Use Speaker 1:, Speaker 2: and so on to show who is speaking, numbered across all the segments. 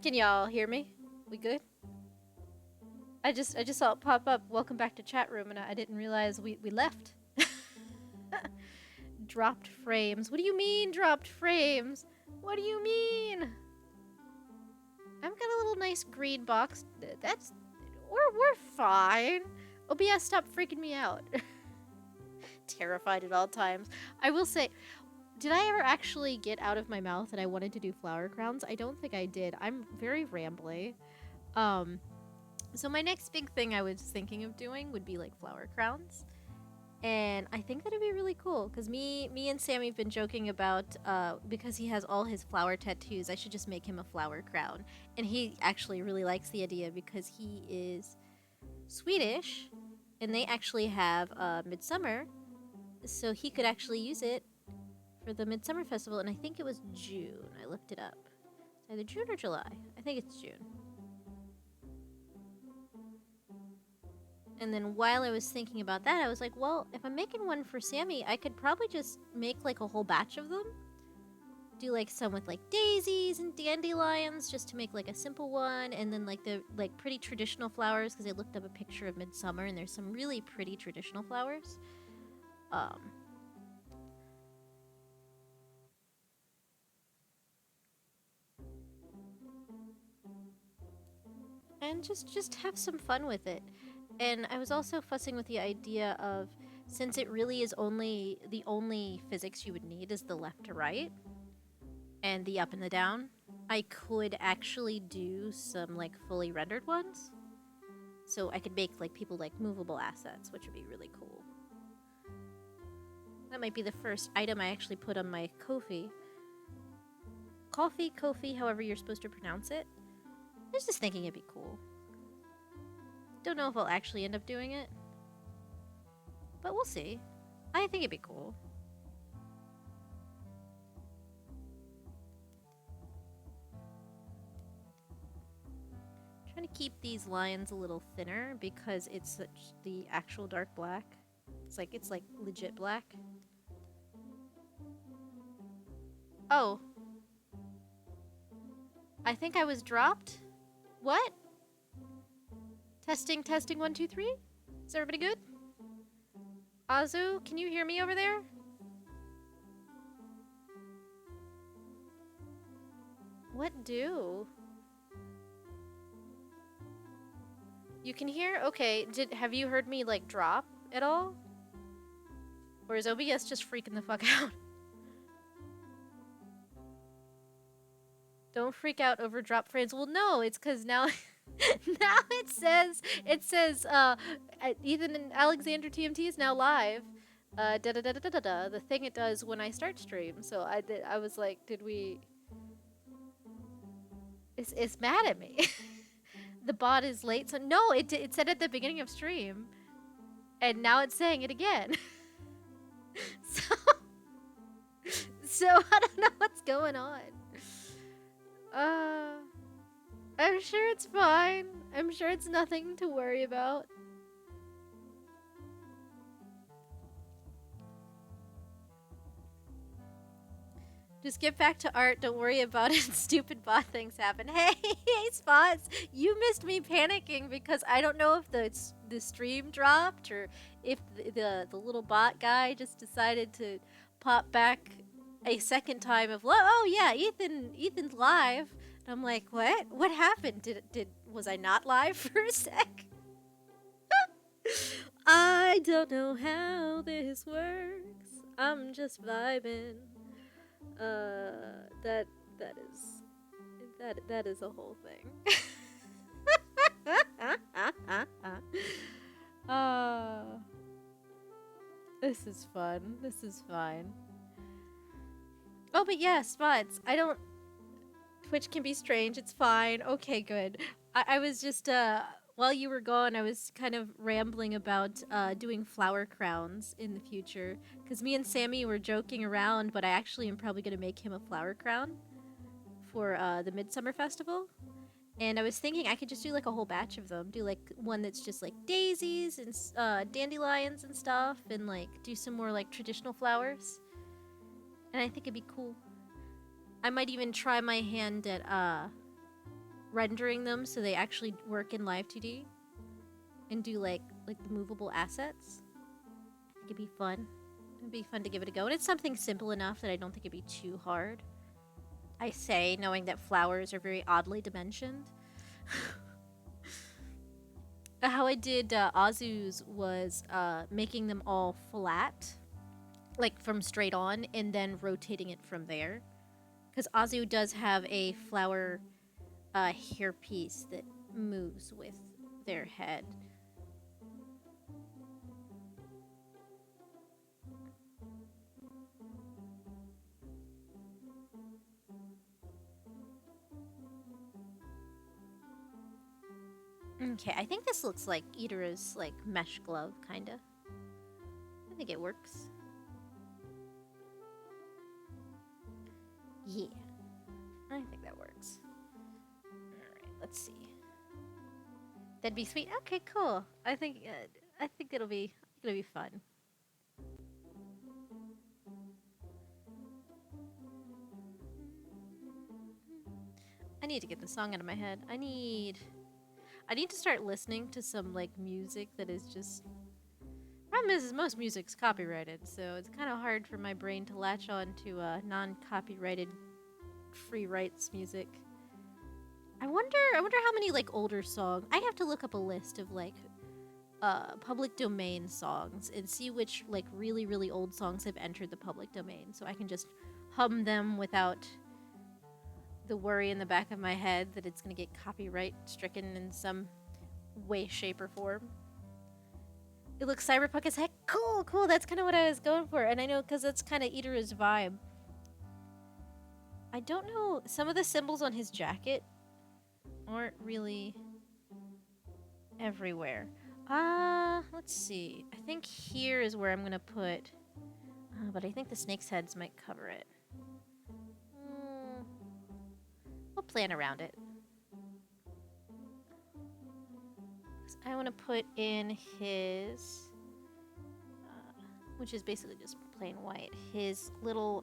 Speaker 1: Can y'all hear me? We good? I just saw it pop up. Welcome back to chat room, and I didn't realize we left. Dropped frames. What do you mean dropped frames? What do you mean? I've got a little nice green box. That's we're fine. OBS, stop freaking me out. Terrified at all times. I will say, did I ever actually get out of my mouth that I wanted to do flower crowns? I don't think I did. I'm very rambly. So my next big thing I was thinking of doing would be like flower crowns. And I think that'd be really cool because me and Sammy have been joking about because he has all his flower tattoos, I should just make him a flower crown. And he actually really likes the idea because he is Swedish and they actually have Midsummer, so he could actually use it for the Midsummer Festival. And I think it was June. I looked it up. It's either June or July. I think it's June. And then while I was thinking about that, I was like, well, if I'm making one for Sammy, I could probably just make like a whole batch of them. Do like some with like daisies and dandelions just to make like a simple one. And then like the like pretty traditional flowers because I looked up a picture of Midsummer and there's some really pretty traditional flowers. And just have some fun with it. And I was also fussing with the idea of, since it really is the only physics you would need is the left to right and the up and the down, I could actually do some like fully rendered ones. So I could make like people like movable assets, which would be really cool. That might be the first item I actually put on my Ko-fi. Ko-fi, however you're supposed to pronounce it. I was just thinking it'd be cool. Don't know if I'll actually end up doing it, but we'll see. I think it'd be cool. I'm trying to keep these lines a little thinner because it's such the actual dark black. It's like legit black. Oh. I think I was dropped. What? Testing, 1, 2, 3. Is everybody good? Azu, can you hear me over there? What do? You can hear? Okay, have you heard me like drop at all? Or is OBS just freaking the fuck out? Don't freak out over drop frames. Well, no, it's because now... now it says Ethan and Alexander TMT is now live. The thing it does when I start stream. So I was like, did we? It's mad at me. The bot is late. So no, it said at the beginning of stream, and now it's saying it again. so I don't know what's going on. I'm sure it's fine. I'm sure it's nothing to worry about. Just get back to art. Don't worry about it. Stupid bot things happen. Hey, Spots! You missed me panicking because I don't know if the stream dropped or if the little bot guy just decided to pop back a second time of, oh yeah, Ethan's live. And I'm like, what? What happened? Was I not live for a sec? I don't know how this works. I'm just vibing. That is a whole thing. This is fun. This is fine. Oh, but yeah, Spots. Twitch can be strange. It's fine. Okay, good. I was just, while you were gone, I was kind of rambling about doing flower crowns in the future. Because me and Sammy were joking around, but I actually am probably going to make him a flower crown for the Midsummer Festival. And I was thinking I could just do like a whole batch of them. Do like one that's just like daisies and dandelions and stuff. And like do some more like traditional flowers. And I think it'd be cool. I might even try my hand at rendering them so they actually work in live 2D and do like the movable assets. I think it'd be fun. It'd be fun to give it a go. And it's something simple enough that I don't think it'd be too hard. I say, knowing that flowers are very oddly dimensioned. How I did Azu's was making them all flat, like from straight on, and then rotating it from there. Because Azu does have a flower hairpiece that moves with their head. Okay, I think this looks like Idara's like mesh glove, kinda. I think it works. Yeah, I think that works. Alright, let's see. That'd be sweet. Okay, cool. I think it'll be fun. I need to get the song out of my head. I need to start listening to some like music that is just. Problem is most music's copyrighted, so it's kind of hard for my brain to latch on to non-copyrighted free rights music. I wonder how many like older songs. I have to look up a list of like public domain songs and see which like really old songs have entered the public domain, so I can just hum them without the worry in the back of my head that it's gonna get copyright stricken in some way, shape, or form. It looks cyberpunk as heck. Cool. That's kind of what I was going for, and I know because that's kind of Idara's vibe. I don't know. Some of the symbols on his jacket aren't really everywhere. Let's see. I think here is where I'm gonna put. But I think the snake's heads might cover it. We'll plan around it. I want to put in his, which is basically just plain white, his little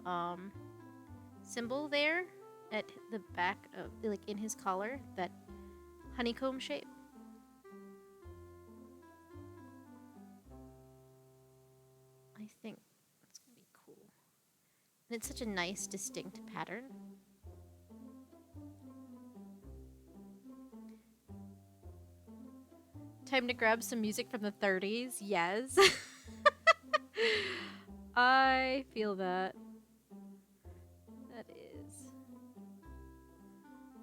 Speaker 1: symbol there at the back of, like in his collar, that honeycomb shape. I think it's gonna be cool. And it's such a nice, distinct pattern. Time to grab some music from the 30s. Yes. I feel that. That is.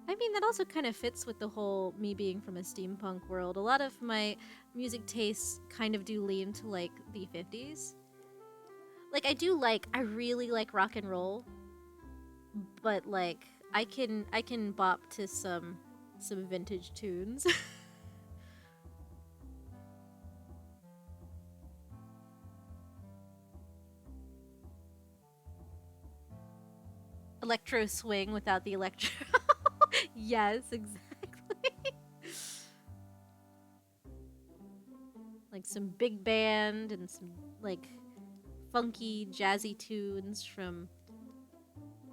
Speaker 1: I mean, that also kind of fits with the whole me being from a steampunk world. A lot of my music tastes kind of do lean to like the 50s. Like I really like rock and roll, but like I can bop to some vintage tunes. Electro swing without the electro. Yes, exactly. Like some big band and some like funky jazzy tunes from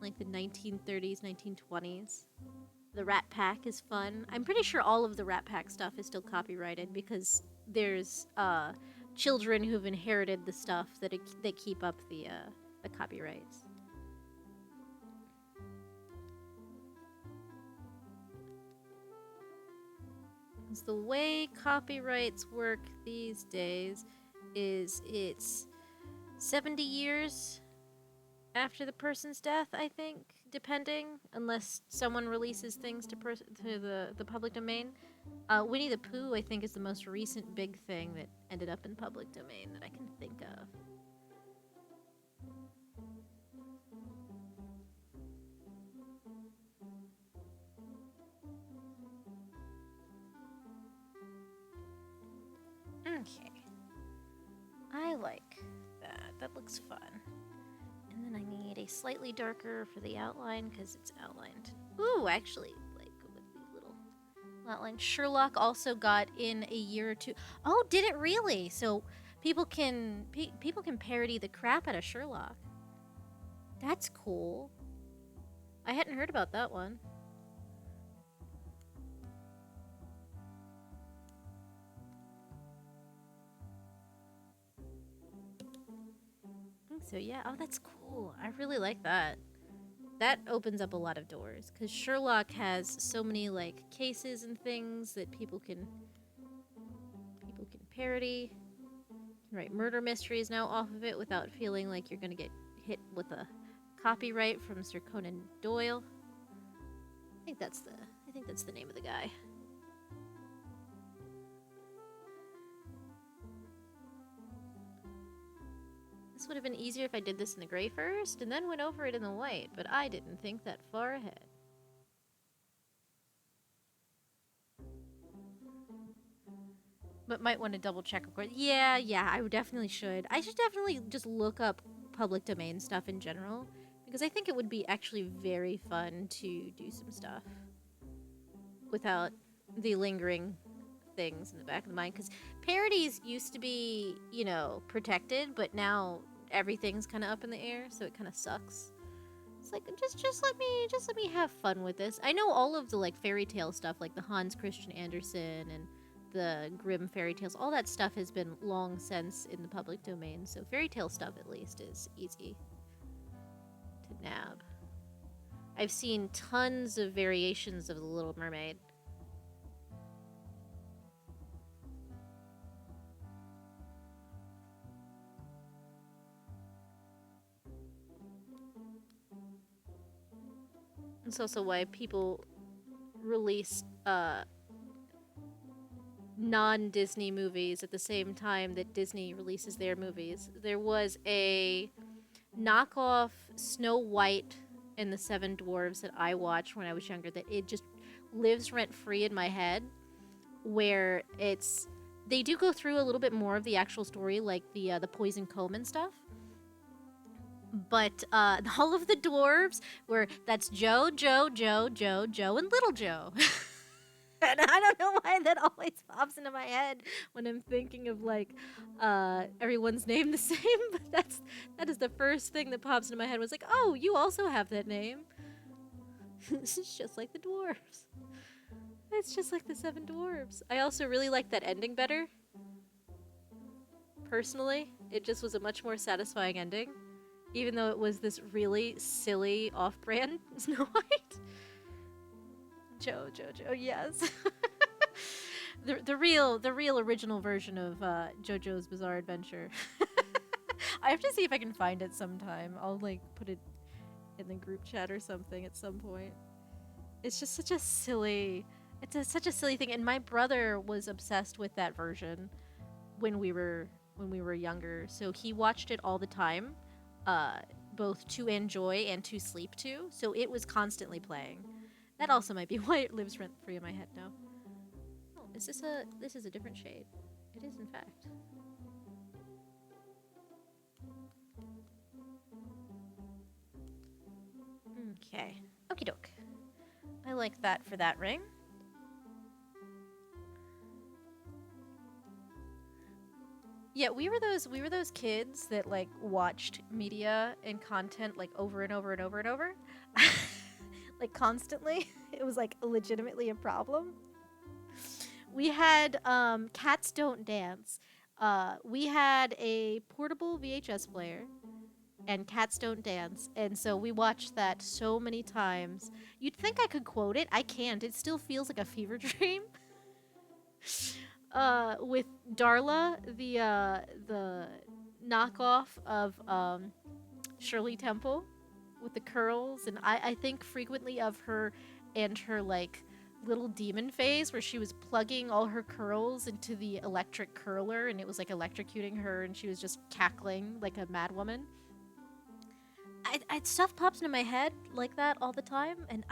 Speaker 1: like the 1930s, 1920s. The Rat Pack is fun. I'm pretty sure all of the Rat Pack stuff is still copyrighted because there's children who've inherited the stuff that keep up the copyrights. Because the way copyrights work these days is it's 70 years after the person's death, I think, depending, unless someone releases things to the public domain. Winnie the Pooh, I think, is the most recent big thing that ended up in public domain that I can think of. Okay. I like that. That looks fun. And then I need a slightly darker for the outline because it's outlined. Ooh, actually, like with these little outlines. Sherlock also got in a year or two. Oh, did it really? So people can parody the crap out of Sherlock. That's cool. I hadn't heard about that one. So yeah, oh, that's cool. I really like that. That opens up a lot of doors because Sherlock has so many like cases and things that people can parody. Right, murder mysteries now off of it without feeling like you're gonna get hit with a copyright from Sir Conan Doyle. I think that's the name of the guy. This would have been easier if I did this in the gray first and then went over it in the white, but I didn't think that far ahead. But might want to double check, of course. Yeah, I definitely should. I should definitely just look up public domain stuff in general, because I think it would be actually very fun to do some stuff without the lingering things in the back of the mind. Because parodies used to be, you know, protected, but now everything's kind of up in the air, so it kind of sucks. It's like just let me have fun with this. I know all of the like fairy tale stuff, like the Hans Christian Andersen and the Grimm fairy tales, all that stuff has been long since in the public domain, so fairy tale stuff at least is easy to nab. I've seen tons of variations of The Little Mermaid. It's also why people release non-Disney movies at the same time that Disney releases their movies. There was a knockoff Snow White and the Seven Dwarves that I watched when I was younger that it just lives rent-free in my head, where they do go through a little bit more of the actual story, like the poison comb and stuff. But all of the dwarves that's Joe, and Little Joe. And I don't know why that always pops into my head when I'm thinking of like everyone's name the same, but that is the first thing that pops into my head was like, oh, you also have that name. It's just like the dwarves. It's just like the Seven Dwarves. I also really like that ending better. Personally, it just was a much more satisfying ending, even though it was this really silly off-brand Snow White. Joe, yes. the real original version of JoJo's Bizarre Adventure. I have to see if I can find it sometime. I'll like put it in the group chat or something at some point. It's just such a silly thing, and my brother was obsessed with that version when we were younger, so he watched it all the time, both to enjoy and to sleep to, so it was constantly playing. That also might be why it lives rent-free in my head now. Oh, this is a different shade. It is, in fact. Okay. Okie doke. I like that for that ring. Yeah, we were those kids that like watched media and content like over and over and over and over. Like constantly. It was like legitimately a problem. We had Cats Don't Dance. We had a portable VHS player and Cats Don't Dance, and so we watched that so many times. You'd think I could quote it. I can't. It still feels like a fever dream. With Darla, the knockoff of Shirley Temple with the curls, and I think frequently of her and her like little demon phase where she was plugging all her curls into the electric curler and it was like electrocuting her and she was just cackling like a mad woman. Stuff pops into my head like that all the time, and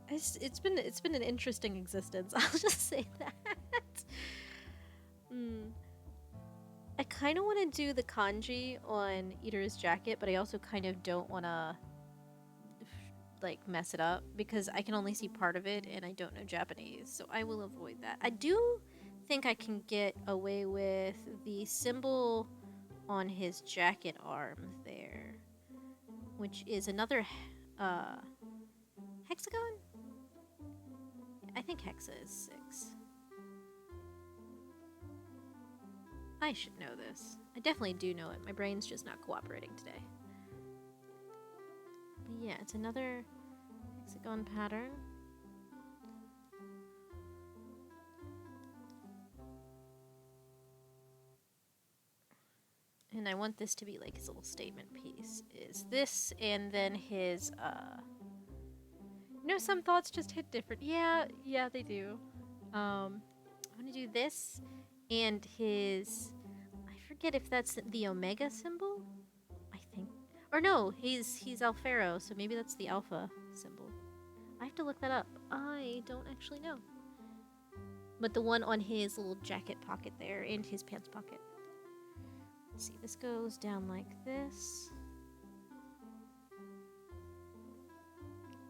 Speaker 1: it's been an interesting existence. I'll just say that. I kind of want to do the kanji on Eater's jacket, but I also kind of don't want to like mess it up because I can only see part of it and I don't know Japanese, so I will avoid that. I do think I can get away with the symbol on his jacket arm there, which is another hexagon? I think hexa is 6. I should know this. I definitely do know it. My brain's just not cooperating today. But yeah, it's another hexagon pattern. And I want this to be like his little statement piece. Is this and then his, you know, some thoughts just hit different. Yeah, they do. I'm gonna do this and his, I forget if that's the omega symbol? I think. Or no, he's Alfaro, so maybe that's the alpha symbol. I have to look that up. I don't actually know. But the one on his little jacket pocket there and his pants pocket. Let's see, this goes down like this.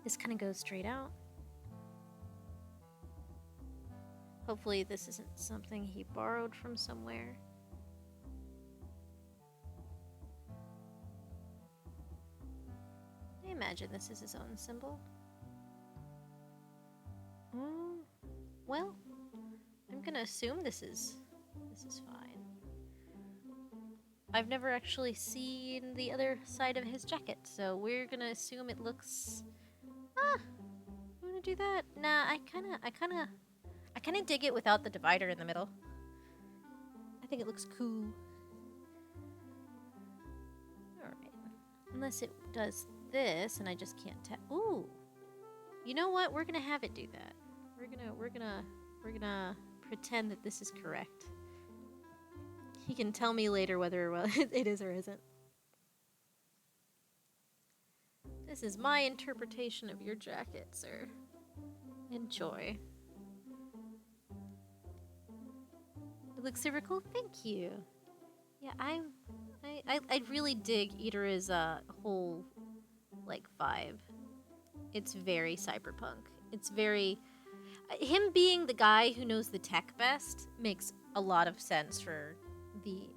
Speaker 1: This kind of goes straight out. Hopefully this isn't something he borrowed from somewhere. I imagine this is his own symbol. Well, I'm gonna assume this is fine. I've never actually seen the other side of his jacket, so we're gonna assume it looks. I'm gonna do that. Nah, I kinda dig it without the divider in the middle. I think it looks cool. All right, unless it does this, and I just can't tell. Ooh, you know what? We're gonna have it do that. We're gonna pretend that this is correct. He can tell me later whether it is or isn't. This is my interpretation of your jacket, sir. Enjoy. It looks super cool. Thank you. Yeah, I really dig Itera's whole like vibe. It's very cyberpunk. It's very him being the guy who knows the tech best makes a lot of sense for the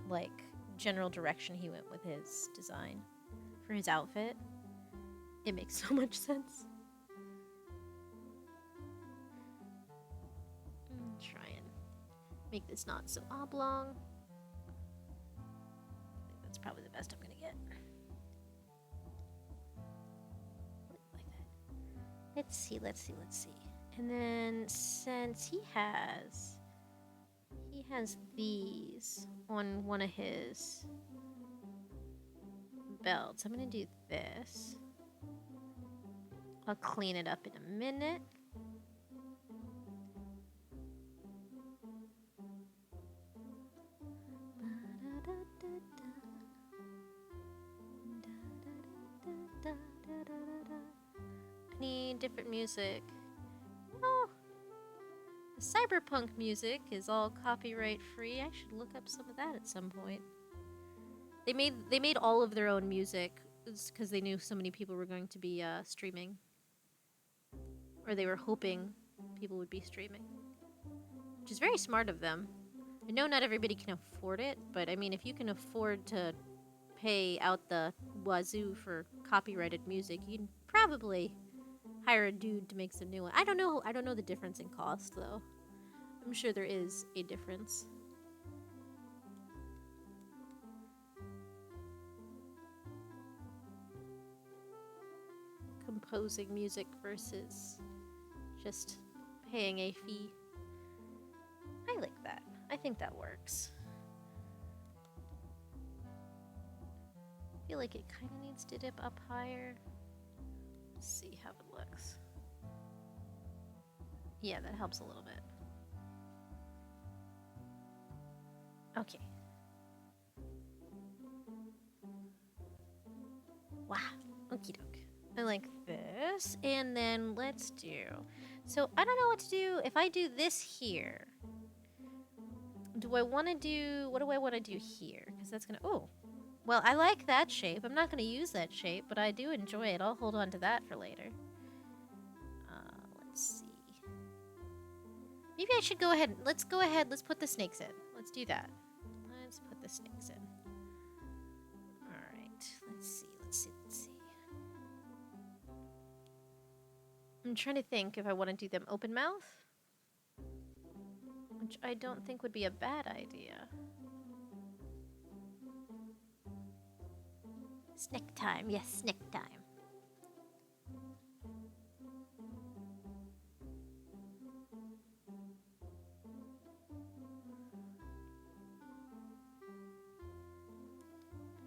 Speaker 1: like general direction he went with his design for his outfit. It makes so much sense. Try and make this not so oblong. I think that's probably the best I'm gonna get. Like that. Let's see. And then since he has these on one of his belts, I'm gonna do this. I'll clean it up in a minute. I need different music. Oh, the cyberpunk music is all copyright free. I should look up some of that at some point. They made all of their own music because they knew so many people were going to be streaming, or they were hoping people would be streaming, which is very smart of them. I know not everybody can afford it, but I mean, if you can afford to pay out the wazoo for copyrighted music, you'd probably hire a dude to make some new one. I don't know the difference in cost though. I'm sure there is a difference. Composing music versus just paying a fee. I like that. I think that works. I feel like it kind of needs to dip up higher. Let's see how it looks. Yeah, that helps a little bit. Okay. Wow. Okie doke. I like this. And then let's do... So, I don't know what to do. If I do this here... Do I want to do... What do I want to do here? Because that's going to... Oh. Well, I like that shape. I'm not going to use that shape, but I do enjoy it. I'll hold on to that for later. Let's see. Maybe I should go ahead. Let's go ahead. Let's put the snakes in. Let's do that. Let's put the snakes in. Alright. Let's see. I'm trying to think if I want to do them open mouth. Which I don't think would be a bad idea. Snack time, yes, snack time.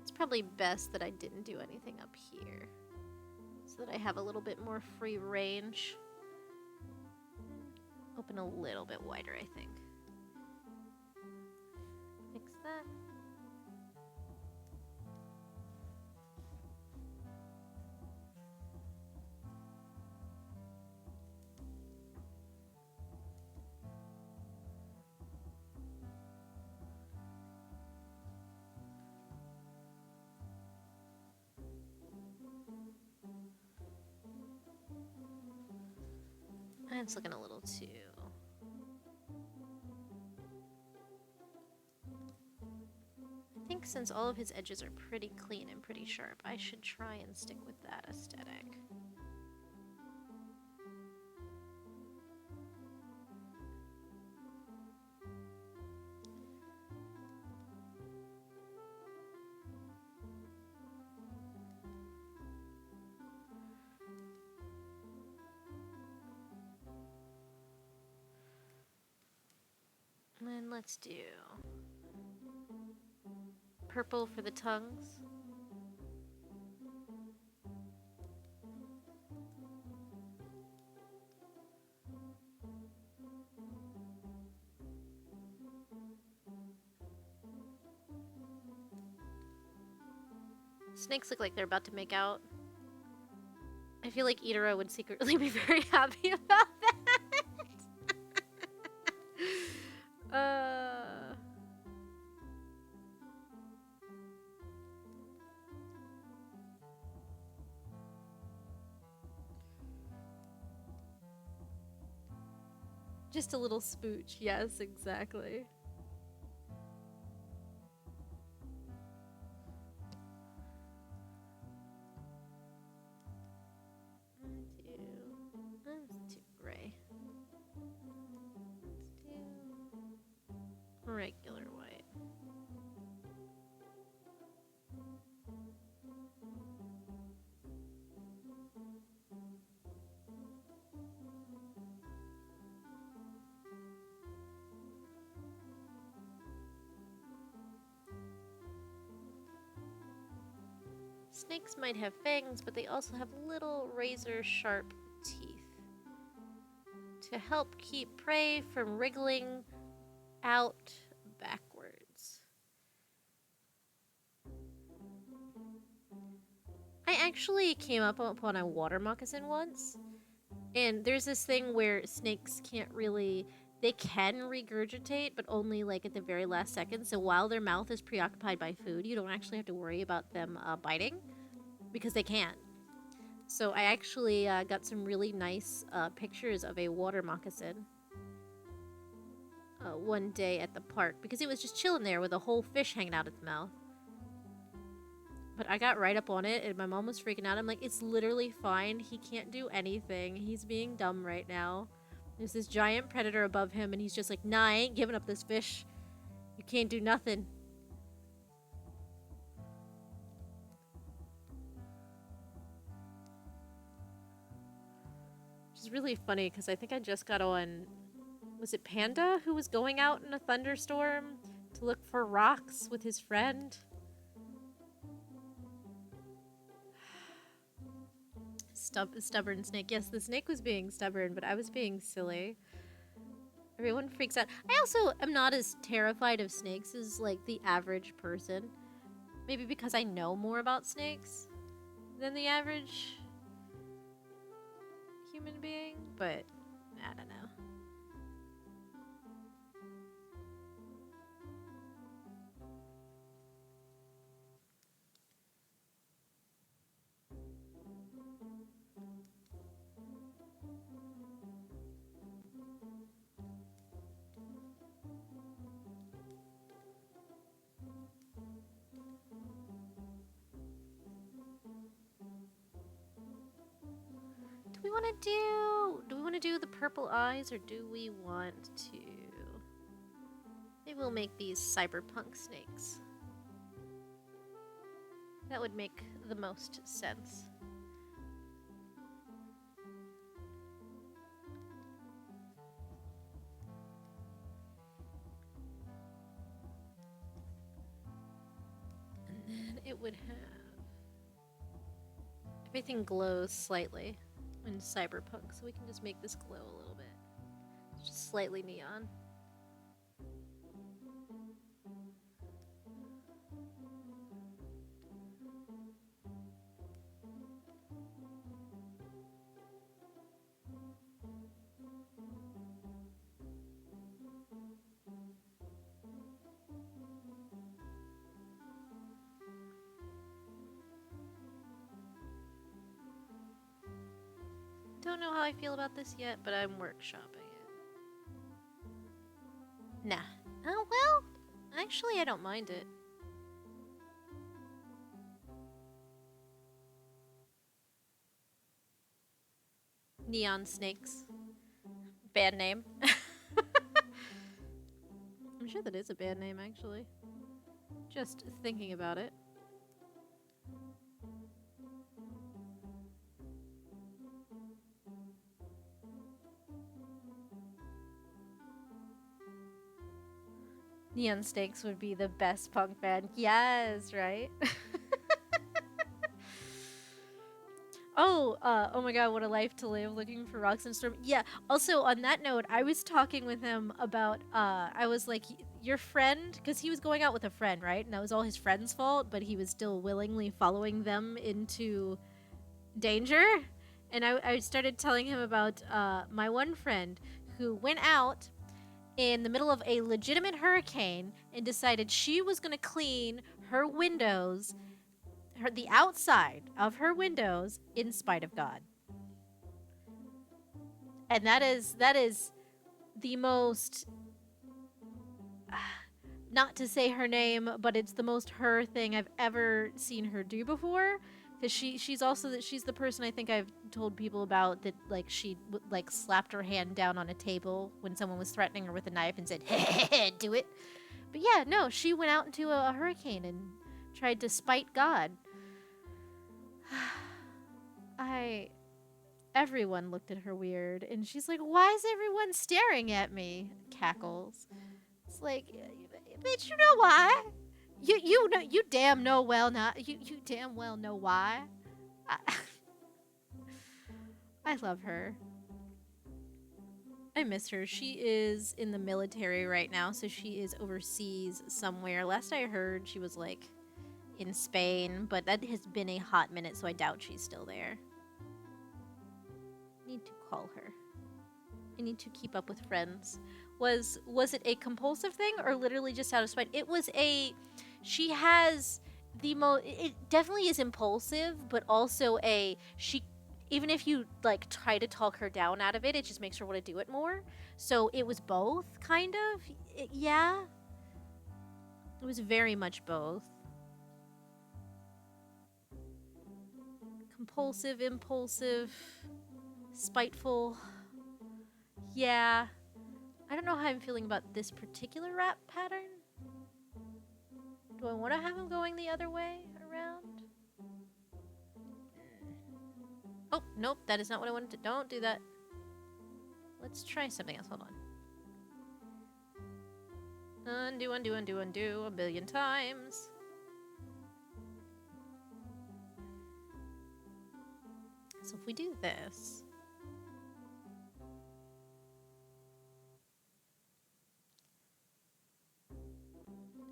Speaker 1: It's probably best that I didn't do anything up here, so that I have a little bit more free range. Open a little bit wider, I think. Fix that. It's looking a little too... I think since all of his edges are pretty clean and pretty sharp, I should try and stick with that aesthetic. And then let's do purple for the tongues. Snakes look like they're about to make out. I feel like Itara would secretly be very happy about that. Just a little spooch. Yes, exactly. Let's do gray. Let's do regular white. Snakes might have fangs, but they also have little razor-sharp teeth to help keep prey from wriggling out backwards. I actually came up upon a water moccasin once, and there's this thing where snakes can't really... They can regurgitate, but only like at the very last second. So while their mouth is preoccupied by food, you don't actually have to worry about them biting, because they can't. So I actually got some really nice pictures of a water moccasin one day at the park, because it was just chilling there with a whole fish hanging out its mouth. But I got right up on it, and my mom was freaking out. I'm like, it's literally fine. He can't do anything. He's being dumb right now. There's this giant predator above him, and he's just like, nah, I ain't giving up this fish. You can't do nothing. Which is really funny, because I think I just got on... Was it Panda who was going out in a thunderstorm to look for rocks with his friend? Stubborn snake. Yes, the snake was being stubborn, but I was being silly. Everyone freaks out. I also am not as terrified of snakes as, like, the average person. Maybe because I know more about snakes than the average human being, but I don't know. Do we want to do the purple eyes, or do we want to... Maybe we'll make these cyberpunk snakes. That would make the most sense. And then it would have... Everything glows slightly in cyberpunk, so we can just make this glow a little bit. It's just slightly neon. Don't know how I feel about this yet, but I'm workshopping it. Nah. Oh, well, actually, I don't mind it. Neon Snakes. Band name. I'm sure that is a band name, actually. Just thinking about it. Neon Snakes would be the best punk band. Yes, right? Oh my god, what a life to live looking for rocks and storm. Yeah, also on that note, I was talking with him about, I was like, your friend, because he was going out with a friend, right? And that was all his friend's fault, but he was still willingly following them into danger. And I started telling him about my one friend who went out in the middle of a legitimate hurricane and decided she was going to clean her windows, the outside of her windows, in spite of God. And that is the most, not to say her name, but it's the most her thing I've ever seen her do before. Because she's also she's the person I think I've told people about that, like, she like slapped her hand down on a table when someone was threatening her with a knife and said, "Hey, do it." But yeah, no, she went out into a hurricane and tried to spite God. Everyone looked at her weird, and she's like, "Why is everyone staring at me?" Cackles. It's like, bitch, you know why? You know, you damn know well not. You damn well know why. I love her. I miss her. She is in the military right now, so she is overseas somewhere. Last I heard, she was like in Spain, but that has been a hot minute, so I doubt she's still there. Need to call her. I need to keep up with friends. Was it a compulsive thing or literally just out of spite? It was a... She has the most... It definitely is impulsive, but also a... She... Even if you, like, try to talk her down out of it, it just makes her want to do it more. So it was both, kind of. Yeah. It was very much both. Compulsive, impulsive, spiteful. Yeah. I don't know how I'm feeling about this particular rap pattern. Do I want to have him going the other way around? Oh, nope, that is not what I wanted to... Don't do that. Let's try something else. Hold on. Undo, undo, undo, undo a billion times. So if we do this...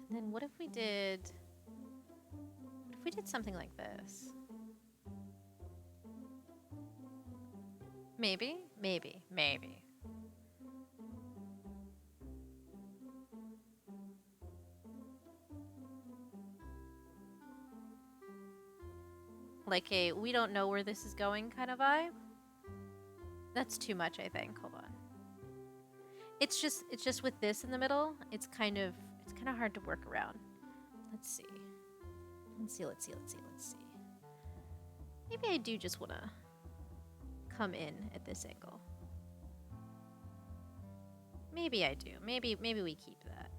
Speaker 1: And then what if we did... What if we did something like this? Maybe, maybe, maybe. Like a, we don't know where this is going kind of vibe. That's too much, I think. Hold on. It's just with this in the middle, it's kind of hard to work around. Let's see. Let's see. Maybe I do just want to come in at this angle. Maybe I do. Maybe we keep that.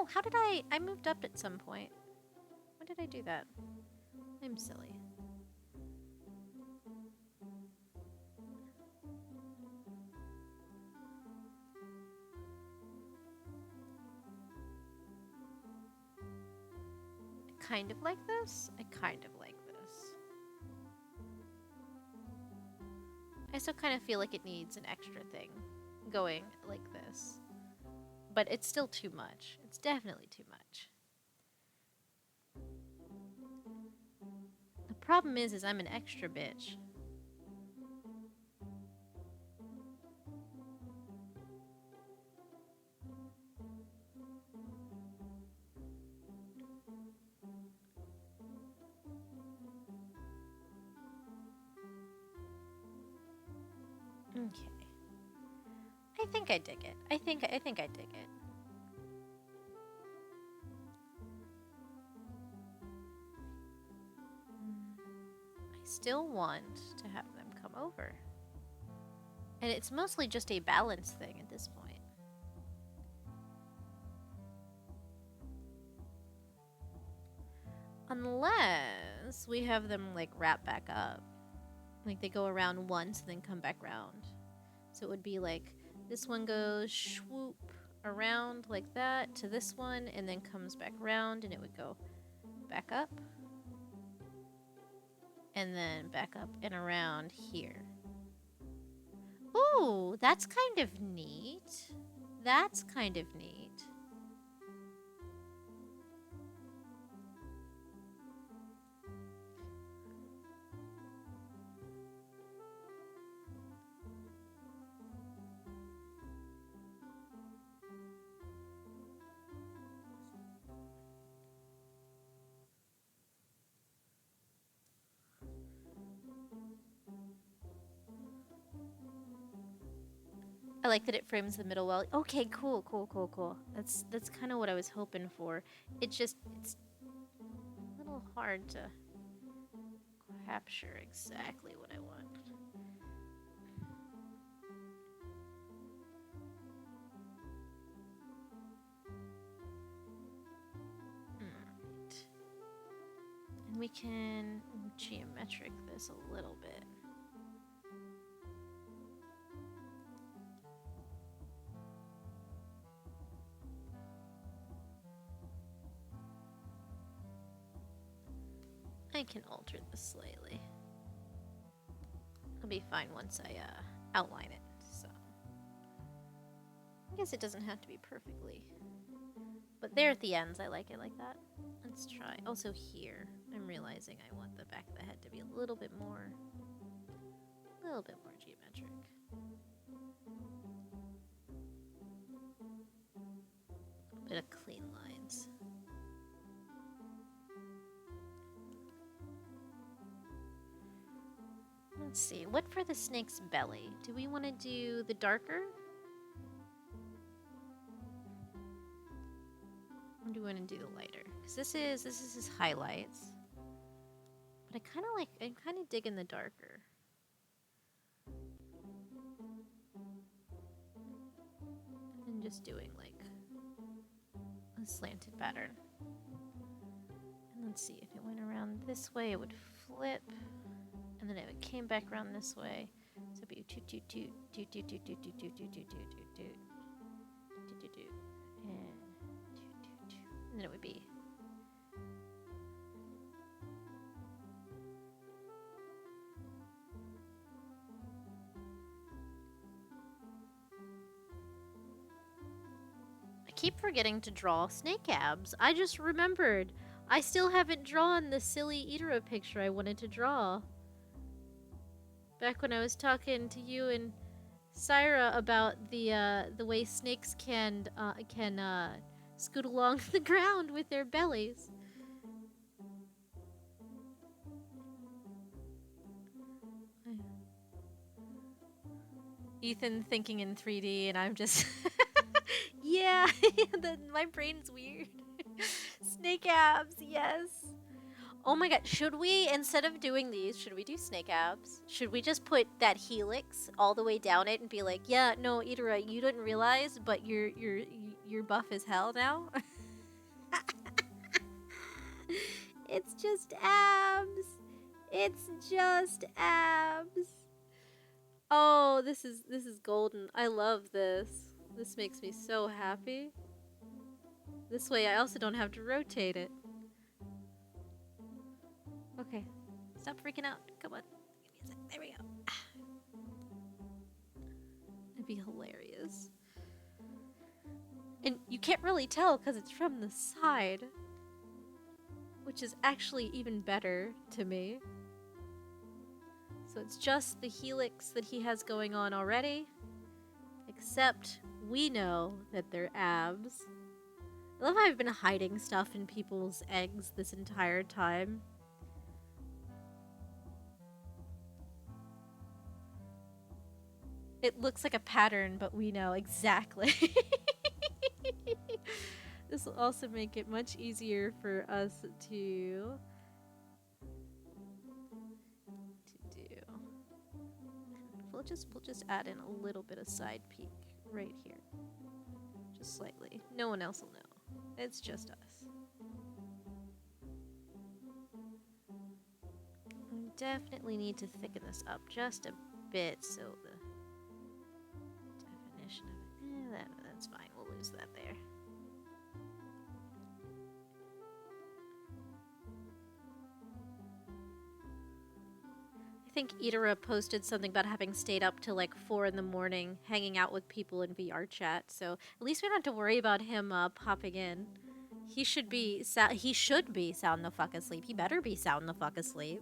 Speaker 1: no, how did I moved up at some point. When did I do that? I'm silly. I kind of like this. I kind of like this. I still kind of feel like it needs an extra thing going like this. But it's still too much. It's definitely too much. The problem is I'm an extra bitch. Okay. I think I dig it. I think I dig it. I still want to have them come over. And it's mostly just a balance thing at this point. Unless we have them like wrap back up. Like they go around once and then come back round. So it would be like this one goes swoop around like that to this one and then comes back round and it would go back up. And then back up and around here. Ooh, that's kind of neat. That's kind of neat. I like that it frames the middle well. Okay, cool. That's kind of what I was hoping for. It's a little hard to capture exactly what I want. Alright. And we can geometric this a little bit. I can alter this slightly. It'll be fine once I outline it, so. I guess it doesn't have to be perfectly. But there at the ends, I like it like that. Let's try. Also here, I'm realizing I want the back of the head to be a little bit more geometric. A bit of clean lines. Let's see, what for the snake's belly? Do we want to do the darker? Or do we want to do the lighter? Because this is his highlights. But I'm kind of digging the darker. And just doing like a slanted pattern. And let's see, if it went around this way, it would flip. And then it came back around this way. So it'd be toot toot toot toot toot toot toot toot toot toot toot toot toot toot toot toot and toot toot toot. And then it would be I keep forgetting to draw snake abs. I just remembered. I still haven't drawn the silly Idra picture I wanted to draw. Back when I was talking to you and Syra about the way snakes can scoot along the ground with their bellies. Ethan thinking in 3D and I'm just yeah, my brain's weird. Snake abs, yes. Oh my god, should we, instead of doing these, should we do snake abs? Should we just put that helix all the way down it and be like, yeah, no, Idra, you didn't realize, but you're buff as hell now? It's just abs. It's just abs. Oh, this is golden. I love this. This makes me so happy. This way I also don't have to rotate it. Okay. Stop freaking out. Come on. Give me a sec. There we go. It'd be hilarious. And you can't really tell because it's from the side, which is actually even better to me. So it's just the helix that he has going on already, except we know that they're abs. I love how I've been hiding stuff in people's eggs this entire time. It looks like a pattern, but we know exactly. This will also make it much easier for us to do. We'll just add in a little bit of side peek right here. Just slightly. No one else will know. It's just us. We definitely need to thicken this up just a bit so the definition of it. That's fine. We'll lose that there. I think Itara posted something about having stayed up till like 4 in the morning hanging out with people in VR chat, so at least we don't have to worry about him popping in. He should be sound the fuck asleep. He better be sound the fuck asleep.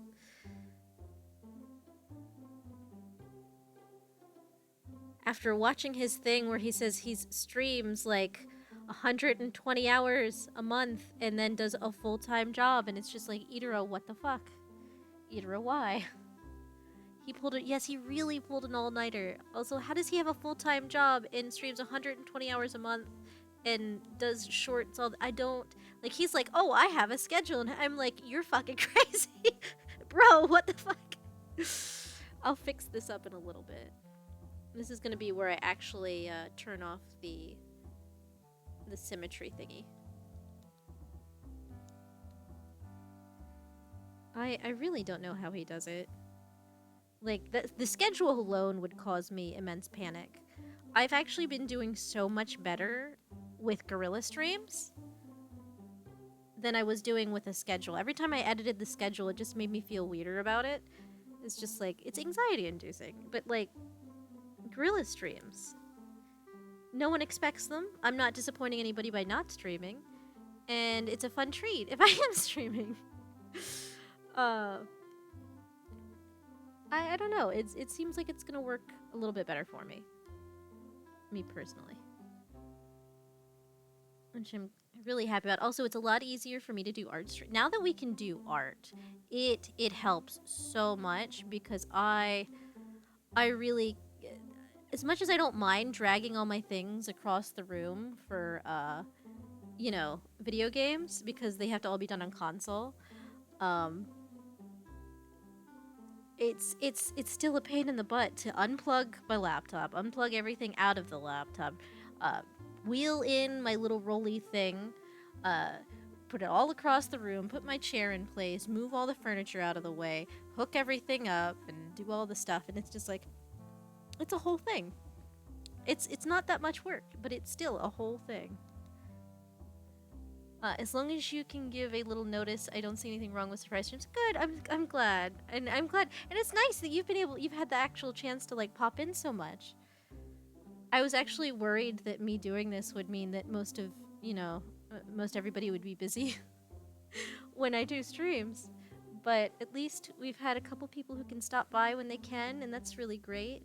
Speaker 1: After watching his thing where he says he streams like 120 hours a month and then does a full-time job, and it's just like, Itara, what the fuck? Itara, why? He pulled it. Yes, he really pulled an all-nighter. Also, how does he have a full-time job and streams 120 hours a month and does shorts all? I don't like. He's like, oh, I have a schedule, and I'm like, you're fucking crazy, bro. What the fuck? I'll fix this up in a little bit. This is gonna be where I actually turn off the symmetry thingy. I really don't know how he does it. Like, the schedule alone would cause me immense panic. I've actually been doing so much better with gorilla streams than I was doing with a schedule. Every time I edited the schedule, it just made me feel weirder about it. It's just like, it's anxiety-inducing. But, like, gorilla streams, no one expects them. I'm not disappointing anybody by not streaming. And it's a fun treat if I am streaming. I don't know. It seems like it's gonna work a little bit better for me. Me personally. Which I'm really happy about. Also, it's a lot easier for me to do art stream. Now that we can do art, it helps so much because I really, as much as I don't mind dragging all my things across the room for you know, video games because they have to all be done on console. It's still a pain in the butt to unplug my laptop, unplug everything out of the laptop, wheel in my little rolly thing, put it all across the room, put my chair in place, move all the furniture out of the way, hook everything up, and do all the stuff, and it's just like, it's a whole thing. It's not that much work, but it's still a whole thing. As long as you can give a little notice, I don't see anything wrong with surprise streams. Good, I'm glad, and I'm glad, and it's nice that you've had the actual chance to like pop in so much. I was actually worried that me doing this would mean that most everybody would be busy when I do streams, but at least we've had a couple people who can stop by when they can, and that's really great.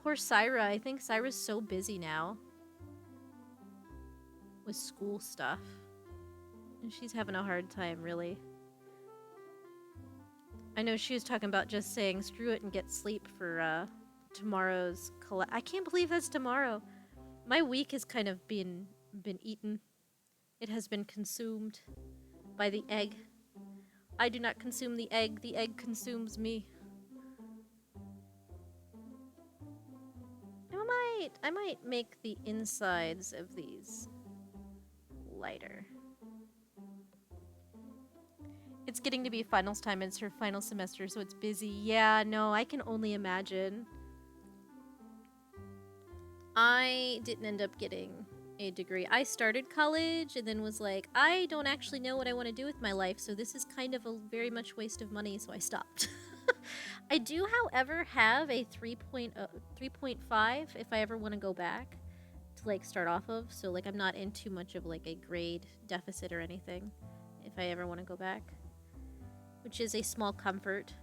Speaker 1: Poor Syra. I think Syra's so busy now with school stuff. And she's having a hard time, really. I know she was talking about just saying screw it and get sleep for tomorrow's I can't believe that's tomorrow. My week has kind of been eaten. It has been consumed by the egg. I do not consume the egg consumes me. I might make the insides of these lighter. It's getting to be finals time and it's her final semester, so it's busy. Yeah, no, I can only imagine. I didn't end up getting a degree. I started college and then was like, I don't actually know what I want to do with my life, so this is kind of a very much waste of money, so I stopped. I do, however, have a 3.5 if I ever want to go back to like start off of, so like I'm not in too much of like a grade deficit or anything if I ever want to go back, which is a small comfort.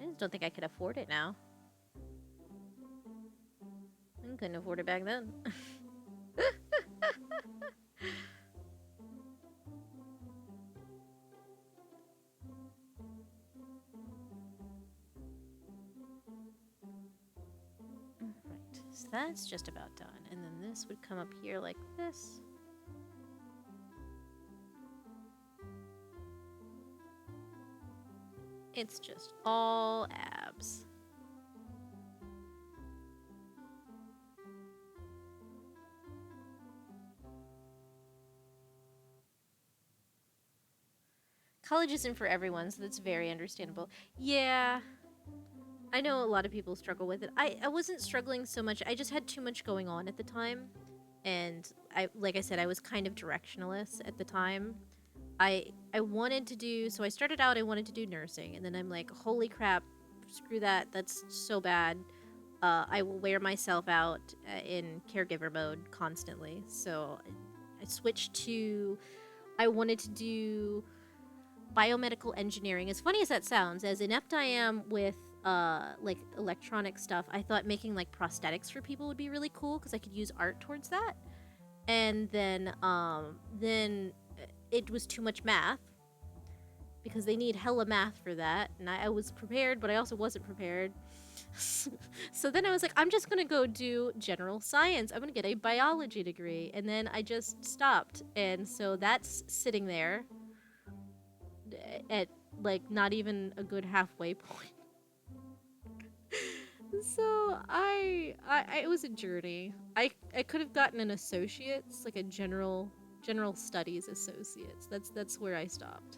Speaker 1: I just don't think I could afford it now. I couldn't afford it back then. Right, so that's just about done. And then this would come up here like this. It's just all abs. College isn't for everyone, so that's very understandable. Yeah, I know a lot of people struggle with it. I wasn't struggling so much. I just had too much going on at the time. And like I said, I was kind of directionless at the time. I wanted to do, so I started out, I wanted to do nursing. And then I'm like, holy crap, screw that. That's so bad. I will wear myself out in caregiver mode constantly. So I switched to, I wanted to do biomedical engineering. As funny as that sounds, as inept I am with like electronic stuff, I thought making like prosthetics for people would be really cool because I could use art towards that. And then it was too much math because they need hella math for that, and I was prepared, but I also wasn't prepared. So then I was like, I'm just gonna go do general science. I'm gonna get a biology degree, and then I just stopped, and so that's sitting there at like not even a good halfway point. So it was a journey. I could have gotten an associate's, like a general studies associates. That's where I stopped.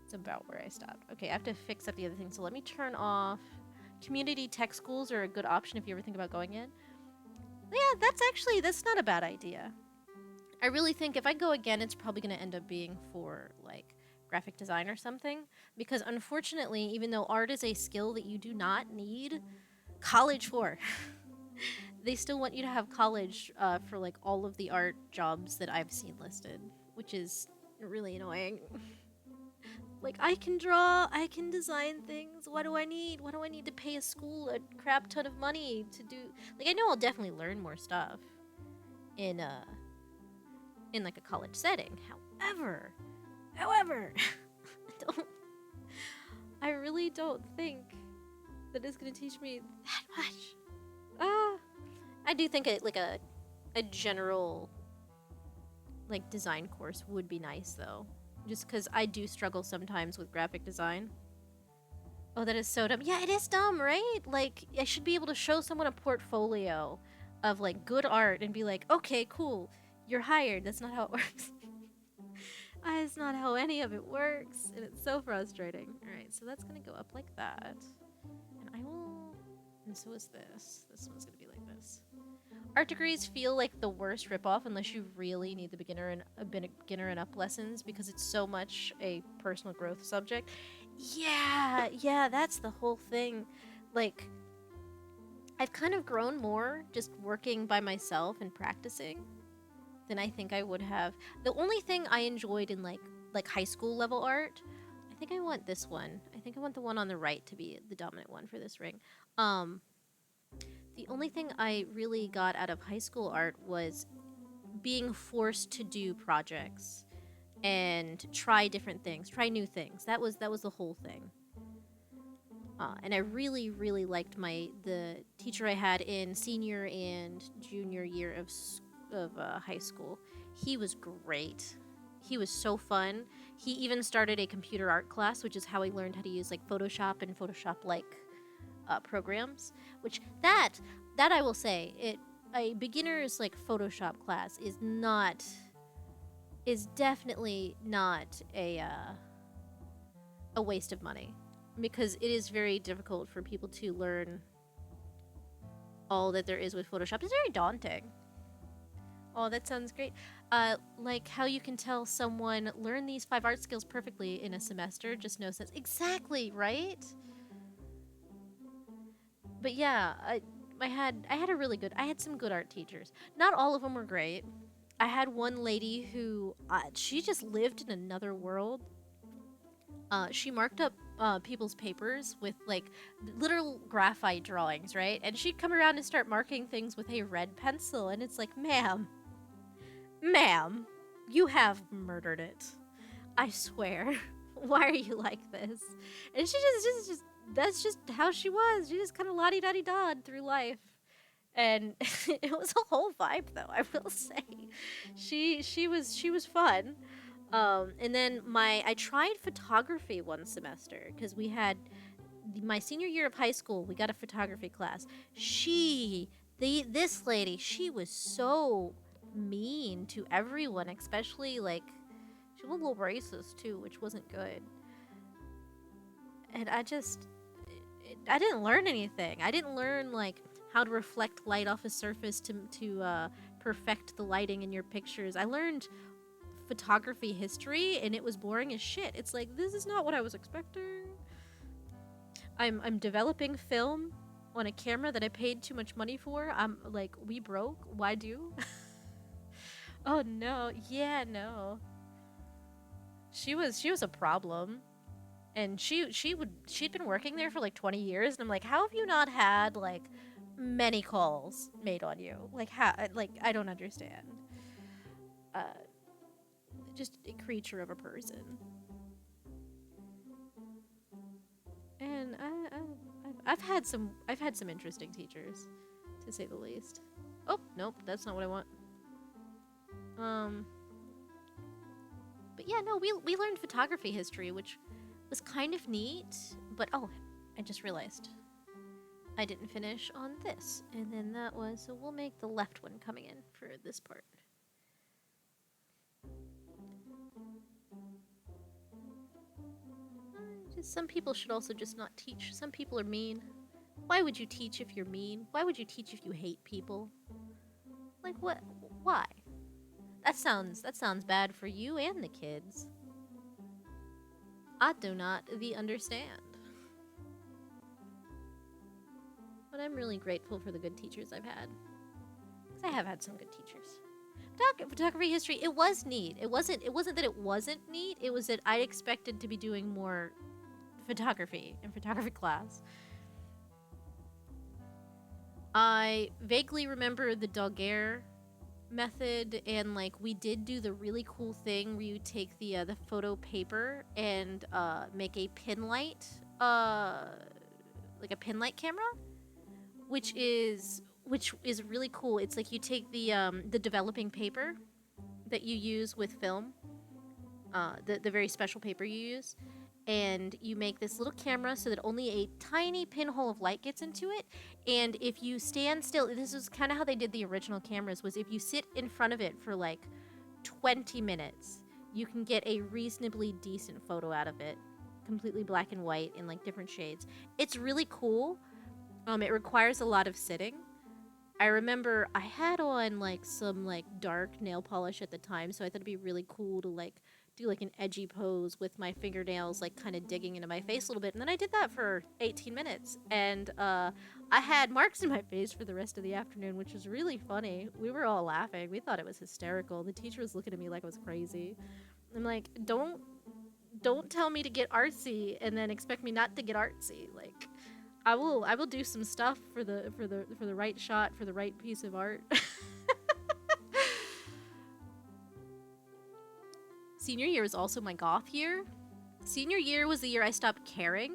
Speaker 1: It's about where I stopped. Okay, I have to fix up the other thing. So let me turn off. Community tech schools are a good option if you ever think about going in. Yeah, that's not a bad idea. I really think if I go again, it's probably going to end up being for like graphic design or something, because unfortunately, even though art is a skill that you do not need college for, they still want you to have college for like all of the art jobs that I've seen listed, which is really annoying. Like, I can draw, I can design things. What do I need? What do I need to pay a school a crap ton of money to do? Like, I know I'll definitely learn more stuff in like a college setting. However, I really don't think that it's gonna teach me that much. I do think like a general like design course would be nice though, just because I do struggle sometimes with graphic design. Oh, that is so dumb. Yeah, it is dumb, right? Like, I should be able to show someone a portfolio of like good art and be like, okay, cool, you're hired. That's not how it works. That's not how any of it works, and it's so frustrating. All right, so that's gonna go up like that, and I will. And so is this. This one's gonna be like this. Art degrees feel like the worst ripoff unless you really need the beginner and up lessons because it's so much a personal growth subject. Yeah, that's the whole thing. Like, I've kind of grown more just working by myself and practicing than I think I would have. The only thing I enjoyed in like high school level art, I think I want this one. I think I want the one on the right to be the dominant one for this ring. The only thing I really got out of high school art was being forced to do projects and try different things, try new things. That was the whole thing. And I really, really liked the teacher I had in senior and junior year of high school. He was great. He was so fun. He even started a computer art class, which is how I learned how to use like Photoshop and Photoshop-like programs. Which that I will say, a beginner's like Photoshop class is definitely not a waste of money, because it is very difficult for people to learn all that there is with Photoshop. It's very daunting. Oh, that sounds great. Like how you can tell someone learn these 5 art skills perfectly in a semester, just no sense. Exactly, right? But yeah, I had some good art teachers. Not all of them were great. I had one lady who she just lived in another world. She marked up people's papers with like literal graphite drawings, right? And she'd come around and start marking things with a red pencil, and it's like, ma'am, you have murdered it. I swear. Why are you like this? And she just that's just how she was. She just kind of la-di-da-di-da'd through life. And it was a whole vibe, though, I will say. She was fun. And then I tried photography one semester because we had my senior year of high school. We got a photography class. This lady, she was so mean to everyone, especially like she was a little racist too, which wasn't good. And I didn't learn anything. I didn't learn like how to reflect light off a surface to perfect the lighting in your pictures. I learned photography history, and it was boring as shit. It's like, this is not what I was expecting. I'm developing film on a camera that I paid too much money for. I'm like, we broke. Why do? Oh no. Yeah, no. She was a problem. And she'd been working there for like 20 years, and I'm like, how have you not had like many calls made on you? Like, how? Like, I don't understand. Just a creature of a person. And I've had some interesting teachers, to say the least. Oh nope, that's not what I want. But yeah, no, we learned photography history, which was kind of neat. But oh, I just realized I didn't finish on this, and then that was, so we'll make the left one coming in for this part. Some people should also just not teach. Some people are mean. Why would you teach if you're mean? Why would you teach if you hate people? Like, what? Why? That sounds bad for you and the kids. I do not understand. But I'm really grateful for the good teachers I've had. Because I have had some good teachers. Photography history, it was neat. It wasn't that it wasn't neat. It was that I expected to be doing more photography in photography class. I vaguely remember the Dogergé method, and like we did do the really cool thing where you take the photo paper and make a pin light, like a pin light camera, which is really cool. It's like you take the developing paper that you use with film, the very special paper you use, and you make this little camera so that only a tiny pinhole of light gets into it. And if you stand still, this is kind of how they did the original cameras, was if you sit in front of it for like 20 minutes, you can get a reasonably decent photo out of it, completely black and white in like different shades. It's really cool. It requires a lot of sitting. I remember I had on like some like dark nail polish at the time, so I thought it'd be really cool to like do like an edgy pose with my fingernails like kind of digging into my face a little bit. And then I did that for 18 minutes, and I had marks in my face for the rest of the afternoon, which was really funny. We were all laughing. We thought it was hysterical. The teacher was looking at me like I was crazy. I'm like, don't tell me to get artsy and then expect me not to get artsy. Like, I will do some stuff for the right shot, for the right piece of art. Senior year was also my goth year. Senior year was the year I stopped caring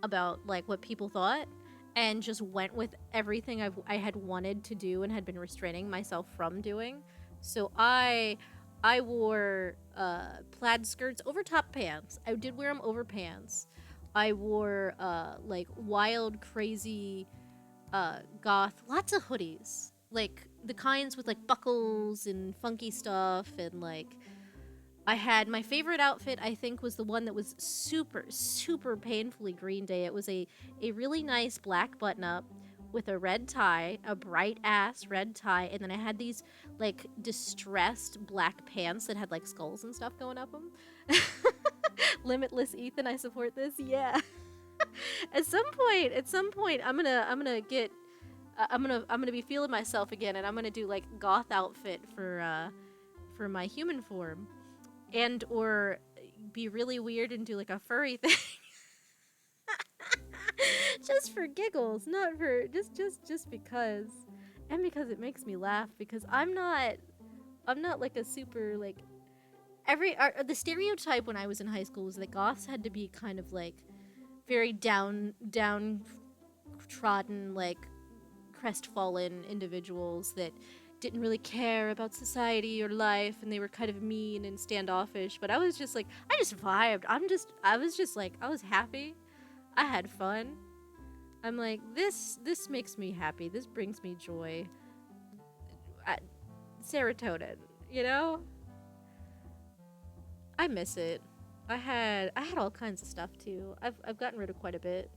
Speaker 1: about like what people thought and just went with everything I had wanted to do and had been restraining myself from doing. So I wore plaid skirts over top pants. I did wear them over pants. I wore like wild, crazy goth, lots of hoodies. like the kinds with like buckles and funky stuff, and like I had my favorite outfit, I think, was the one that was super, super painfully Green Day. It was a really nice black button up with a red tie, a bright ass red tie, and then I had these like distressed black pants that had like skulls and stuff going up them. Limitless Ethan, I support this. Yeah. At some point, I'm gonna get, I'm gonna be feeling myself again, and I'm gonna do like goth outfit for my human form. And or be really weird and do like a furry thing. Just for giggles, not for just because. And because it makes me laugh, because I'm not like a super like the stereotype when I was in high school was that goths had to be kind of like very downtrodden, like crestfallen individuals that didn't really care about society or life, and they were kind of mean and standoffish. But I was just like, I just vibed. I was just like, I was happy. I had fun. I'm like, this makes me happy. This brings me joy. Serotonin, you know? I miss it. I had all kinds of stuff too. I've gotten rid of quite a bit.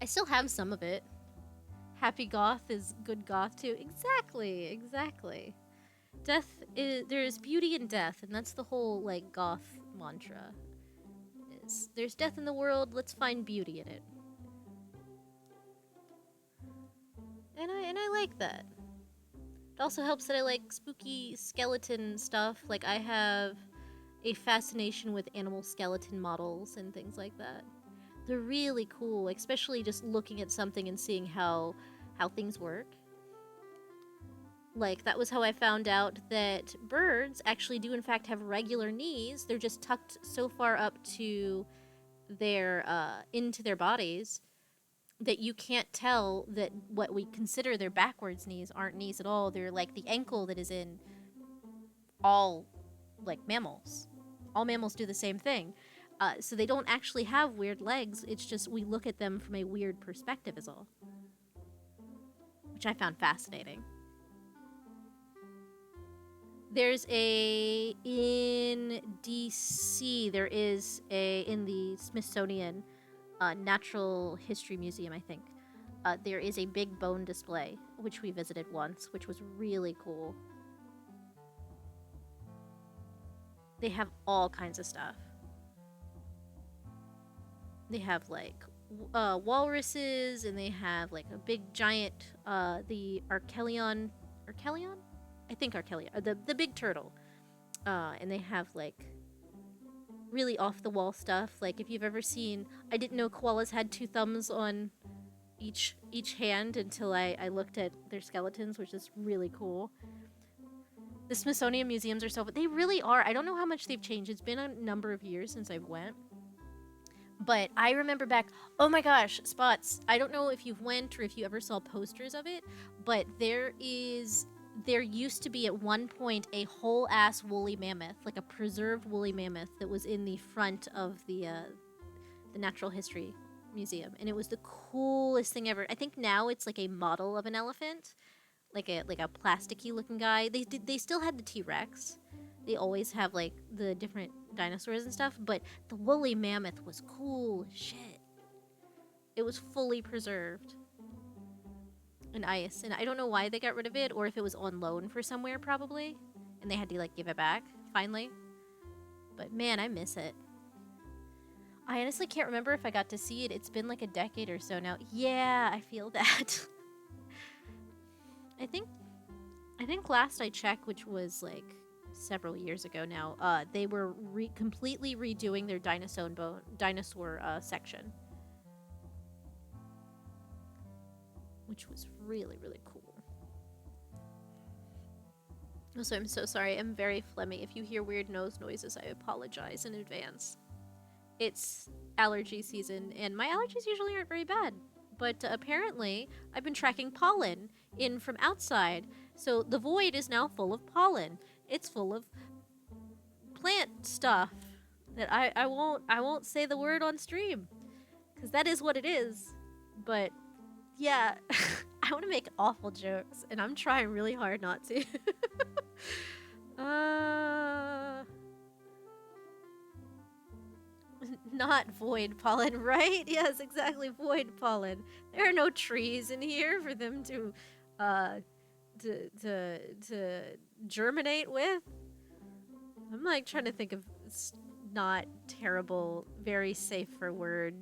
Speaker 1: I still have some of it. Happy goth is good goth too. Exactly. There's beauty in death, and that's the whole like goth mantra. There's death in the world, let's find beauty in it. And I like that. It also helps that I like spooky skeleton stuff. Like I have a fascination with animal skeleton models and things like that. They're really cool, especially just looking at something and seeing how things work. Like, that was how I found out that birds actually do in fact have regular knees. They're just tucked so far up to their, into their bodies that you can't tell that what we consider their backwards knees aren't knees at all. They're like the ankle that is in all, like, mammals. All mammals do the same thing. So they don't actually have weird legs. It's just we look at them from a weird perspective is all. Which I found fascinating. There's in DC, there is in the Smithsonian Natural History Museum, I think, there is a big bone display, which we visited once, which was really cool. They have all kinds of stuff. They have, like, walruses, and they have, like, a big giant, the Archelion? I think Archelion. The big turtle. And they have, like, really off-the-wall stuff. Like, if you've ever seen... I didn't know koalas had 2 thumbs on each hand until I looked at their skeletons, which is really cool. The Smithsonian museums are so... But they really are. I don't know how much they've changed. It's been a number of years since I've went. But I remember back... Oh my gosh, Spots. I don't know if you've went or if you ever saw posters of it, but there used to be at one point a whole-ass woolly mammoth, like a preserved woolly mammoth that was in the front of the Natural History Museum. And it was the coolest thing ever. I think now it's like a model of an elephant, like a plasticky looking guy. They still had the T-Rex. They always have like the different dinosaurs and stuff, but the woolly mammoth was cool as shit. It was fully preserved. And ice, and I don't know why they got rid of it, or if it was on loan for somewhere probably, and they had to like give it back finally. But man, I miss it. I honestly can't remember if I got to see it. It's been like a decade or so now. Yeah, I feel that. I think last I checked, which was like several years ago now, they were completely redoing their dinosaur section, which was really, really cool. Also, I'm so sorry. I'm very phlegmy. If you hear weird nose noises, I apologize in advance. It's allergy season, and my allergies usually aren't very bad. But apparently, I've been tracking pollen in from outside, so the void is now full of pollen. It's full of plant stuff that I won't say the word on stream, because that is what it is. But yeah, I want to make awful jokes, and I'm trying really hard not to. Not void pollen, right? Yes, exactly, void pollen. There are no trees in here for them to, to germinate with. I'm like trying to think of not terrible, very safe for word,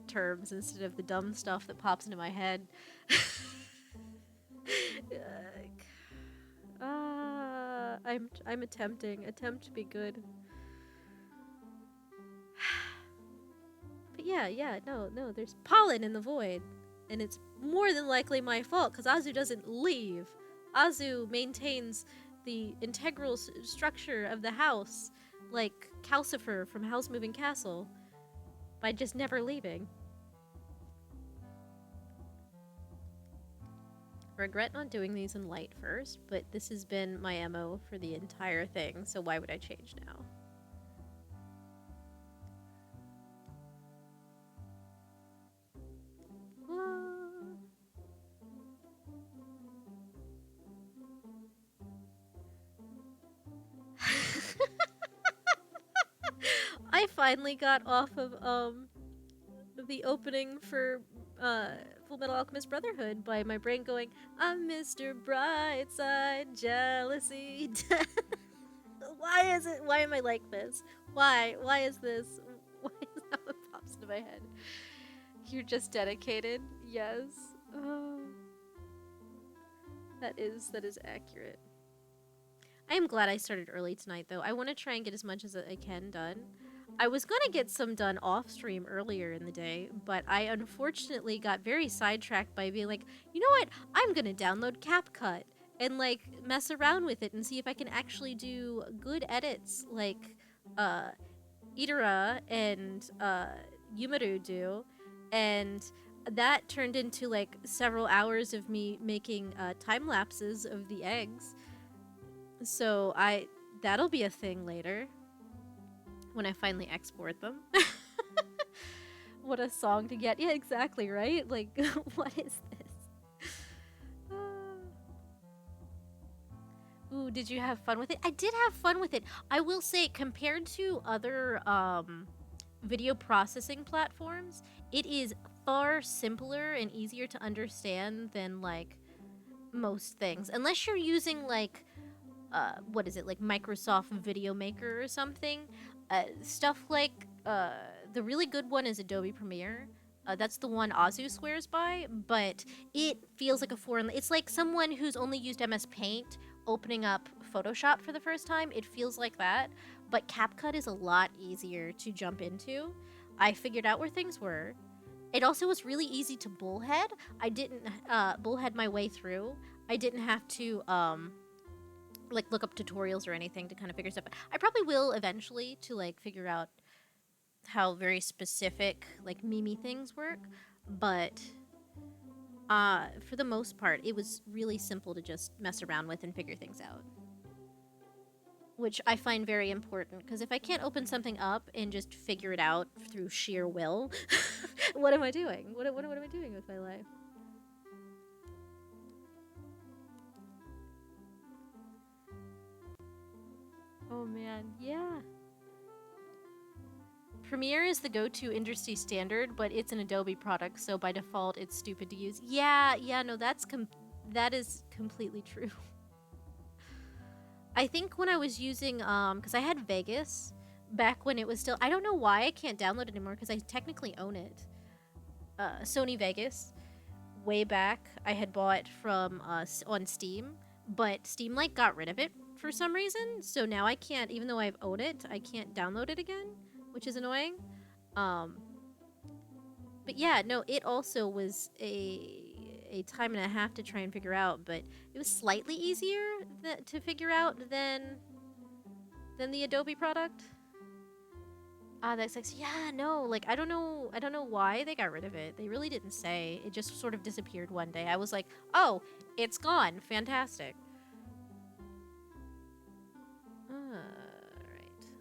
Speaker 1: terms instead of the dumb stuff that pops into my head. I'm attempting. Attempt to be good. But yeah, no, there's pollen in the void. And it's more than likely my fault, because Azu doesn't leave. Azu maintains the integral structure of the house, like Calcifer from House Moving Castle, by just never leaving. Regret not doing these in light first, but this has been my MO for the entire thing, so why would I change now? I finally got off of the opening for Full Metal Alchemist Brotherhood by my brain going, I'm Mr. Brightside, jealousy. Why am I like this? Why is this? Why is that what pops into my head? You're just dedicated? Yes. That is accurate. I am glad I started early tonight, though. I want to try and get as much as I can done. I was going to get some done off stream earlier in the day, but I unfortunately got very sidetracked by being like, you know what? I'm going to download CapCut and like mess around with it and see if I can actually do good edits like Itara and Yumaru do. And that turned into like several hours of me making time lapses of the eggs. So that'll be a thing later when I finally export them. What a song to get. Yeah, exactly, right? Like, what is this? Ooh, did you have fun with it? I did have fun with it. I will say, compared to other video processing platforms, it is far simpler and easier to understand than, like, most things. Unless you're using, like, what is it, like Microsoft Video Maker or something. Stuff like, the really good one is Adobe Premiere. That's the one Azu swears by, but it feels like a foreign... It's like someone who's only used MS Paint opening up Photoshop for the first time. It feels like that, but CapCut is a lot easier to jump into. I figured out where things were. It also was really easy to bullhead. I didn't bullhead my way through. I didn't have to... like look up tutorials or anything to kind of figure stuff out. I probably will eventually to like figure out how very specific like meme things work, but for the most part it was really simple to just mess around with and figure things out, which I find very important, because if I can't open something up and just figure it out through sheer will, what am I doing? What am I doing with my life? Oh man, yeah. Premiere is the go-to industry standard, but it's an Adobe product, so by default it's stupid to use. Yeah, no, that is completely true. I think when I was using, because I had Vegas back when it was still... I don't know why I can't download it anymore, because I technically own it. Sony Vegas, way back, I had bought from on Steam, but Steam like got rid of it for some reason, so now I can't, even though I've owned it, I can't download it again, which is annoying. But yeah, no, it also was a time and a half to try and figure out, but it was slightly easier to figure out than the Adobe product. That's like, yeah, no, like, I don't know why they got rid of it. They really didn't say. It just sort of disappeared one day. I was like, oh, it's gone. Fantastic. Alright.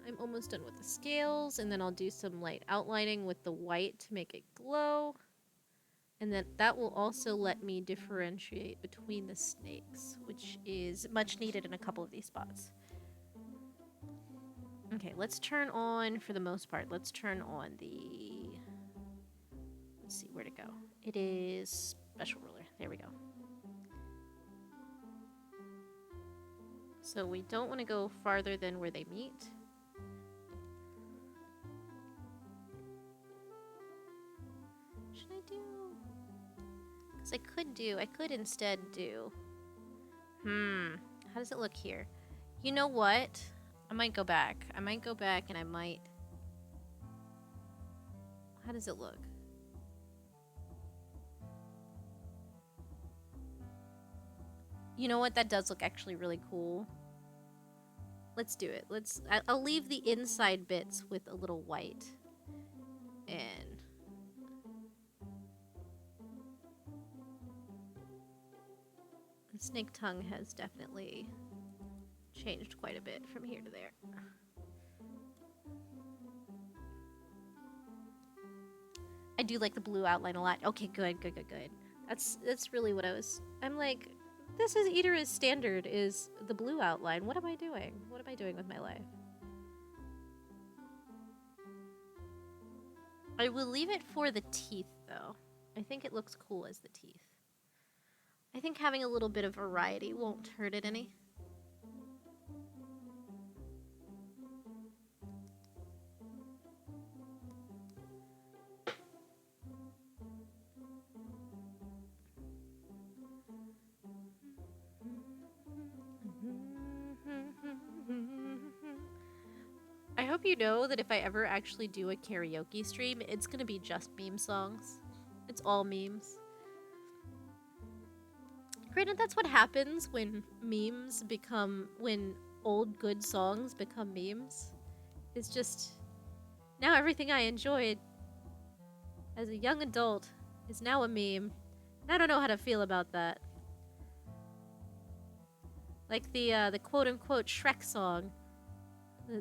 Speaker 1: I'm almost done with the scales, and then I'll do some light outlining with the white to make it glow. And then that will also let me differentiate between the snakes, which is much needed in a couple of these spots. Okay, let's turn on, for the most part, let's turn on the... Let's see, where'd it go? It is special ruler. There we go. So we don't want to go farther than where they meet. Should I do? Because I could instead do... How does it look here? You know what? I might go back. I might go back and I might... How does it look? You know what? That does look actually really cool. Let's do it. I'll leave the inside bits with a little white. And... the snake tongue has definitely changed quite a bit from here to there. I do like the blue outline a lot. Okay, good. That's really what I'm like, this is Eater's standard, is the blue outline. What am I doing? What am I doing with my life? I will leave it for the teeth, though. I think it looks cool as the teeth. I think having a little bit of variety won't hurt it any. I hope you know that if I ever actually do a karaoke stream, it's gonna be just meme songs. It's all memes. Granted, that's what happens when memes become... when old good songs become memes. It's just... now everything I enjoyed as a young adult is now a meme. And I don't know how to feel about that. Like the quote-unquote Shrek song.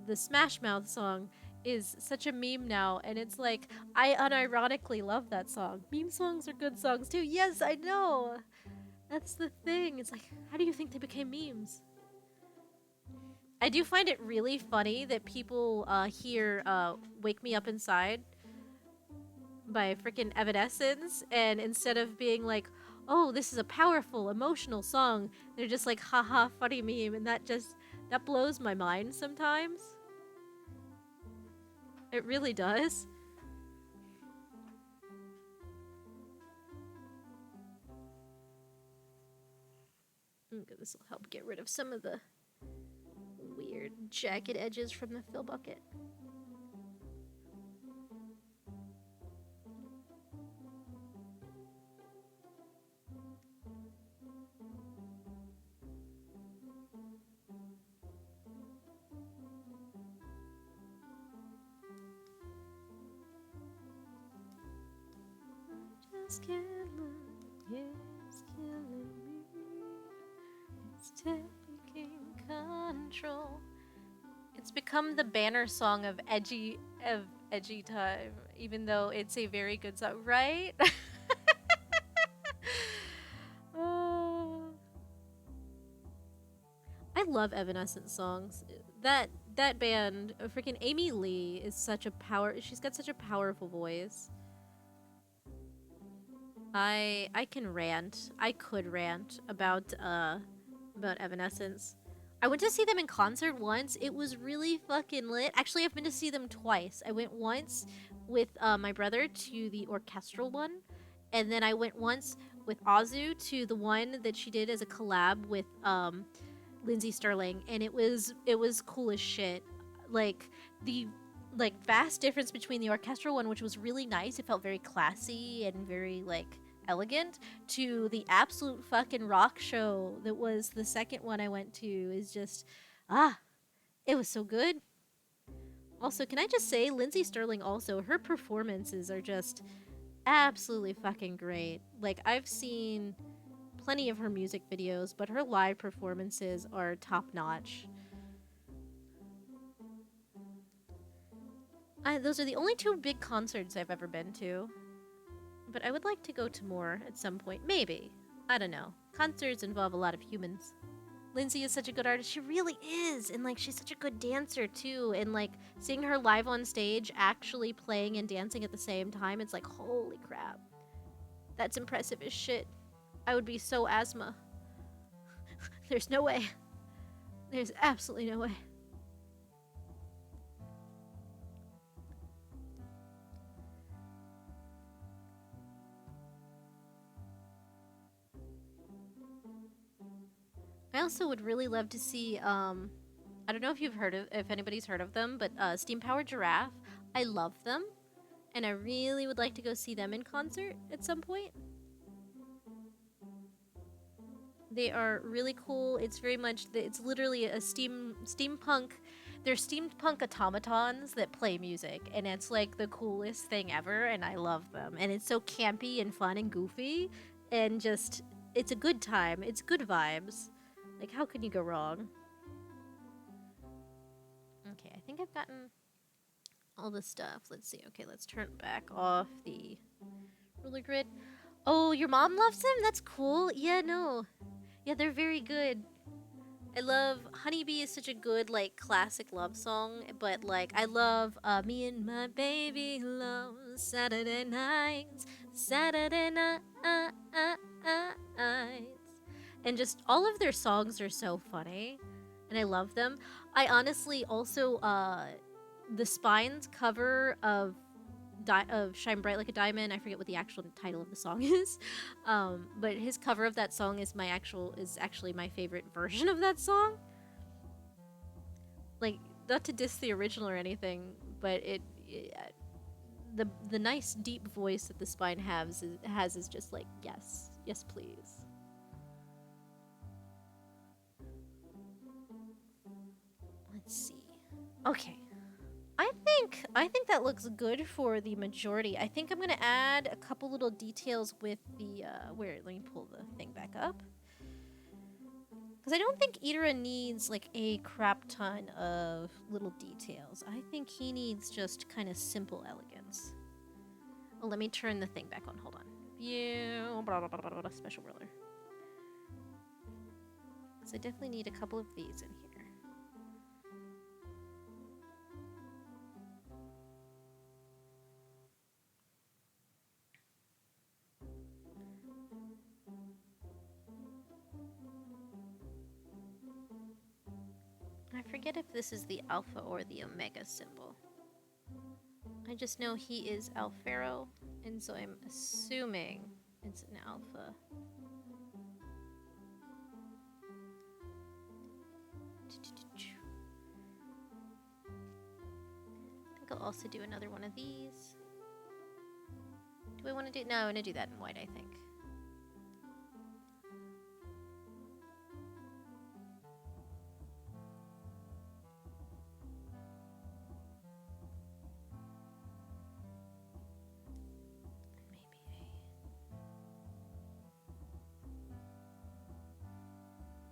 Speaker 1: The Smash Mouth song is such a meme now, and it's like, I unironically love that song. Meme songs are good songs too. Yes, I know! That's the thing. It's like, how do you think they became memes? I do find it really funny that people hear Wake Me Up Inside by freaking Evanescence, and instead of being like, oh, this is a powerful, emotional song, they're just like, haha, funny meme, and that blows my mind sometimes. It really does. Okay, this will help get rid of some of the weird jagged edges from the fill bucket. Just can't look, it's killing me. It's taking control. It's become the banner song of edgy time, even though it's a very good song, right? I love Evanescence songs. That band, freaking Amy Lee, is such a she's got such a powerful voice. I can rant. I could rant about Evanescence. I went to see them in concert once. It was really fucking lit. Actually, I've been to see them twice. I went once with my brother to the orchestral one, and then I went once with Azu to the one that she did as a collab with Lindsey Sterling, and it was cool as shit. Like the vast difference between the orchestral one, which was really nice. It felt very classy and very elegant, to the absolute fucking rock show that was the second one I went to is just, it was so good. Also, can I just say, Lindsey Sterling also, her performances are just absolutely fucking great. Like, I've seen plenty of her music videos, but her live performances are top-notch. Those are the only two big concerts I've ever been to. But I would like to go to more at some point. Maybe. I don't know. Concerts involve a lot of humans. Lindsay is such a good artist. She really is. And, like, she's such a good dancer, too. And, like, seeing her live on stage actually playing and dancing at the same time, it's like, holy crap. That's impressive as shit. I would be so asthma. There's no way. There's absolutely no way. I also would really love to see, I don't know if anybody's heard of them, but Steam Powered Giraffe. I love them, and I really would like to go see them in concert at some point. They are really cool. It's very much, it's literally a steampunk, they're steampunk automatons that play music, and it's like the coolest thing ever, and I love them. And it's so campy and fun and goofy, and just, it's a good time. It's good vibes. Like, how can you go wrong? Okay, I think I've gotten all the stuff. Let's see. Okay, let's turn back off the ruler grid. Oh, your mom loves them? That's cool. Yeah, no. Yeah, they're very good. I love Honeybee is such a good, like, classic love song, but, like, I love Me and My Baby Love Saturday Nights, Saturday Nights. And just all of their songs are so funny, and I love them. I honestly also, the Spine's cover of Shine Bright Like a Diamond, I forget what the actual title of the song is, but his cover of that song is actually my favorite version of that song. Like, not to diss the original or anything, but the nice deep voice that the Spine has is just like, yes, yes please. Let's see. Okay. I think that looks good for the majority. I think I'm gonna add a couple little details with the let me pull the thing back up. Because I don't think Idra needs like a crap ton of little details. I think he needs just kind of simple elegance. Oh, let me turn the thing back on. Hold on. View, blah, blah, blah, blah, blah, special ruler. So I definitely need a couple of these in here. I forget if this is the alpha or the omega symbol. I just know he is Alfaro, and so I'm assuming it's an alpha. I think I'll also do another one of these. Do I want to do... No, I want to do that in white, I think.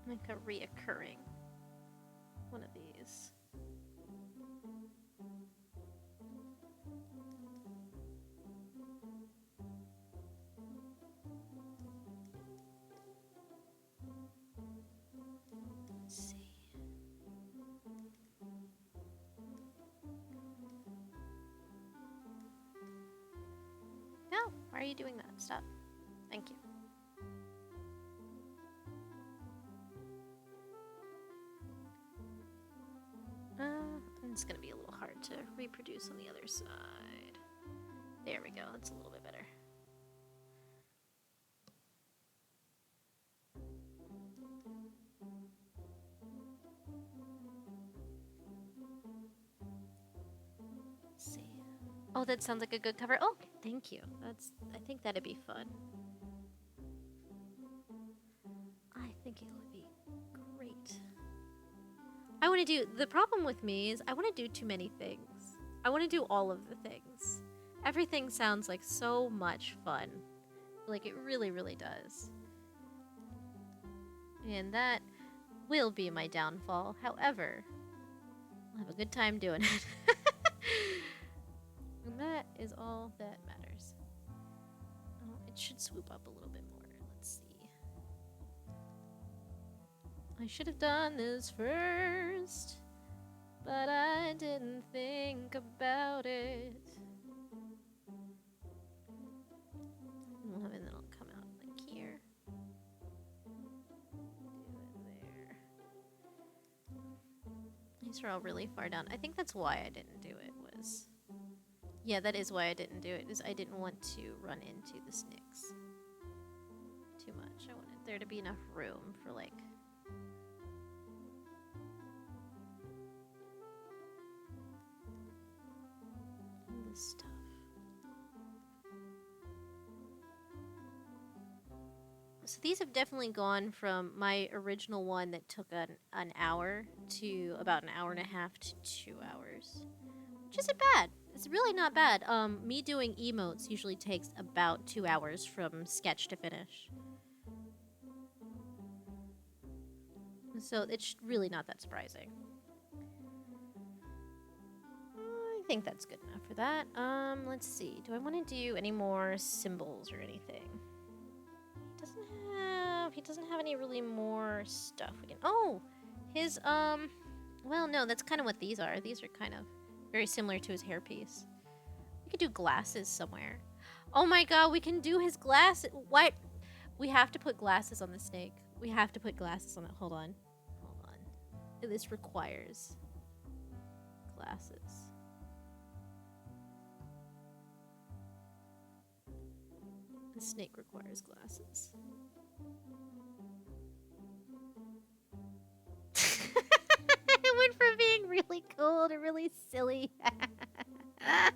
Speaker 1: Like a reoccurring one of these. Let's see. No, why are you doing that? Stop. Thank you. It's gonna be a little hard to reproduce on the other side. There we go, that's a little bit better. Let's see. Oh, that sounds like a good cover. Oh, thank you. I think that'd be fun. I think it would be great. I want to do, the problem with me is I want to do too many things. I want to do all of the things. Everything sounds like so much fun. Like it really, really does. And that will be my downfall. However, I'll have a good time doing it. And that is all that matters. should swoop up a little bit more. Let's see. I should have done this first, but I didn't think about it. And then it'll come out like here. Do it there. These are all really far down. I think that's why I didn't do it was... Yeah, that is why I didn't do it, is I didn't want to run into the snakes too much. I wanted there to be enough room for, like... all this stuff. So these have definitely gone from my original one that took an hour to about an hour and a half to 2 hours. Which isn't bad. It's really not bad. Me doing emotes usually takes about 2 hours from sketch to finish. So it's really not that surprising. I think that's good enough for that. Let's see. Do I want to do any more symbols or anything? He doesn't have any really more stuff we can... Oh! His, well, no, that's kind of what these are. These are kind of very similar to his hairpiece. We could do glasses somewhere. Oh my god, we can do his glasses. What? We have to put glasses on the snake. We have to put glasses on it. Hold on. Hold on. This requires glasses. The snake requires glasses. It went from being really cool to really silly. I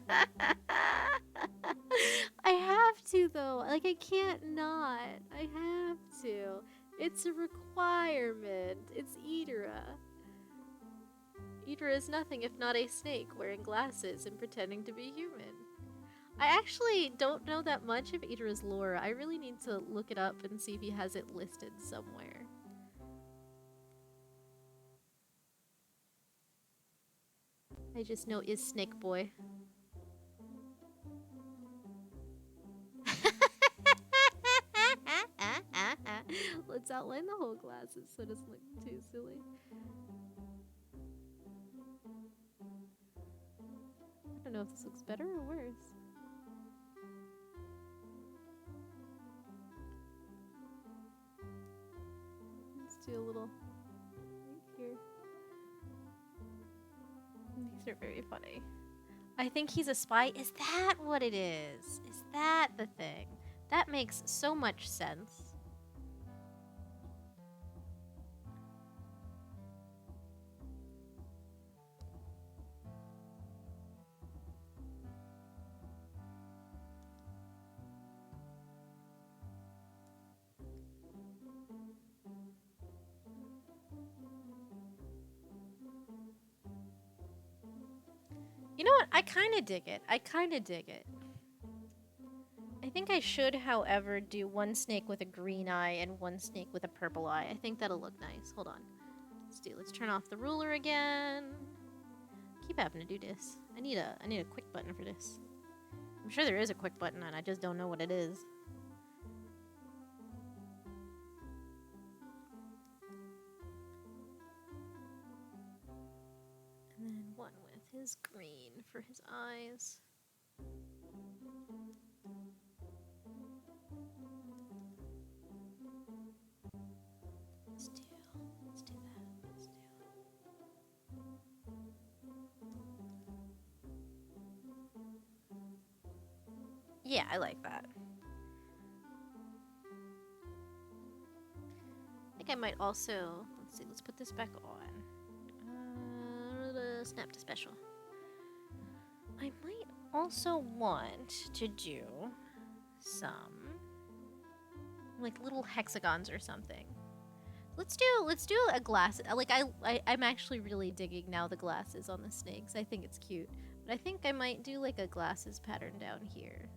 Speaker 1: have to, though. Like, I can't not. I have to. It's a requirement. It's Idra. Idra is nothing if not a snake wearing glasses and pretending to be human. I actually don't know that much of Idra's lore. I really need to look it up and see if he has it listed somewhere. I just know is Snake Boy. Let's outline the whole glasses so it doesn't look too silly. I don't know if this looks better or worse. Let's do a little right here. These are very funny. I think he's a spy. Is that what it is? Is that the thing? That makes so much sense. You know what? I kind of dig it. I kind of dig it. I think I should, however, do one snake with a green eye and one snake with a purple eye. I think that'll look nice. Hold on. Let's turn off the ruler again. Keep having to do this. I need a quick button for this. I'm sure there is a quick button and I just don't know what it is. And then one with his green for his eyes. Let's do that. Yeah, I like that. I think I might also, let's see, let's put this back on. Snap to special. I might also want to do some like little hexagons or something. Let's do a glass. Like I'm actually really digging now the glasses on the snakes. I think it's cute. But I think I might do like a glasses pattern down here.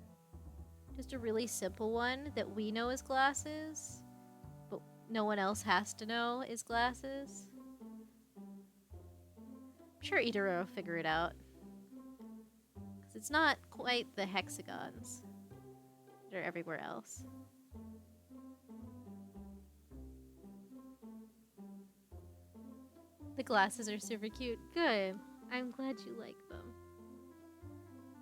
Speaker 1: Just a really simple one that we know is glasses, but no one else has to know is glasses. I'm sure Idara will figure it out. Because it's not quite the hexagons. that are everywhere else. The glasses are super cute. Good. I'm glad you like them.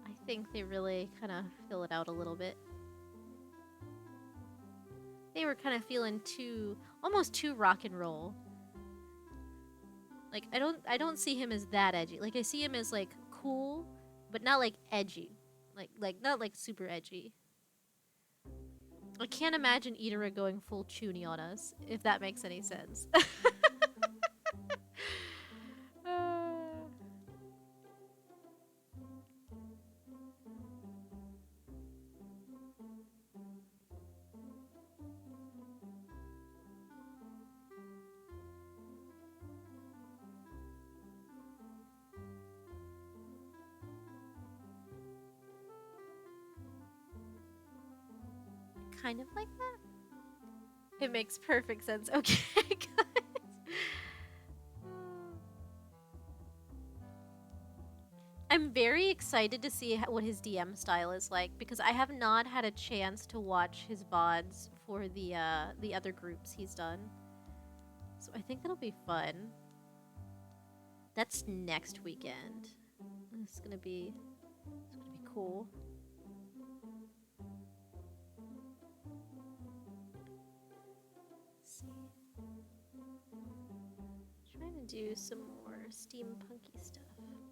Speaker 1: I think they really kind of fill it out a little bit. They were kind of feeling almost too rock and roll. Like I don't see him as that edgy. Like I see him as like cool, but not like edgy. Like not like super edgy. I can't imagine Itara going full Chuny on us, if that makes any sense. Kind of like that? It makes perfect sense. Okay, guys. I'm very excited to see what his DM style is like because I have not had a chance to watch his VODs for the other groups he's done. So I think that'll be fun. That's next weekend. It's gonna be cool. Let's see. Trying to do some more steampunky stuff.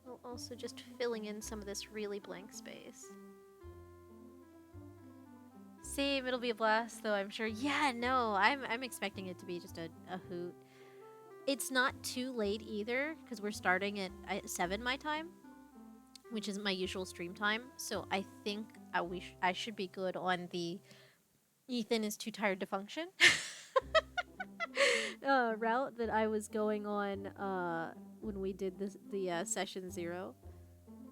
Speaker 1: While also just filling in some of this really blank space. Same, it'll be a blast though, I'm sure. Yeah, no, I'm expecting it to be just a hoot. It's not too late either, because we're starting at 7 my time, which is my usual stream time. So I think I should be good on the Ethan is too tired to function route that I was going on when we did the session 0,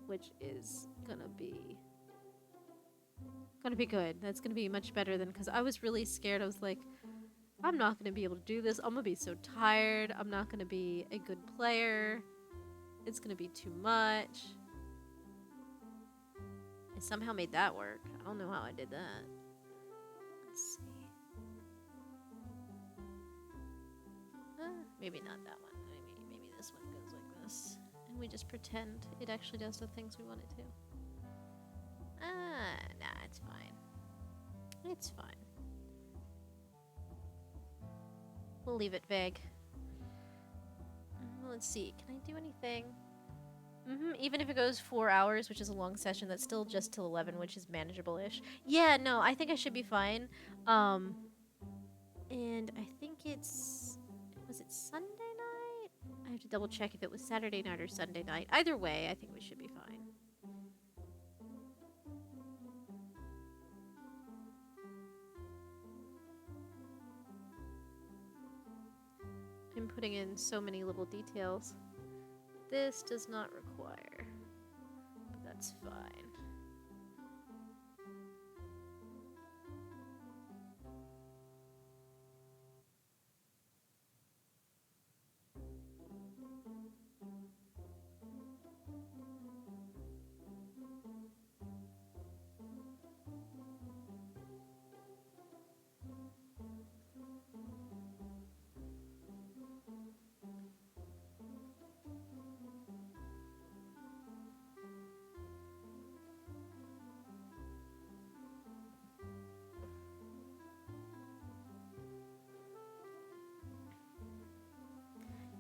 Speaker 1: which is gonna be good. That's gonna be much better than, because I was really scared. I was like, I'm not gonna be able to do this. I'm gonna be so tired. I'm not gonna be a good player. It's gonna be too much. I somehow made that work. I don't know how I did that. Let's see. Maybe not that one. Maybe this one goes like this. And we just pretend it actually does the things we want it to. Nah, it's fine. It's fine. We'll leave it vague. Let's see. Can I do anything? Even if it goes 4 hours, which is a long session, that's still just till 11, which is manageable-ish. Yeah, no, I think I should be fine. And I think it's... Was it Sunday night? I have to double check if it was Saturday night or Sunday night. Either way, I think we should be fine. I'm putting in so many little details. This does not require, but that's fine.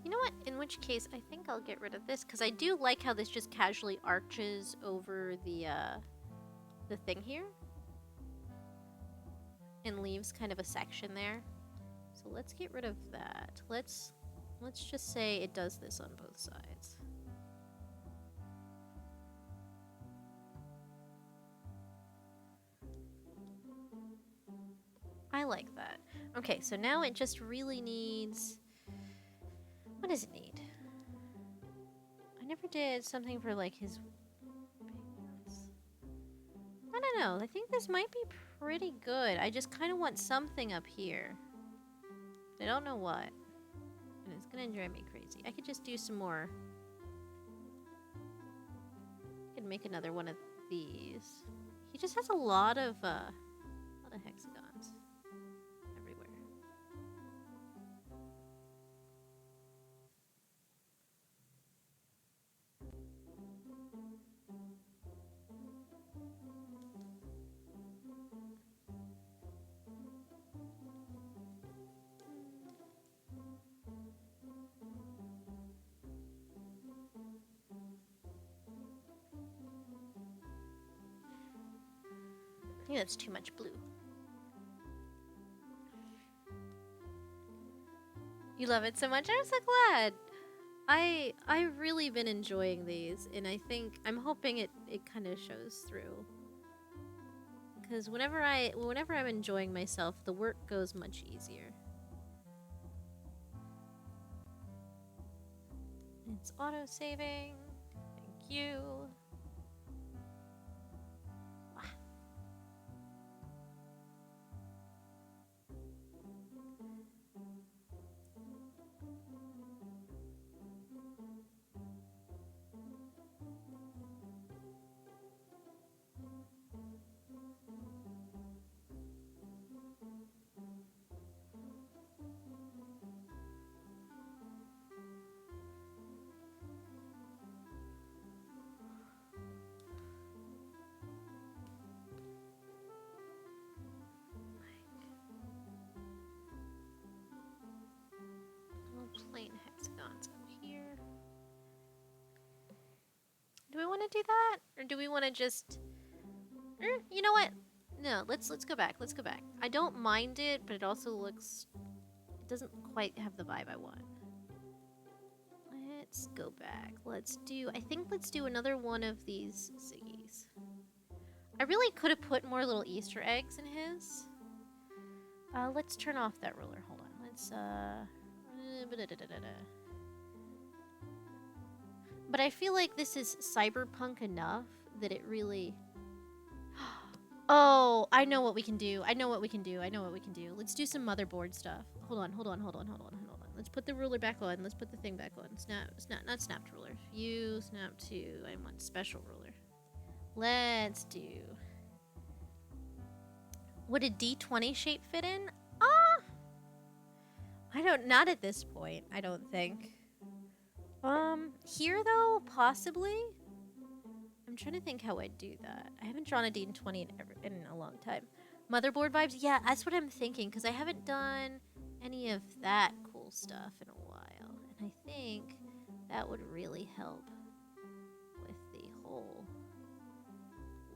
Speaker 1: You know what? In which case, I think I'll get rid of this, because I do like how this just casually arches over the thing here. And leaves kind of a section there. So let's get rid of that. Let's just say it does this on both sides. I like that. Okay, so now it just really needs... What does it need? I never did something for like his pants. I don't know. I think this might be pretty good. I just kind of want something up here. I don't know what. And it's gonna drive me crazy. I could just do some more. I could make another one of these. He just has a lot of lot of hexagons everywhere. I think that's too much blue. You love it so much. I'm so glad. I've really been enjoying these, and I think I'm hoping it kind of shows through. Because whenever I'm enjoying myself, the work goes much easier. It's auto saving. Thank you. Plain hexagons up here. Do we want to do that, or do we want to just? You know what? No, let's go back. Let's go back. I don't mind it, but it also looks. It doesn't quite have the vibe I want. Let's go back. Let's do. I think let's do another one of these Ziggies. I really could have put more little Easter eggs in his. Let's turn off that ruler. Hold on. Let's But I feel like this is cyberpunk enough that it really... Oh, I know what we can do. I know what we can do. I know what we can do. Let's do some motherboard stuff. Hold on. Let's put the ruler back on. Let's put the thing back on. Not snapped ruler. View, snap to. I want special ruler. Let's do... Would a D20 shape fit in? Not at this point, I don't think. Here though, possibly? I'm trying to think how I'd do that. I haven't drawn a D20 in a long time. Motherboard vibes? Yeah, that's what I'm thinking, because I haven't done any of that cool stuff in a while. And I think that would really help with the whole,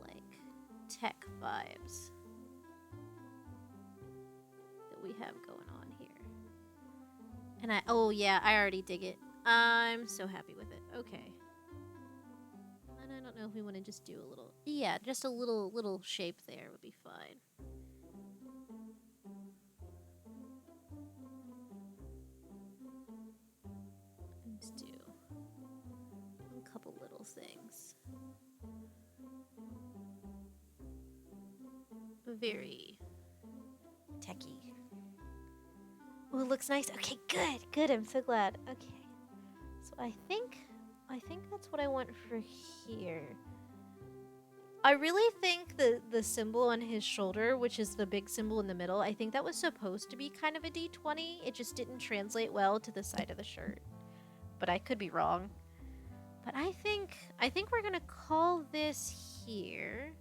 Speaker 1: like, tech vibes that we have going on here. And oh yeah, I already dig it. I'm so happy with it. Okay. And I don't know if we want to just do a little, yeah, just a little shape there would be fine. Let's do a couple little things. Very techy. Oh, it looks nice. Okay, good. I'm so glad. Okay. So I think that's what I want for here. I really think the symbol on his shoulder, which is the big symbol in the middle, I think that was supposed to be kind of a D20. It just didn't translate well to the side of the shirt. But I could be wrong. But I think we're gonna call this here.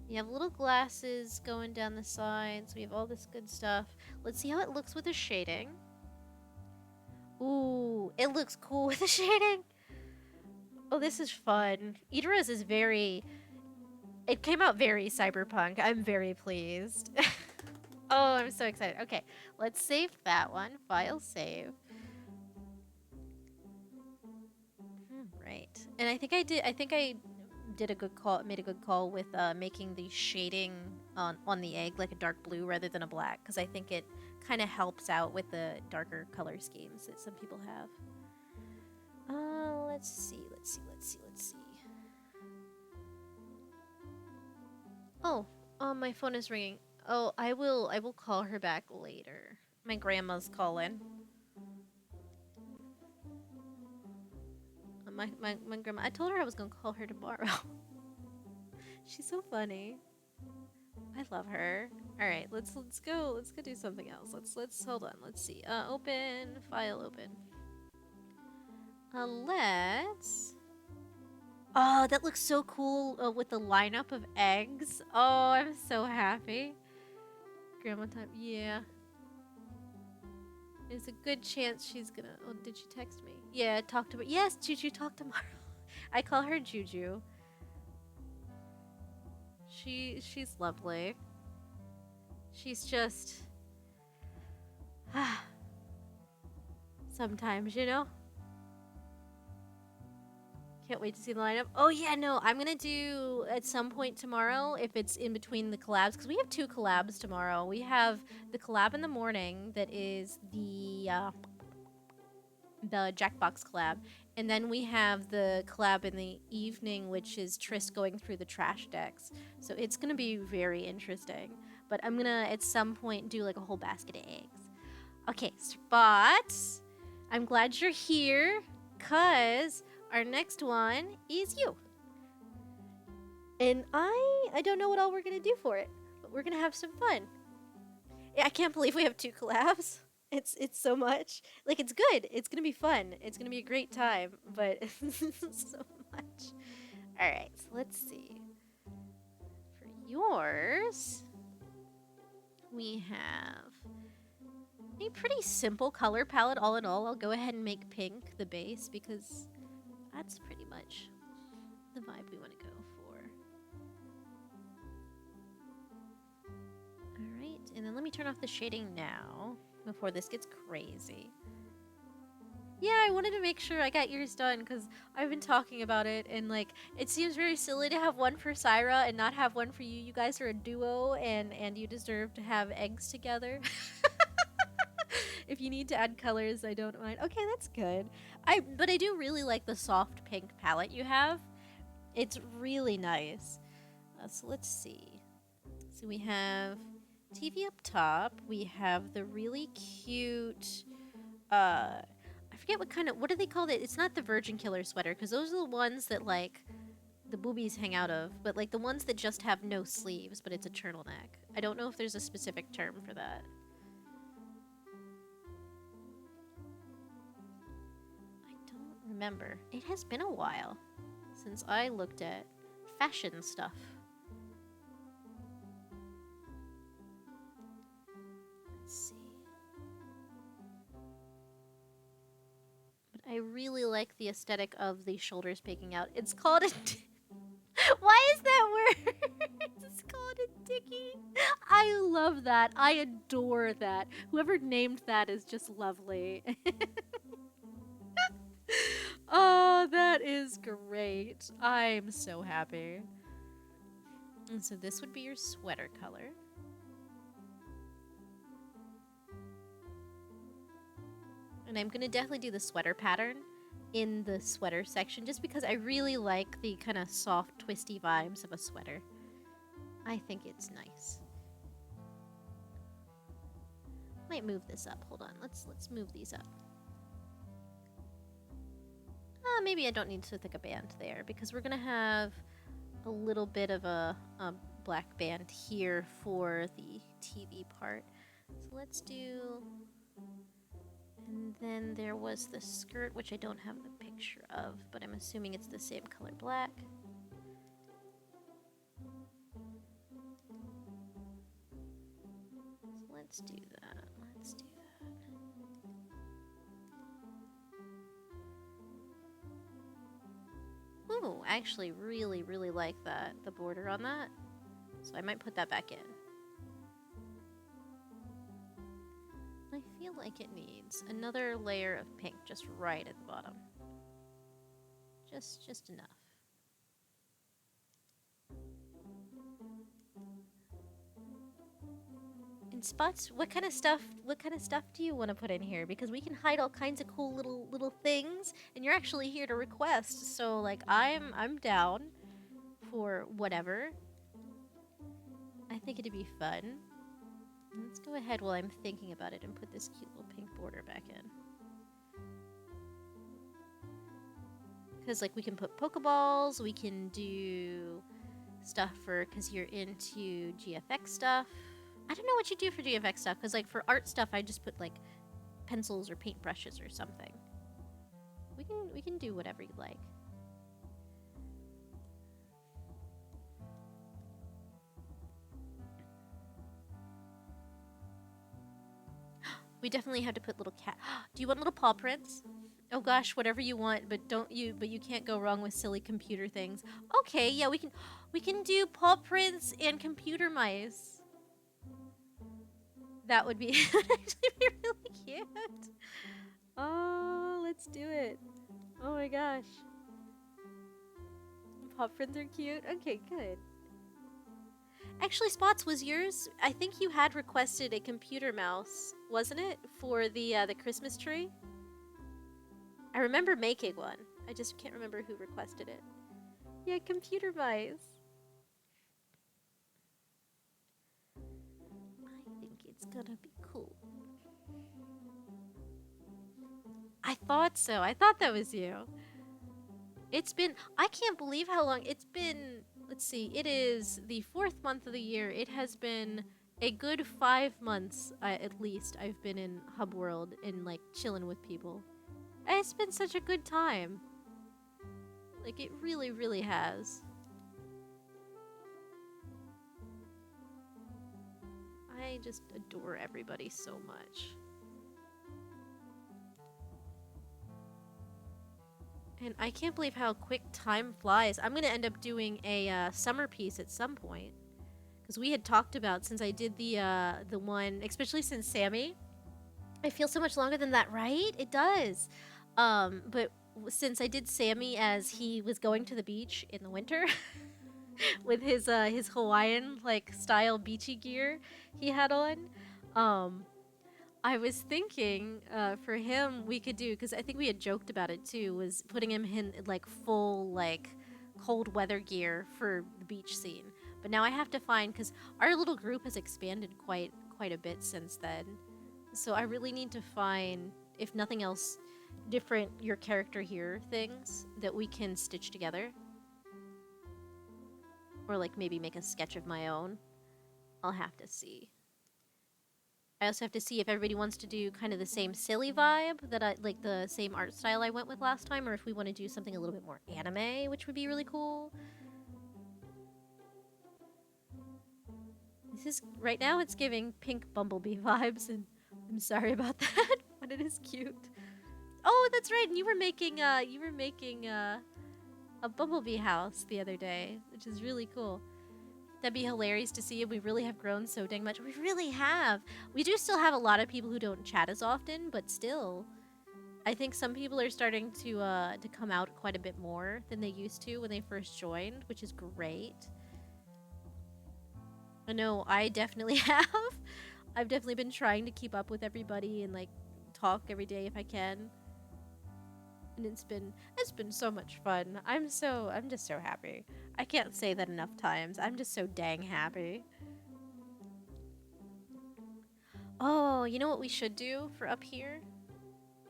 Speaker 1: We have little glasses going down the sides. We have all this good stuff. Let's see how it looks with the shading. Ooh, it looks cool with the shading. Oh, this is fun. Idris is very... It came out very cyberpunk. I'm very pleased. Oh, I'm so excited. Okay, let's save that one. File save. Right. And I think I did a good call, made a good call with making the shading on the egg like a dark blue rather than a black, because I think it kind of helps out with the darker color schemes that some people have. Let's see. Oh, my phone is ringing. Oh, I will call her back later. My grandma's calling. My grandma. I told her I was gonna call her tomorrow. She's so funny. I love her. All right, let's go. Let's go do something else. Let's hold on. Let's see. Open file. Open. Let's. Oh, that looks so cool with the lineup of eggs. Oh, I'm so happy. Grandma time. Yeah. There's a good chance she's gonna. Oh, did she text me? Yeah, talk to me. Yes, Juju, talk tomorrow. I call her Juju. She's lovely. She's just sometimes, you know. Can't wait to see the lineup. Oh yeah, no, I'm gonna do at some point tomorrow if it's in between the collabs because we have 2 collabs tomorrow. We have the collab in the morning that is the Jackbox collab, and then we have the collab in the evening, which is Triss going through the trash decks. So it's gonna be very interesting. But I'm gonna at some point do like a whole basket of eggs. Okay, Spot, I'm glad you're here, cause our next one is you. And I don't know what all we're gonna do for it, but we're gonna have some fun. Yeah, I can't believe we have 2 collabs. It's so much. Like, it's good. It's gonna be fun. It's gonna be a great time, but so much. Alright, so let's see. For yours, we have a pretty simple color palette all in all. I'll go ahead and make pink the base because that's pretty much the vibe we want to go for. Alright, and then let me turn off the shading now before this gets crazy. Yeah, I wanted to make sure I got yours done because I've been talking about it and like it seems very silly to have one for Syra and not have one for you. You guys are a duo and you deserve to have eggs together. If you need to add colors, I don't mind. Okay, that's good. But I do really like the soft pink palette you have. It's really nice. So let's see. So we have TV up top. We have the really cute I forget what do they call it? It's not the Virgin Killer sweater, because those are the ones that, like, the boobies hang out of, but, like, the ones that just have no sleeves, but it's a turtleneck. I don't know if there's a specific term for that. I don't remember. It has been a while since I looked at fashion stuff. Let's see. I really like the aesthetic of the shoulders peeking out. It's called a... Why is that word? It's called a dicky. I love that. I adore that. Whoever named that is just lovely. Oh, that is great. I'm so happy. And so this would be your sweater color. And I'm going to definitely do the sweater pattern in the sweater section just because I really like the kind of soft, twisty vibes of a sweater. I think it's nice. Might move this up. Hold on. Let's move these up. Maybe I don't need so thick a band there because we're going to have a little bit of a black band here for the TV part. So let's do... And then there was the skirt, which I don't have the picture of, but I'm assuming it's the same color black. So let's do that. Let's do that. Ooh, I actually really, really like that, the border on that. So I might put that back in. I feel like it needs another layer of pink just right at the bottom. Just enough. And Spots, what kind of stuff do you want to put in here? Because we can hide all kinds of cool little things, and you're actually here to request. So like I'm down for whatever. I think it'd be fun. Let's go ahead while I'm thinking about it and put this cute little pink border back in. Because, like, we can put Pokeballs, we can do stuff for, because you're into GFX stuff. I don't know what you do for GFX stuff, because like for art stuff, I just put like pencils or paintbrushes or something. We can do whatever you like. We definitely have to put little cat. Do you want little paw prints? Oh gosh, whatever you want, but you can't go wrong with silly computer things. Okay, yeah, we can do paw prints and computer mice. That would be actually be really cute. Oh, let's do it. Oh my gosh. Paw prints are cute. Okay, good. Actually, Spots, was yours? I think you had requested a computer mouse, wasn't it, for the Christmas tree? I remember making one. I just can't remember who requested it. Yeah, computer mice. I think it's gonna be cool. I thought so. I thought that was you. It's been... I can't believe how long... It's been... Let's see. It is the 4th month of the year. It has been a good 5 months, at least, I've been in Hub World and, like, chilling with people. It's been such a good time. Like, it really, really has. I just adore everybody so much. And I can't believe how quick time flies. I'm gonna end up doing a summer piece at some point. Because we had talked about, since I did the one, especially since Sammy, I feel so much longer than that, right? It does. But since I did Sammy as he was going to the beach in the winter with his Hawaiian like style beachy gear he had on, I was thinking for him we could do, because I think we had joked about it too, was putting him in like full like cold weather gear for the beach scene. But now I have to find, because our little group has expanded quite a bit since then. So I really need to find, if nothing else, different your character here things that we can stitch together. Or like maybe make a sketch of my own. I'll have to see. I also have to see if everybody wants to do kind of the same silly vibe that I like, the same art style I went with last time, or if we want to do something a little bit more anime, which would be really cool. This is right now it's giving pink bumblebee vibes, and I'm sorry about that, but it is cute. Oh, that's right. And you were making a bumblebee house the other day, which is really cool. That'd be hilarious to see if we really have grown so dang much. We really have. We do still have a lot of people who don't chat as often, but still, I think some people are starting to come out quite a bit more than they used to when they first joined, which is great. I know I definitely have. I've definitely been trying to keep up with everybody and like talk every day if I can. And it's been so much fun. I'm just so happy. I can't say that enough times. I'm just so dang happy. Oh, you know what we should do for up here?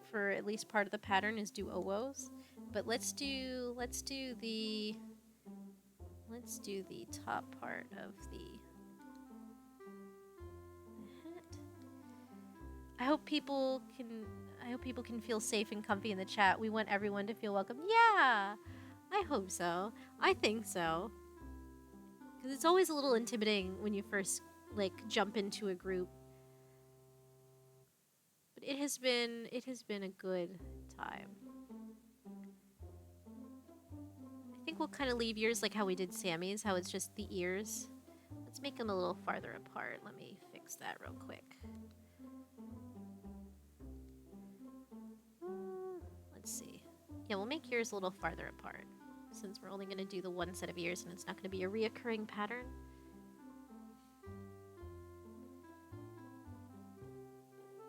Speaker 1: For at least part of the pattern is do owos. But let's do the top part of the hat. I hope people can feel safe and comfy in the chat. We want everyone to feel welcome. Yeah, I hope so. I think so. Because it's always a little intimidating when you first, like, jump into a group. But it has been a good time. I think we'll kind of leave yours like how we did Sammy's, how it's just the ears. Let's make them a little farther apart. Let me fix that real quick. Let's see. Yeah, we'll make yours a little farther apart, since we're only going to do the one set of ears and it's not going to be a reoccurring pattern.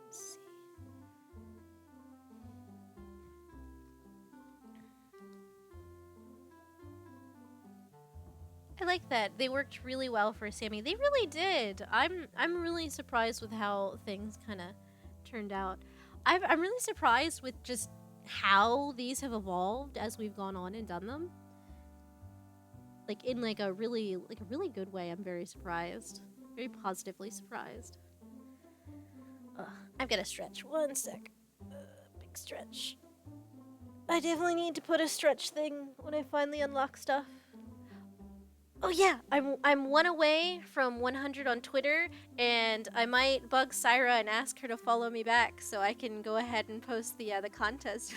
Speaker 1: Let's see. I like that. They worked really well for Sammy. They really did. I'm really surprised with how things kind of turned out. I'm really surprised with just how these have evolved as we've gone on and done them. like in like a really good way. I'm very surprised, very positively surprised. I've got to stretch. One sec. Big stretch. I definitely need to put a stretch thing when I finally unlock stuff. Oh yeah, I'm one away from 100 on Twitter, and I might bug Syra and ask her to follow me back so I can go ahead and post the contest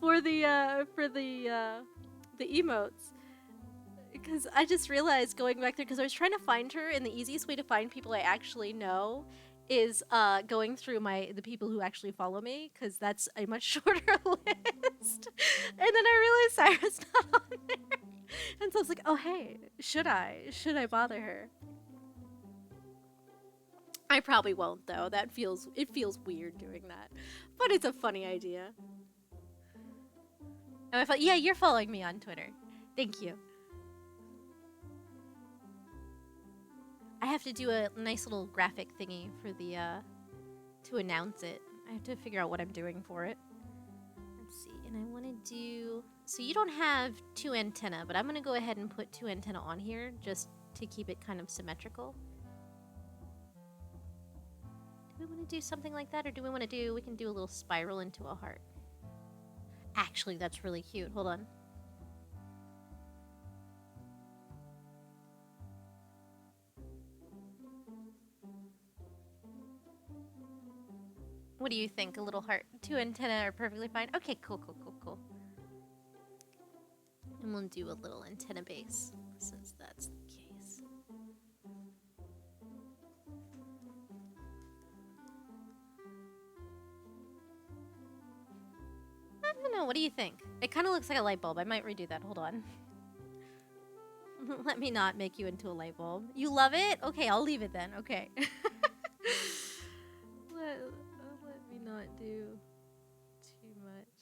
Speaker 1: for the emotes. Because I just realized going back there, because I was trying to find her, and the easiest way to find people I actually know is going through the people who actually follow me, because that's a much shorter list. And then I realized Syra's not on there. And so I was like, oh hey, should I bother her? I probably won't though. It feels weird doing that. But it's a funny idea. And I thought, yeah, you're following me on Twitter. Thank you. I have to do a nice little graphic thingy for the to announce it. I have to figure out what I'm doing for it. Let's see, and I want to do... So you don't have 2 antenna, but I'm going to go ahead and put 2 antenna on here just to keep it kind of symmetrical. Do we want to do something like that, or do we want to do... We can do a little spiral into a heart. Actually, that's really cute. Hold on. What do you think? A little heart? 2 antenna are perfectly fine? Okay, cool. And we'll do a little antenna base, since that's the case. I don't know, what do you think? It kind of looks like a light bulb. I might redo that. Hold on. Let me not make you into a light bulb. You love it? Okay, I'll leave it then. Okay. Let me not do too much.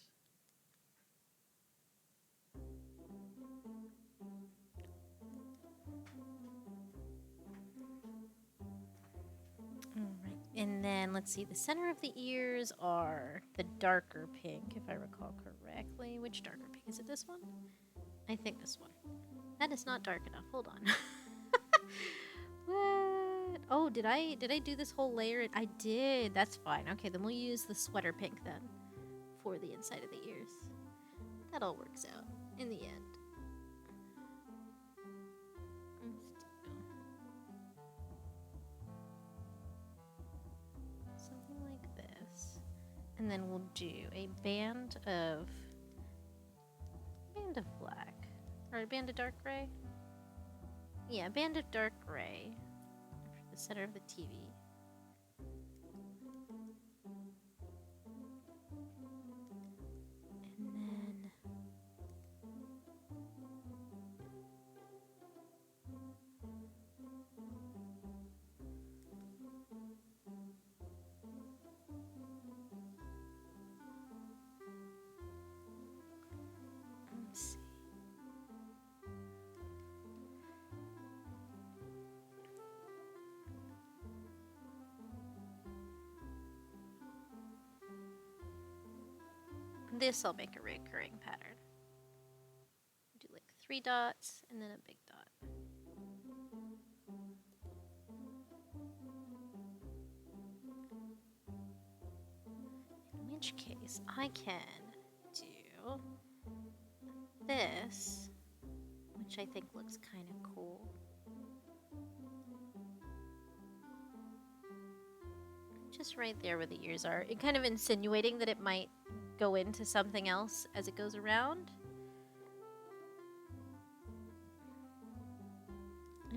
Speaker 1: Alright, and then let's see. The center of the ears are the darker pink, if I recall correctly. Which darker pink? Is it this one? I think this one. That is not dark enough. Hold on. What? Oh, did I do this whole layer? I did. That's fine. Okay, then we'll use the sweater pink then for the inside of the ears. That all works out in the end. Something like this. And then we'll do a band of black. Or a band of dark gray? Yeah, a band of dark gray for the center of the TV. And then... Let's see. This will make a recurring pattern. Do like 3 dots and then a big dot. In which case, I can do this, which I think looks kind of cool. Just right there where the ears are. It kind of insinuating that it might go into something else as it goes around.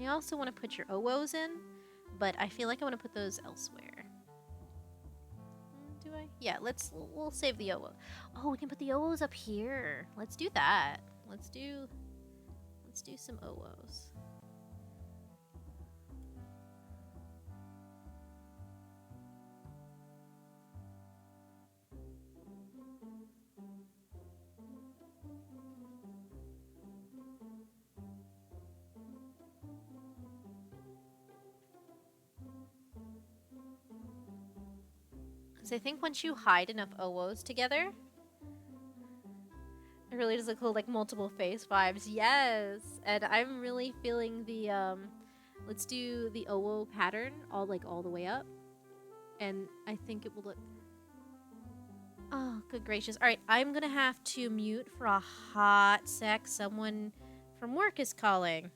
Speaker 1: I also want to put your Owoos in, but I feel like I want to put those elsewhere. Do I? Yeah, we'll save the Owo. Oh, we can put the Owoos up here. Let's do that. Let's do some Owoos. Because I think once you hide enough Owoos together, It really does look cool, like multiple face vibes. Yes, and I'm really feeling the let's do the Owo pattern all the way up, and I think it will look. Oh, good gracious! All right, I'm gonna have to mute for a hot sec. Someone from work is calling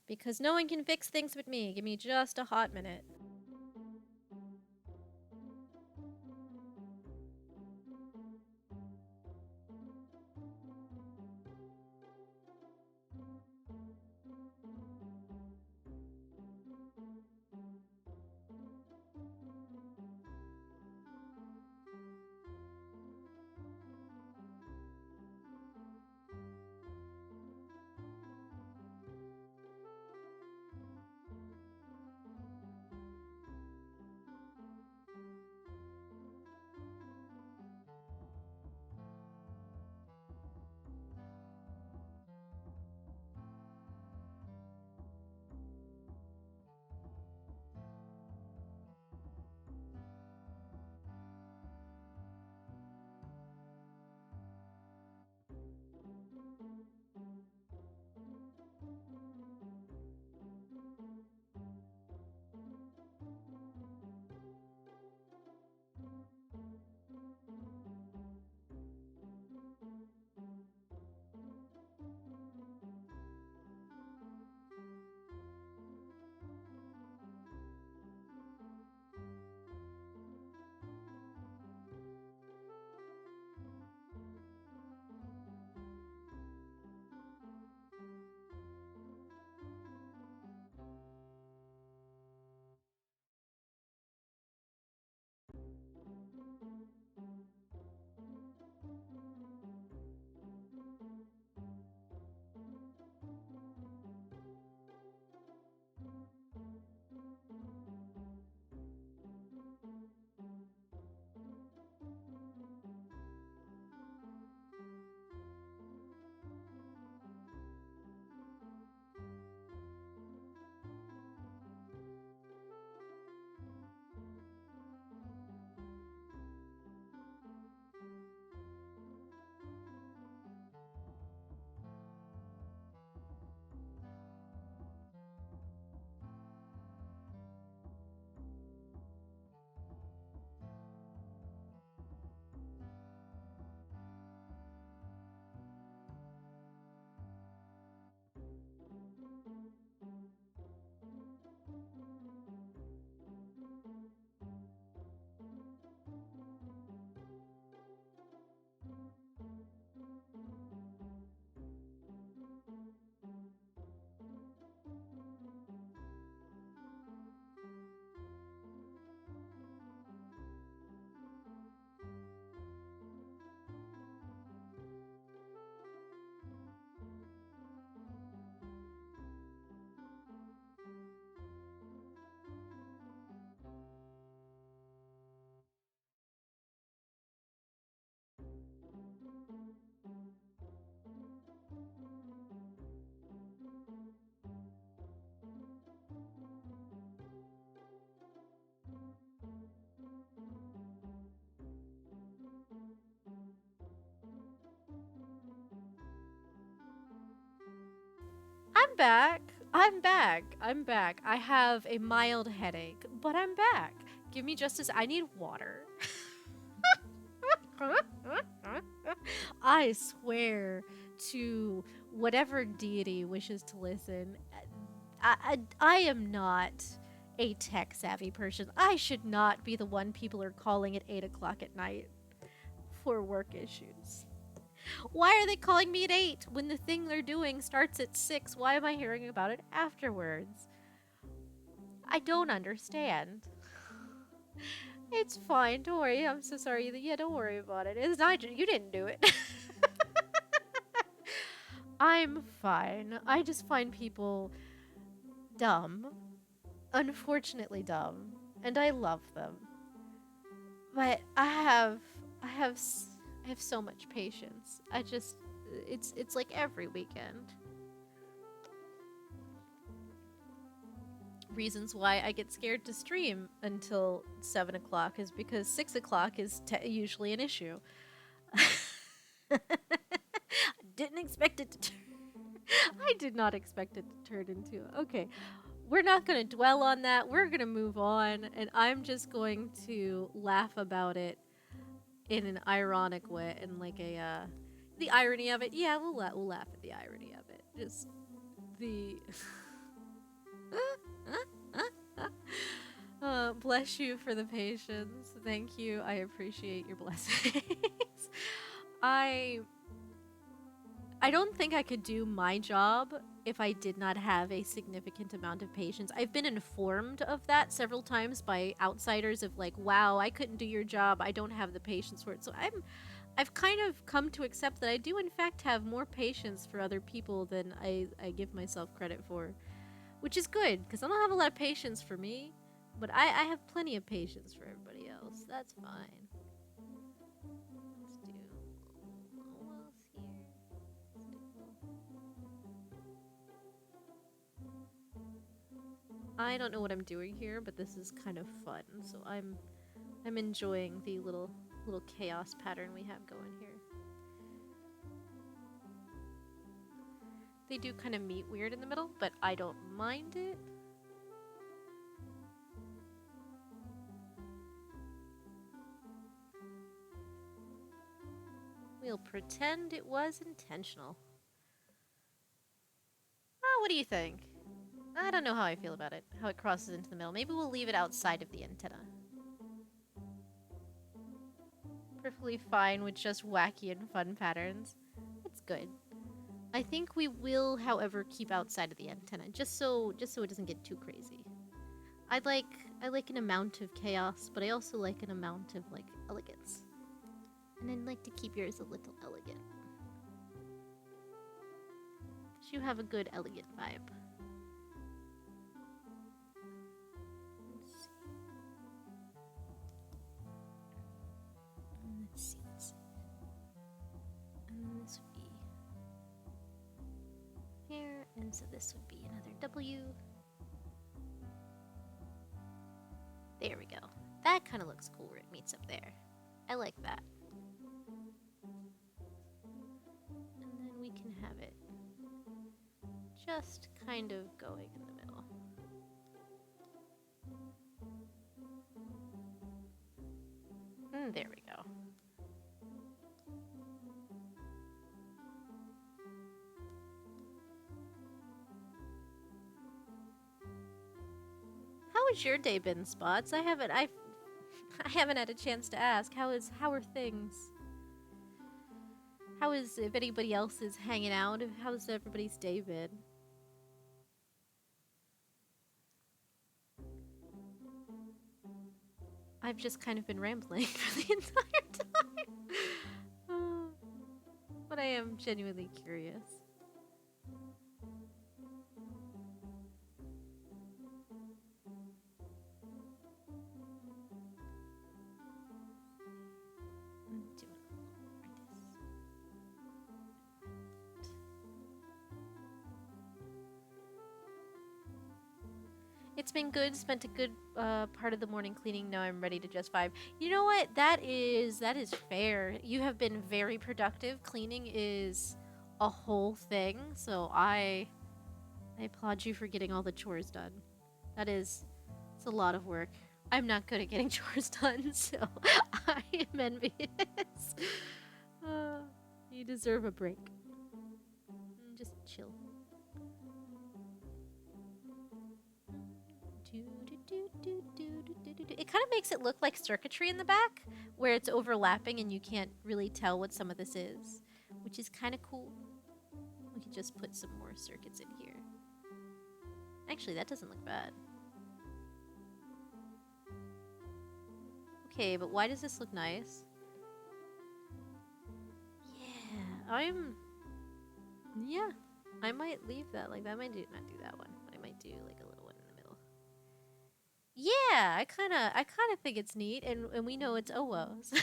Speaker 1: because no one can fix things but me. Give me just a hot minute. I'm back. I'm back. I'm back. I have a mild headache, but I'm back. Give me just as I need water. I swear to whatever deity wishes to listen, I am not a tech savvy person. I should not be the one people are calling at 8 o'clock at night for work issues. Why are they calling me at 8 when the thing they're doing starts at 6? Why am I hearing about it afterwards? I don't understand. It's fine. Don't worry. I'm so sorry. Yeah, don't worry about it. It's not you didn't do it. I'm fine. I just find people dumb. Unfortunately dumb. And I love them. But I have so much patience. It's like every weekend. Reasons why I get scared to stream until 7 o'clock is because 6 o'clock is usually an issue. didn't expect it to turn. I did not expect it to turn into. Okay, we're not going to dwell on that. We're going to move on, and I'm just going to laugh about it in an ironic way, and like a the irony of it. Yeah, we'll laugh at the irony of it. Just the. Bless you for the patience. Thank you. I appreciate your blessings. I don't think I could do my job if I did not have a significant amount of patience. I've been informed of that several times by outsiders of like, wow, I couldn't do your job. I don't have the patience for it. So I've kind of come to accept that I do in fact have more patience for other people than I give myself credit for. Which is good, because I don't have a lot of patience for me. But I have plenty of patience for everybody else. That's fine. Let's do what else here. I don't know what I'm doing here, but this is kind of fun. So I'm enjoying the little chaos pattern we have going here. They do kind of meet weird in the middle, but I don't mind it. We'll pretend it was intentional. Oh, what do you think? I don't know how I feel about it, how it crosses into the middle. Maybe we'll leave it outside of the antenna. Perfectly fine with just wacky and fun patterns. It's good. I think we will, however, keep outside of the antenna, just so it doesn't get too crazy. I like an amount of chaos, but I also like an amount of like elegance. And I'd like to keep yours a little elegant. Because you have a good elegant vibe. Let's see. And this would be here, and so this would be another W. There we go. That kind of looks cool where it meets up there. I like that. And then we can have it just kind of going in the middle. There we go. How has your day been, Spots? I haven't had a chance to ask. How are things? How is, if anybody else is hanging out, how's everybody's day been? I've just kind of been rambling for the entire time. But I am genuinely curious. It's been good. Spent a good part of the morning cleaning. Now I'm ready to just vibe. You know what? That is fair. You have been very productive. Cleaning is a whole thing. So I applaud you for getting all the chores done. It's a lot of work. I'm not good at getting chores done, so I am envious. You deserve a break. Just chill. It kind of makes it look like circuitry in the back, where it's overlapping and you can't really tell what some of this is, which is kind of cool. We could just put some more circuits in here. Actually, that doesn't look bad. Okay, but why does this look nice? Yeah, I might leave that like that. I might not do that one, but I might do like a little one in the middle. Yeah, I kind of think it's neat, and we know it's Owo's,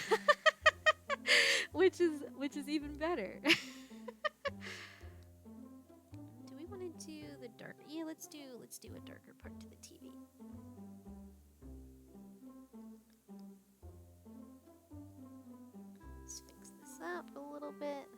Speaker 1: which is even better. Do we want to do the darker? Yeah, let's do a darker part to the TV. Let's fix this up a little bit.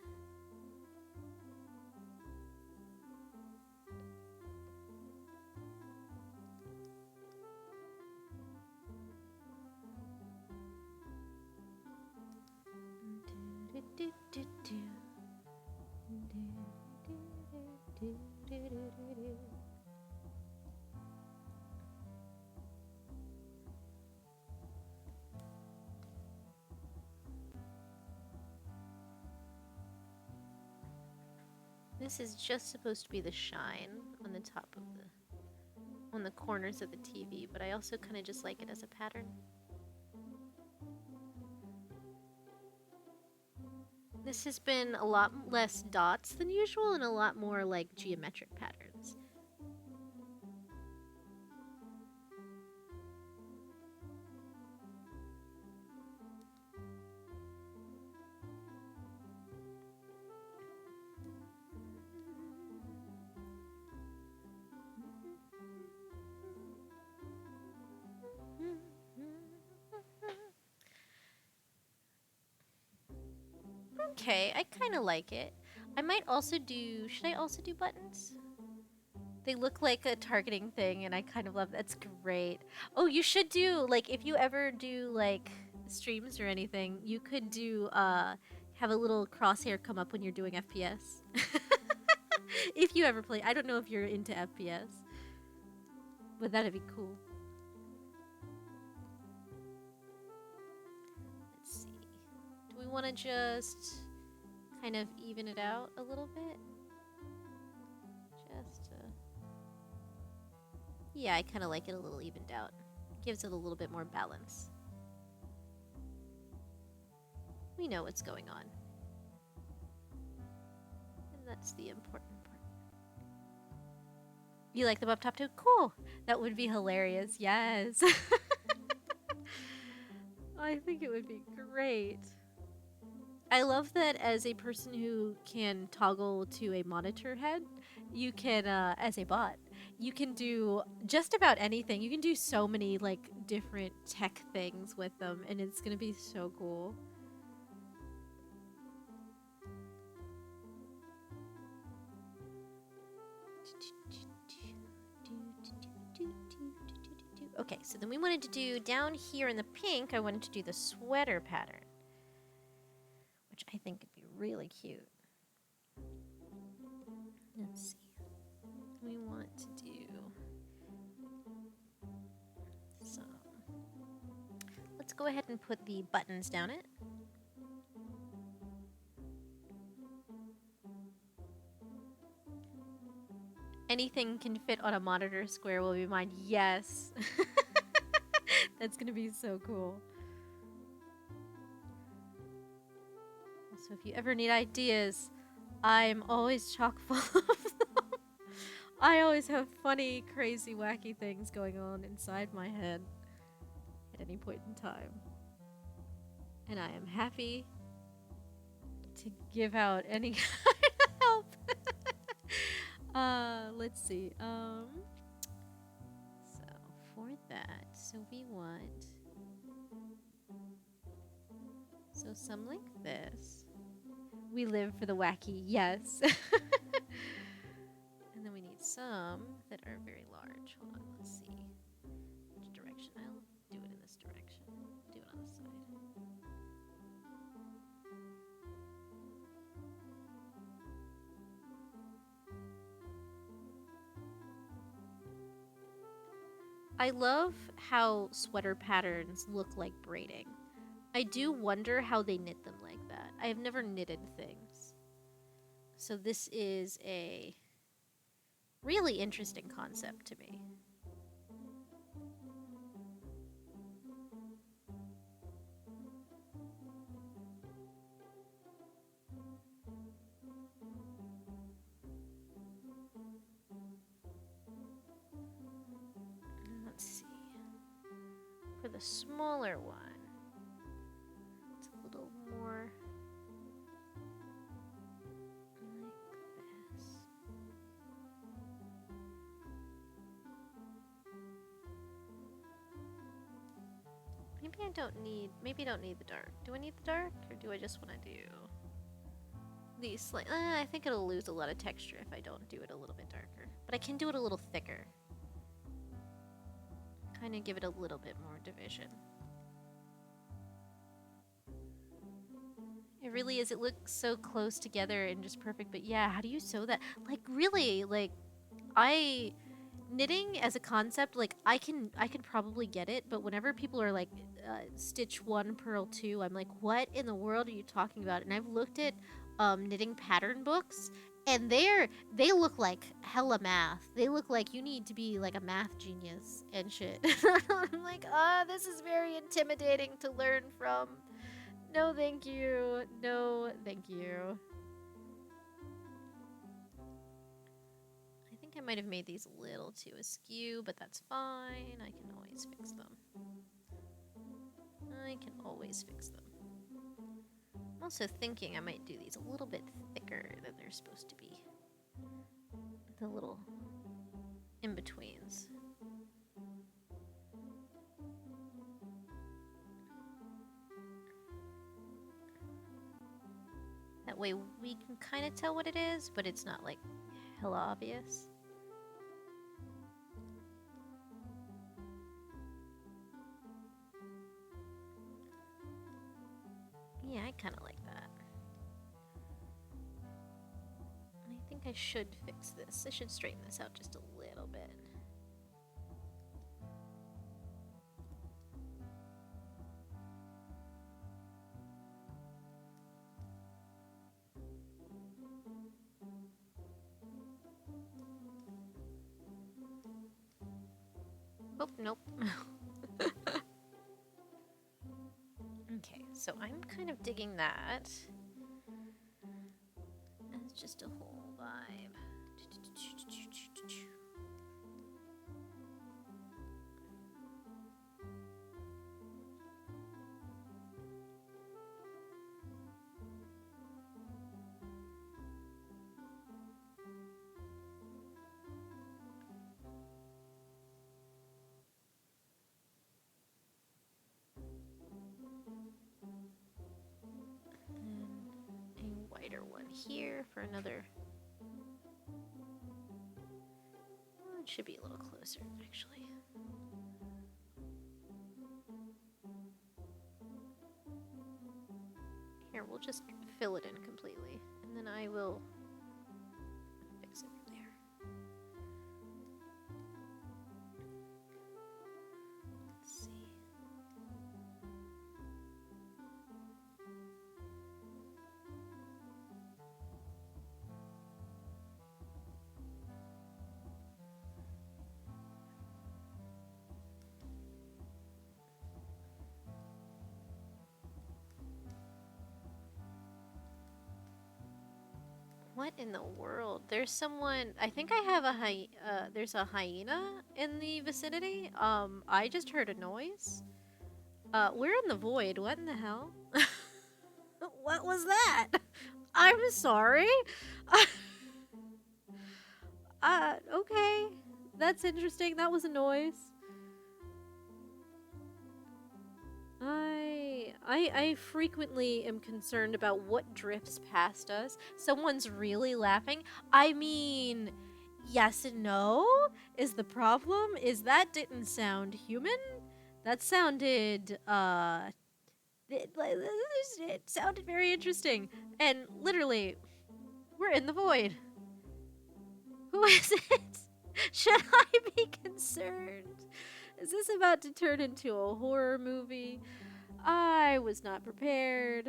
Speaker 1: This is just supposed to be the shine on the top of on the corners of the TV, but I also kind of just like it as a pattern. This has been a lot less dots than usual and a lot more like geometric patterns. Okay, I kind of like it. I might also do... Should I also do buttons? They look like a targeting thing, and I kind of love... That's great. Oh, you should do... Like, if you ever do, like, streams or anything, you could do, have a little crosshair come up when you're doing FPS. If you ever play... I don't know if you're into FPS. But that'd be cool. Let's see. Do we want to just... kind of even it out a little bit? Just yeah, I kind of like it a little evened out. Gives it a little bit more balance. We know what's going on. And that's the important part. You like them up top too? Cool! That would be hilarious, yes! I think it would be great. I love that as a person who can toggle to a monitor head, you can, as a bot, you can do just about anything. You can do so many, like, different tech things with them, and it's gonna be so cool. Okay, so then we wanted to do, down here in the pink, I wanted to do the sweater pattern, which I think would be really cute. Let's see. We want to do some. Let's go ahead and put the buttons down it. Anything can fit on a monitor square will be mine. Yes. That's gonna be so cool. So if you ever need ideas, I'm always chock full of them. I always have funny, crazy, wacky things going on inside my head at any point in time. And I am happy to give out any kind of help. Let's see. So for that, so we want some like this. We live for the wacky, yes. And then we need some that are very large. Hold on, let's see. Which direction? I'll do it in this direction. Do it on the side. I love how sweater patterns look like braiding. I do wonder how they knit them like that. I have never knitted things. So this is a really interesting concept to me. Let's see. For the smaller one, it's a little more like this. Maybe I don't need the dark. Do I need the dark, or do I just want to do these slight? I think it'll lose a lot of texture if I don't do it a little bit darker. But I can do it a little thicker. Kind of give it a little bit more division. It really is. It looks so close together and just perfect. But yeah, how do you sew that? Like really, like knitting as a concept, like I can probably get it, but whenever people are like stitch 1 purl 2, I'm like, what in the world are you talking about? And I've looked at knitting pattern books, and they look like hella math. They look like you need to be like a math genius and shit. I'm like, this is very intimidating to learn from. No thank you. No thank you. I think I might have made these a little too askew, but that's fine. I can always fix them. I can always fix them. I'm also thinking I might do these a little bit thicker than they're supposed to be. The little in-betweens. That way we can kind of tell what it is, but it's not like hella obvious. Yeah, I kind of like that. I think I should fix this. I should straighten this out just a little bit. Oh, nope. Okay, so I'm kind of digging that as just a whole vibe. One here for another. Oh, it should be a little closer, actually. Here, we'll just fill it in completely, and then I will fix it from there. Let's see. What in the world? There's someone. I think I have there's a hyena in the vicinity. I just heard a noise. We're in the void. What in the hell? What was that? I'm sorry. Okay. That's interesting. That was a noise. I frequently am concerned about what drifts past us. Someone's really laughing. I mean, yes and no is the problem. Is that didn't sound human? That sounded, it sounded very interesting. And literally, we're in the void. Who is it? Should I be concerned? Is this about to turn into a horror movie? I was not prepared.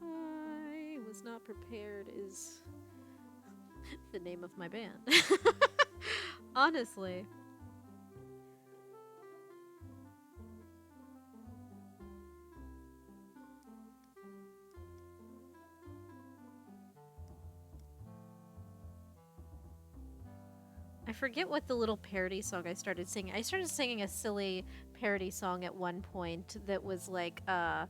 Speaker 1: I was not prepared is the name of my band. Honestly. I forget what the little parody song I started singing. I started singing a silly parody song at one point that was like, I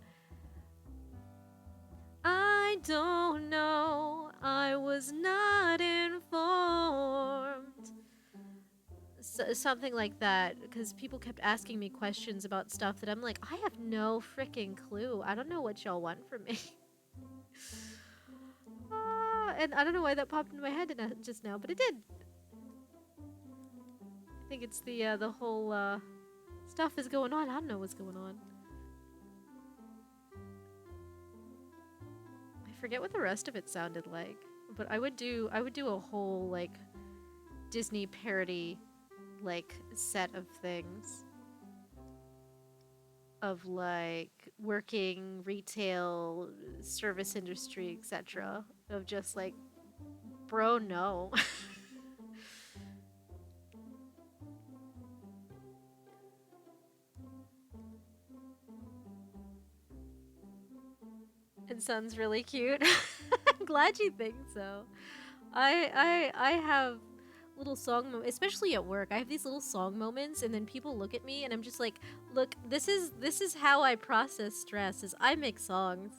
Speaker 1: don't know, I was not informed. So, something like that, because people kept asking me questions about stuff that I'm like, I have no freaking clue. I don't know what y'all want from me. And I don't know why that popped into my head just now, but it did. I think it's the whole stuff is going on. I don't know what's going on. forget what the rest of it sounded like, but I would do a whole like Disney parody like set of things of like working retail, service industry, etc. Of just like, bro, no. It sounds really cute. I'm glad you think so. I have little song especially at work. I have these little song moments, and then people look at me, and I'm just like, look, this is how I process stress. Is I make songs.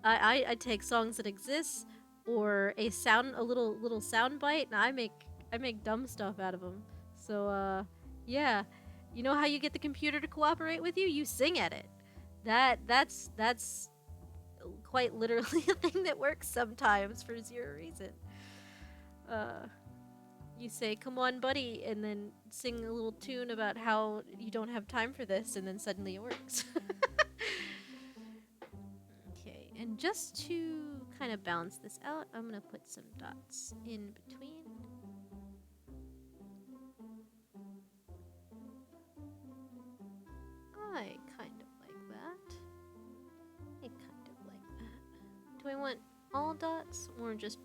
Speaker 1: I take songs that exist or a little sound bite, and I make dumb stuff out of them. So yeah, you know how you get the computer to cooperate with you? You sing at it. That's quite literally a thing that works sometimes for zero reason. You say, "Come on, buddy," and then sing a little tune about how you don't have time for this, and then suddenly it works. Okay, and just to kind of balance this out, I'm gonna put some dots in between. I kind of like that. I kind of like that. Do I want all dots or just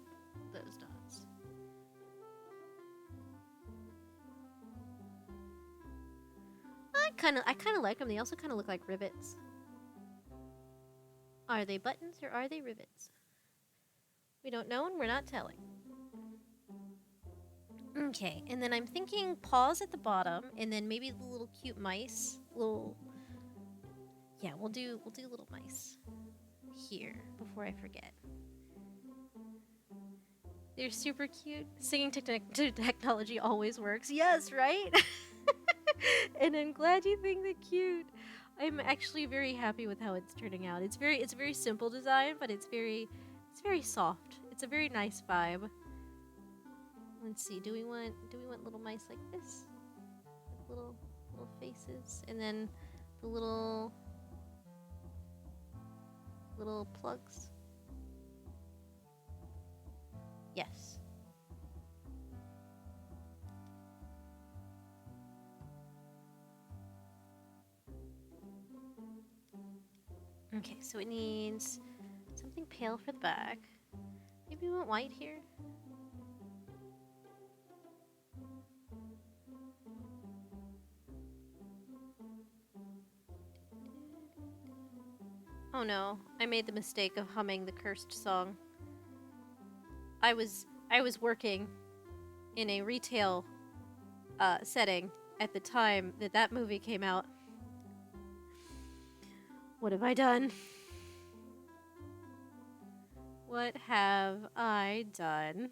Speaker 1: those dots? I kind of like them. They also kind of look like rivets. Are they buttons or are they rivets? We don't know and we're not telling. Okay, and then I'm thinking paws at the bottom, and then maybe the little cute mice. Yeah, we'll do little mice here before I forget. They're super cute. Singing to technology always works. Yes, right? And I'm glad you think they're cute. I'm actually very happy with how it's turning out. It's a very simple design, but it's very soft. It's a very nice vibe. Let's see. Do we want little mice like this? Like little faces, and then the little plugs. Yes. Okay, so it needs something pale for the back. Maybe we want white here. Oh no, I made the mistake of humming the cursed song. I was working in a retail setting at the time that movie came out. What have I done? What have I done?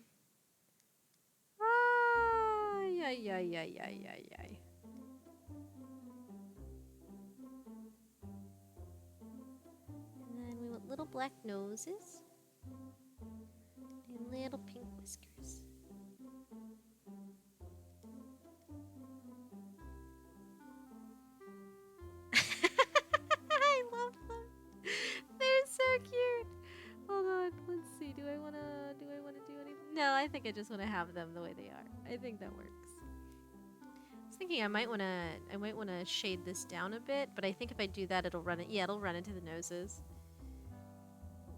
Speaker 1: Ay. And then we want little black noses and little pink whiskers. I love them. They're so cute. Hold on, let's see. Do I wanna do anything? No, I think I just wanna have them the way they are. I think that works. I was thinking I might wanna shade this down a bit, but I think if I do that, it'll run into the noses.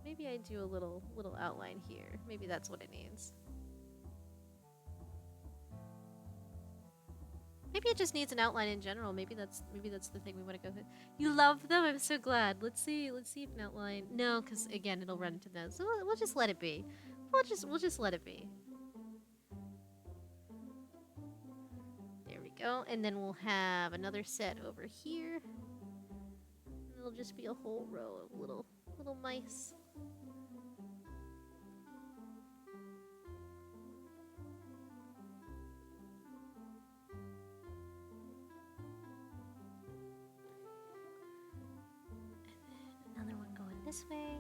Speaker 1: Maybe I do a little outline here. Maybe that's what it needs. Maybe it just needs an outline in general. Maybe that's the thing we want to go with. You love them? I'm so glad. Let's see if an outline. No, because again, it'll run into those. So we'll just let it be. We'll just let it be. There we go. And then we'll have another set over here. And it'll just be a whole row of little mice. Another one going this way.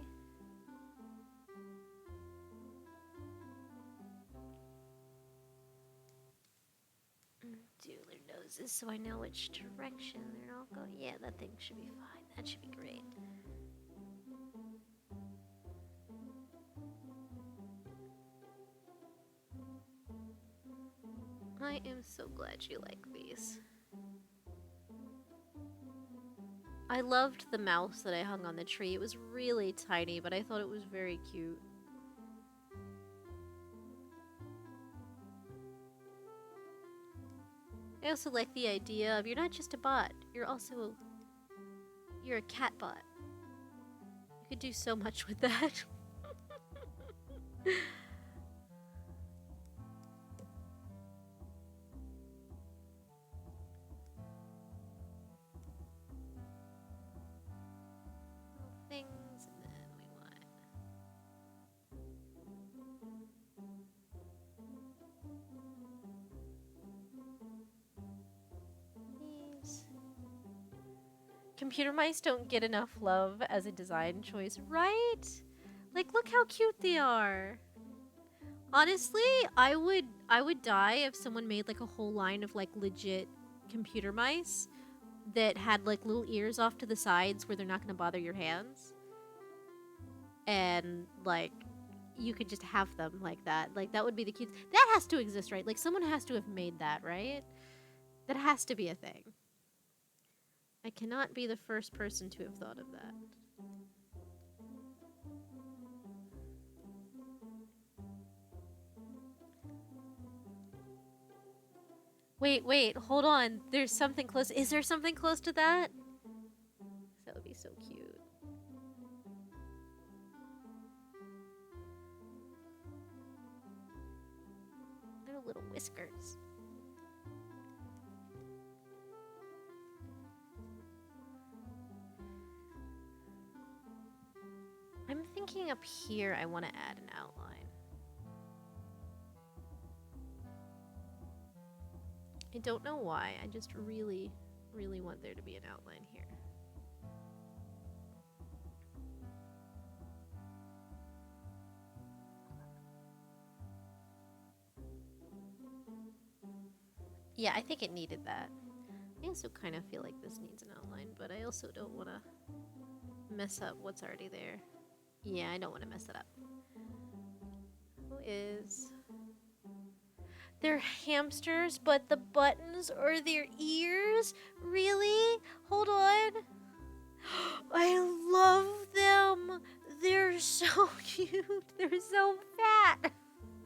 Speaker 1: Do their noses so I know which direction they're all going. Yeah, that thing should be fine. That should be great. I am so glad you like these. I loved the mouse that I hung on the tree. It was really tiny, but I thought it was very cute. I also like the idea of you're not just a bot, you're a cat bot. You could do so much with that. Things, and then we want these. Computer mice don't get enough love as a design choice, right? Like, look how cute they are. Honestly, I would die if someone made like a whole line of like legit computer mice that had like little ears off to the sides where they're not going to bother your hands. And like you could just have them like that. Like that would be the cute. That has to exist, right? Like someone has to have made that, right? That has to be a thing. I cannot be the first person to have thought of that. Wait, hold on. There's something close. Is there something close to that? That would be so cute. They're little whiskers. I'm thinking up here I want to add an outline. I don't know why, I just really, really want there to be an outline here. Yeah, I think it needed that. I also kind of feel like this needs an outline, but I also don't want to mess up what's already there. Yeah, I don't want to mess it up. Who is... They're hamsters, but the buttons are their ears? Really? Hold on. I love them. They're so cute. They're so fat.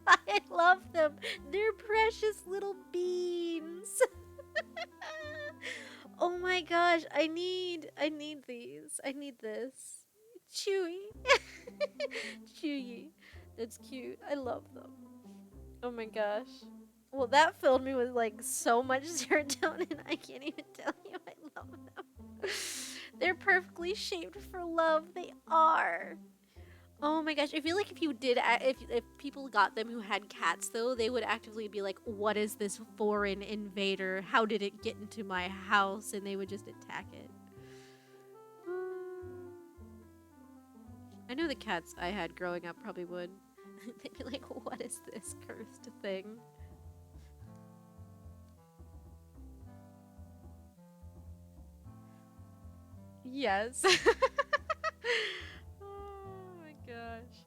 Speaker 1: I love them. They're precious little beans. Oh my gosh, I need these. I need this. Chewy. Chewy. That's cute. I love them. Oh my gosh. Well, that filled me with like so much serotonin. I can't even tell you I love them. They're perfectly shaped for love. They are. Oh my gosh. I feel like if you did, if people got them who had cats though, they would actively be like, what is this foreign invader? How did it get into my house? And they would just attack it. I know the cats I had growing up probably would. They'd be like, what is this cursed thing? Yes. Oh my gosh.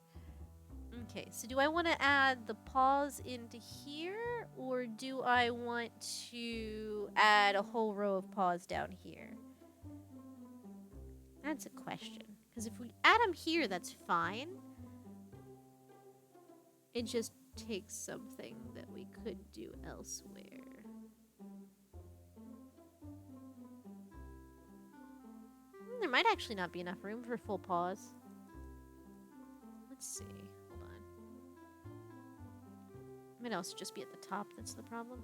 Speaker 1: Okay, so do I want to add the paws into here, or do I want to add a whole row of paws down here? That's a question. Because if we add them here, that's fine. It just takes something that we could do elsewhere. There might actually not be enough room for full paws. Let's see. Hold on. It might also just be at the top that's the problem.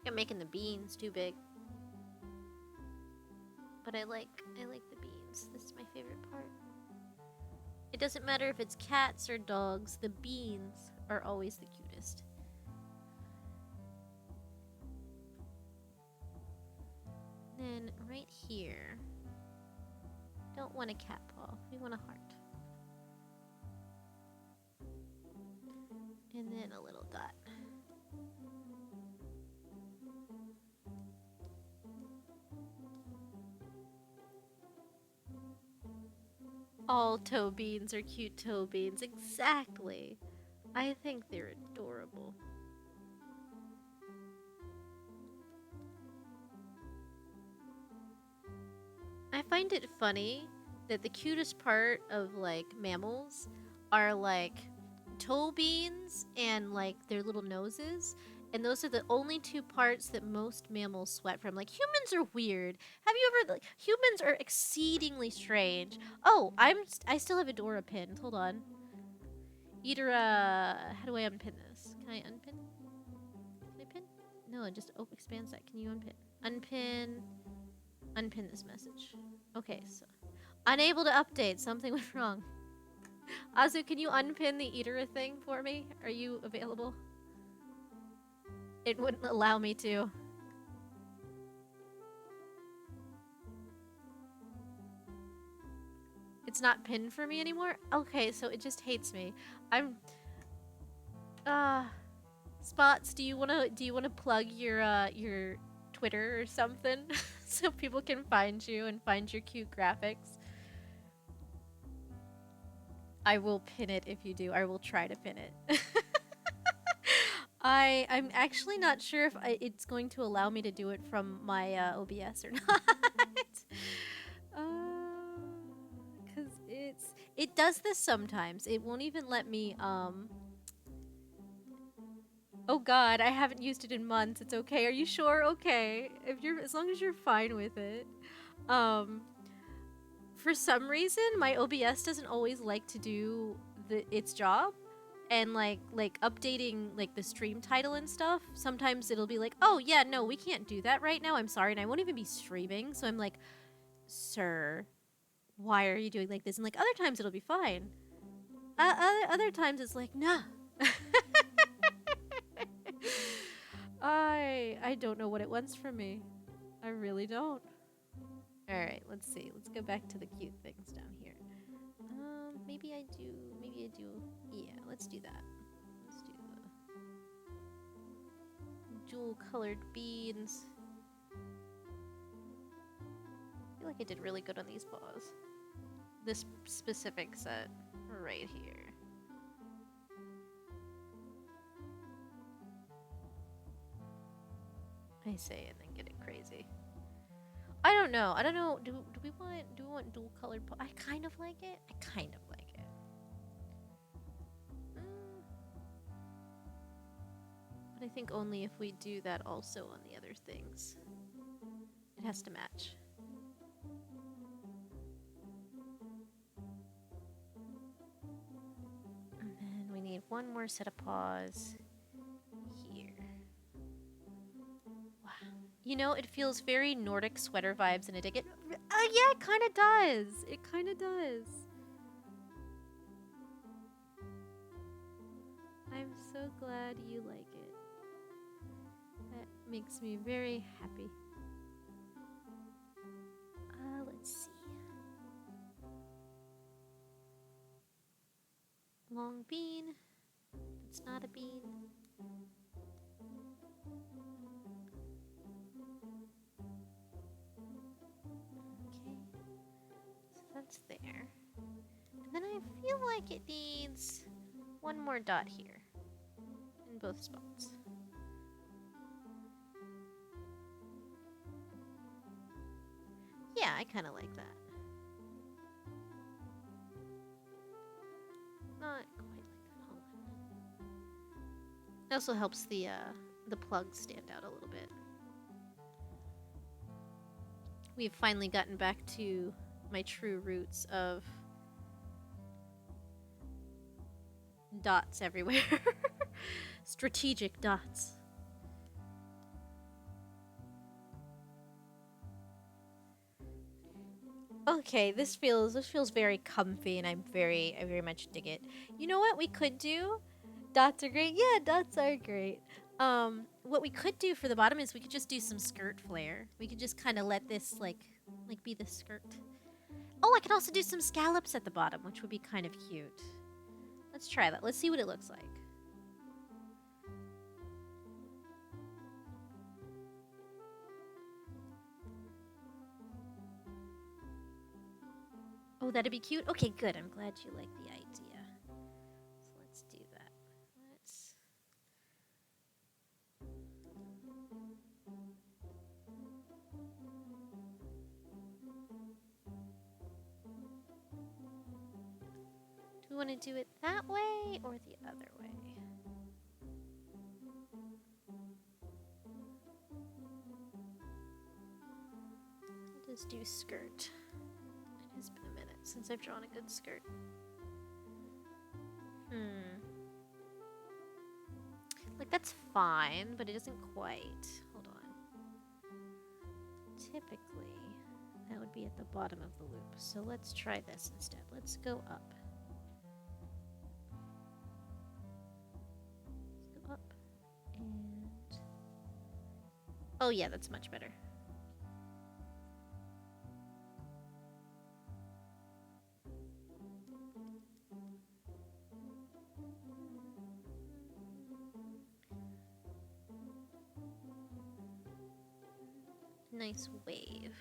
Speaker 1: I'm making the beans too big. But I like the beans. beans. This is my favorite part. It doesn't matter if it's cats or dogs, the beans are always the cutest. Then right here, don't want a cat paw, we want a heart. And then a little dot. All toe beans are cute toe beans, exactly. I think they're adorable. I find it funny that the cutest part of like mammals are like toe beans and like their little noses, and those are the only two parts that most mammals sweat from. Like humans are weird. Have you ever like humans are exceedingly strange. Oh, I still have a Dora pin. Hold on. Either how do I unpin this? Can I unpin? Can I pin? No, it just expands that. Can you unpin? Unpin this message. Okay, so unable to update. Something went wrong. Azu, can you unpin the Eatera thing for me? Are you available? It wouldn't allow me to. It's not pinned for me anymore? Okay, so it just hates me. I'm Spots, do you wanna plug your Twitter or something so people can find you and find your cute graphics? I will pin it if you do. I will try to pin it. I'm actually not sure if it's going to allow me to do it from my OBS or not. Cause it does this sometimes. It won't even let me Oh god, I haven't used it in months. It's okay. Are you sure? Okay. As long as you're fine with it. For some reason, my OBS doesn't always like to do its job. And like updating like the stream title and stuff, sometimes it'll be like, oh yeah, no, we can't do that right now, I'm sorry, and I won't even be streaming. So I'm like, sir, why are you doing like this? And like other times it'll be fine. Other times it's like, nah. I don't know what it wants from me. I really don't. Alright, let's see. Let's go back to the cute things down here. Maybe I do. Yeah, let's do that. Let's do the jewel colored beans. I feel like I did really good on these paws. This specific set right here. I say and then get it crazy. I don't know. Do we want dual colored I kind of like it. But I think only if we do that also on the other things. It has to match. And then we need one more set of paws here. Wow. You know, it feels very Nordic sweater vibes, and I dig it. Yeah, it kind of does. It kind of does. I'm so glad you like it. That makes me very happy. Let's see. Long bean. It's not a bean. Okay. So that's there. And then I feel like it needs one more dot here. In both spots. Yeah, I kind of like that. Not quite like that. Hold on. It also helps the plugs stand out a little bit. We've finally gotten back to my true roots of dots everywhere. Strategic dots. Okay, this feels very comfy, and I very much dig it. You know what we could do? Dots are great. Yeah, dots are great. What we could do for the bottom is we could just do some skirt flare. We could just kind of let this like be the skirt. Oh, I could also do some scallops at the bottom, which would be kind of cute. Let's try that. Let's see what it looks like. Oh, that'd be cute. Okay, good. I'm glad you like the idea. So let's do that. Let's. Do we want to do it that way or the other way? I'll just do skirt. It has been a minute since I've drawn a good skirt. Like, that's fine, but it isn't quite. Hold on. Typically, that would be at the bottom of the loop. So let's try this instead. Let's go up. Let's go up. And... oh yeah, that's much better. Nice wave.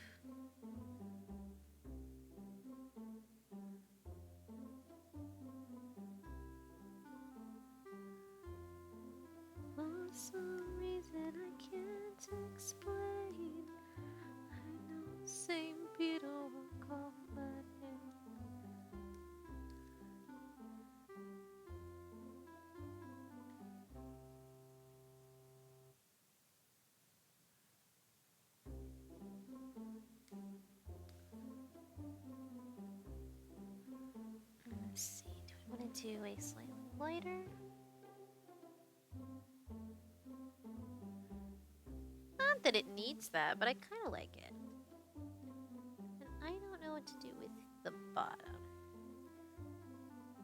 Speaker 1: For some reason I can't explain, I know same Peter will call my name. Let's see, do we want to do a slightly lighter? Not that it needs that, but I kind of like it. And I don't know what to do with the bottom.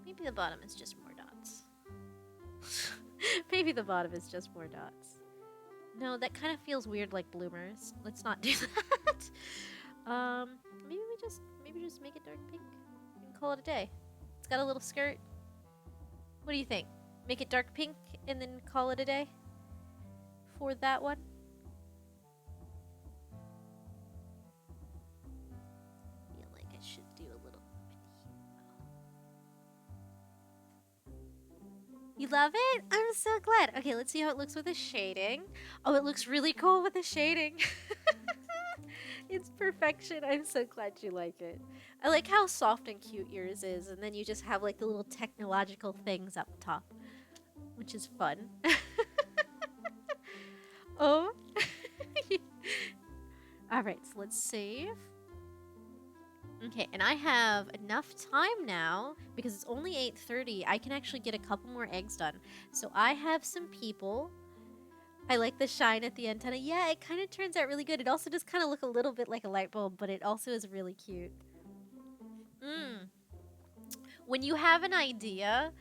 Speaker 1: Maybe the bottom is just more dots. Maybe the bottom is just more dots. No, that kind of feels weird like bloomers. Let's not do that. Maybe just make it dark pink and call it a day. It's got a little skirt. What do you think? Make it dark pink and then call it a day for that one? I feel like I should do a little bit here. You love it? I'm so glad. Okay, let's see how it looks with the shading. Oh, it looks really cool with the shading. It's perfection. I'm so glad you like it. I like how soft and cute yours is, and then you just have like the little technological things up top, which is fun. Oh. Alright, so let's save. Okay, and I have enough time now, because it's only 8:30, I can actually get a couple more eggs done. So I have some people. I like the shine at the antenna. Yeah, it kind of turns out really good. It also does kind of look a little bit like a light bulb, but it also is really cute. When you have an idea,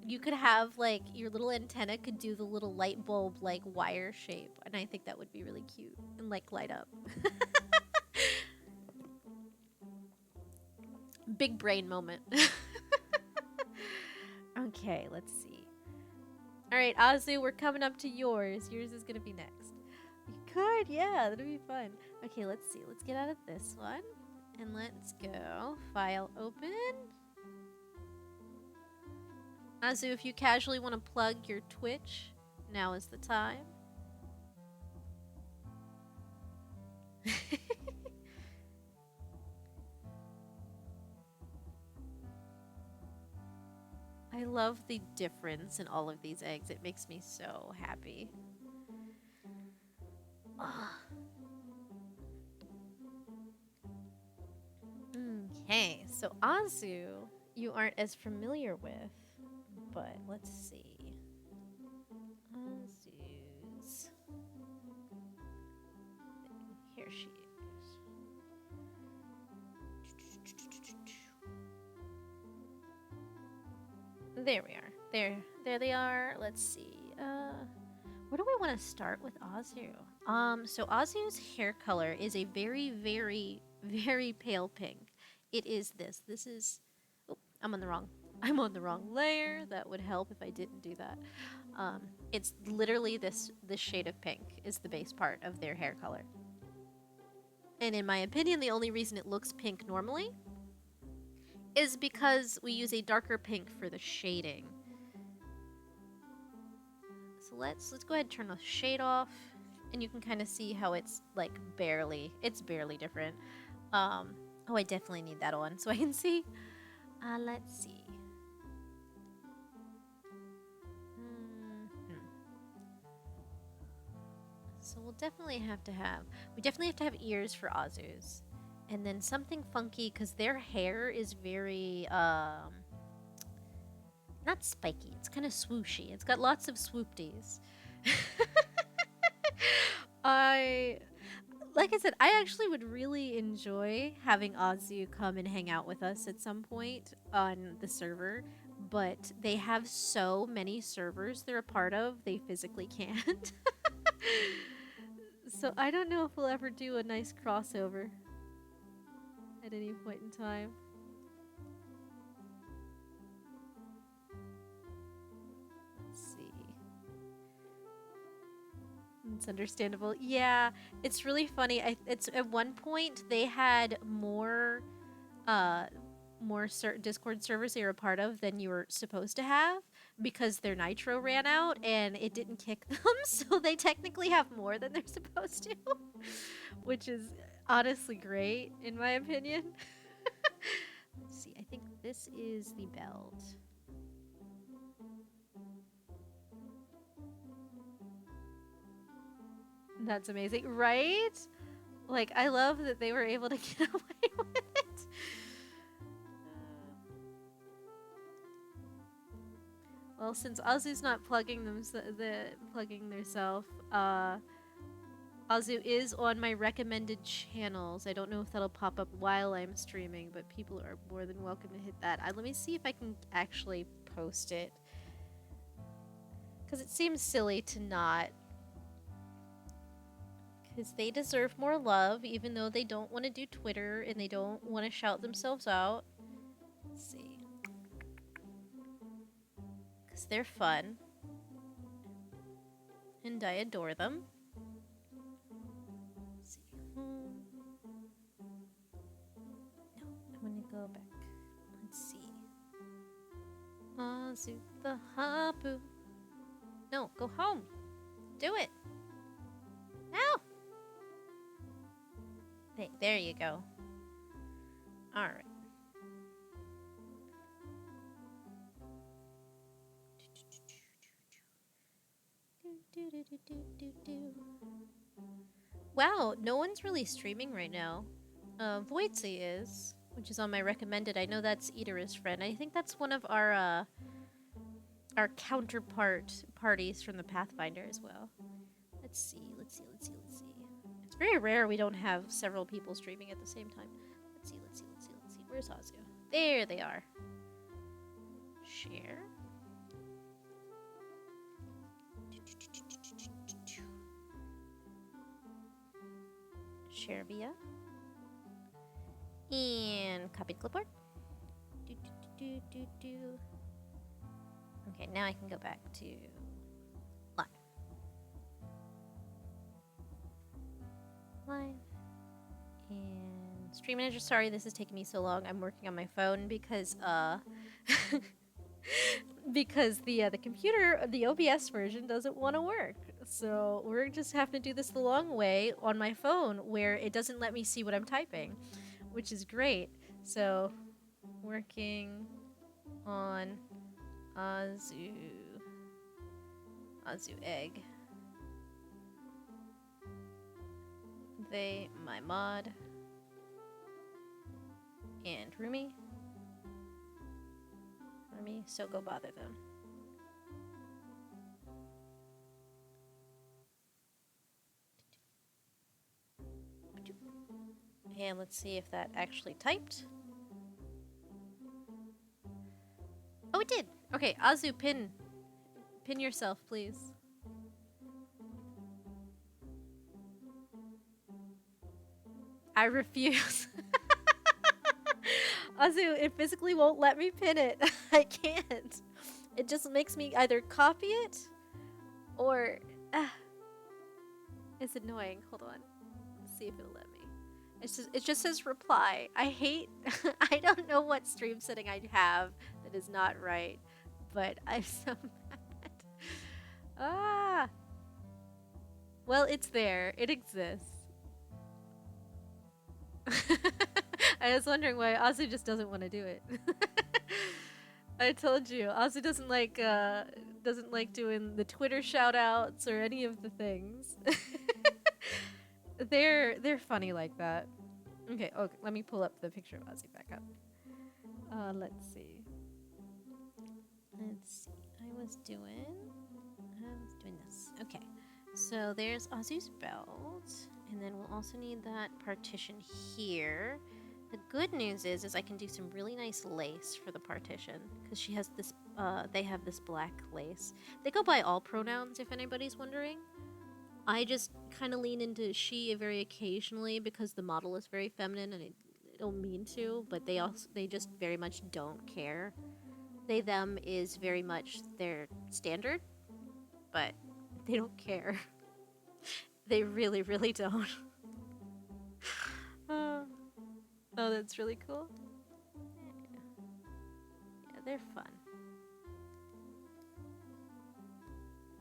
Speaker 1: you could have, like, your little antenna could do the little light bulb, like, wire shape. And I think that would be really cute and, like, light up. Big brain moment. Okay, let's see. Alright, Azu, we're coming up to yours. Yours is gonna be next. You could, yeah, that'll be fun. Okay, let's see. Let's get out of this one. And let's go. File open. Azu, if you casually want to plug your Twitch, now is the time. I love the difference in all of these eggs. It makes me so happy. Okay, so Azu, you aren't as familiar with, but let's see. Azu's. Here she is. There we are. There they are. Let's see. Where do we want to start with Azu? So Azu's hair color is a very, very, very pale pink. It is this. This is. Oh, I'm on the wrong layer. That would help if I didn't do that. It's literally this shade of pink is the base part of their hair color. And in my opinion, the only reason it looks pink normally is because we use a darker pink for the shading. So let's go ahead and turn the shade off, and you can kind of see how it's like barely different. Oh, I definitely need that on so I can see. Let's see. So we definitely have to have ears for Azus. And then something funky, because their hair is very, not spiky. It's kind of swooshy. It's got lots of swoopties. Like I said, I actually would really enjoy having Azu come and hang out with us at some point on the server, but they have so many servers they're a part of, they physically can't. So I don't know if we'll ever do a nice crossover at any point in time. Let's see. It's understandable. Yeah, it's really funny. It's at one point they had more Discord servers they were a part of than you were supposed to have because their nitro ran out and it didn't kick them, so they technically have more than they're supposed to, which is honestly great in my opinion. Let's see, I think this is the belt. That's amazing, right? Like, I love that they were able to get away with it. Well, since Azu's not plugging theirself, Azu is on my recommended channels. I don't know if that'll pop up while I'm streaming, but people are more than welcome to hit that. Let me see if I can actually post it, because it seems silly to not. Because they deserve more love, even though they don't want to do Twitter and they don't want to shout themselves out. Let's see. Because they're fun. And I adore them. Let's see. No, I'm going to go back. Let's see. Azu the Habu. No, go home. Do it. Now. Hey, there you go. Alright. Wow, no one's really streaming right now. Voidsy is, which is on my recommended. I know that's Eater's friend. I think that's one of our parties from the Pathfinder as well. Let's see. It's very rare we don't have several people streaming at the same time. Let's see. Where's Azu? There they are. Share. Share via. And copied clipboard. Okay, now I can go back to live. And stream manager, sorry this is taking me so long. I'm working on my phone because because the computer, the OBS version doesn't want to work. So we're just having to do this the long way on my phone where it doesn't let me see what I'm typing, which is great. So working on Azu egg. They, my mod, and Rumi, so go bother them. And let's see if that actually typed. Oh it did. Okay, Azu, pin. Pin yourself, please. I refuse. Azu, it physically won't let me pin it. I can't. It just makes me either copy it or... it's annoying. Hold on. Let's see if it'll let me. It just says reply. I hate... I don't know what stream setting I have that is not right, but I'm so mad. Ah! Well, it's there. It exists. I was wondering why Azu just doesn't want to do it. I told you, Azu doesn't like doing the Twitter shoutouts or any of the things. They're funny like that. Okay, let me pull up the picture of Azu back up. Let's see. I was doing this. Okay. So there's Azu's belt, and then we'll also need that partition here. The good news is I can do some really nice lace for the partition, because she has this, they have this black lace. They go by all pronouns, if anybody's wondering. I just kind of lean into she very occasionally because the model is very feminine and I don't mean to, but they just very much don't care. They, them is very much their standard, but they don't care. They really, really don't. Oh, that's really cool. Yeah, they're fun.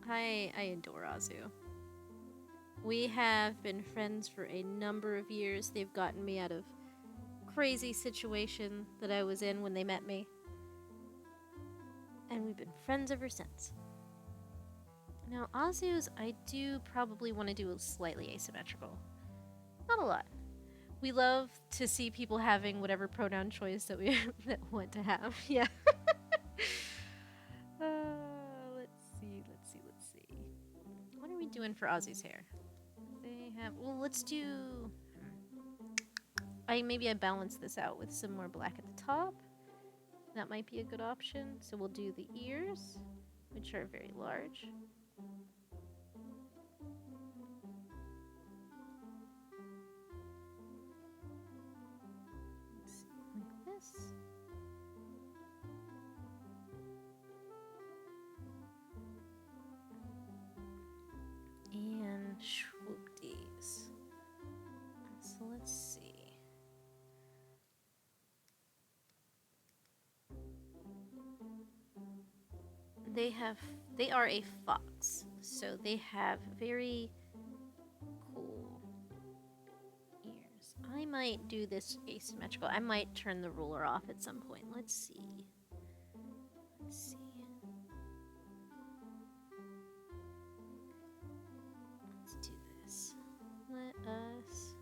Speaker 1: I adore Azu. We have been friends for a number of years. They've gotten me out of crazy situation that I was in when they met me. And we've been friends ever since. Now, Azu's, I do probably want to do slightly asymmetrical. Not a lot. We love to see people having whatever pronoun choice that we that want to have. Yeah. Let's see. What are we doing for Azu's hair? They have... Well, let's do... Maybe I balance this out with some more black at the top. That might be a good option. So we'll do the ears, which are very large. Like this. And swoopties. So let's see. They are a fox, so they have very cool ears. I might do this asymmetrical. I might turn the ruler off at some point. Let's see. Let's do this. Let us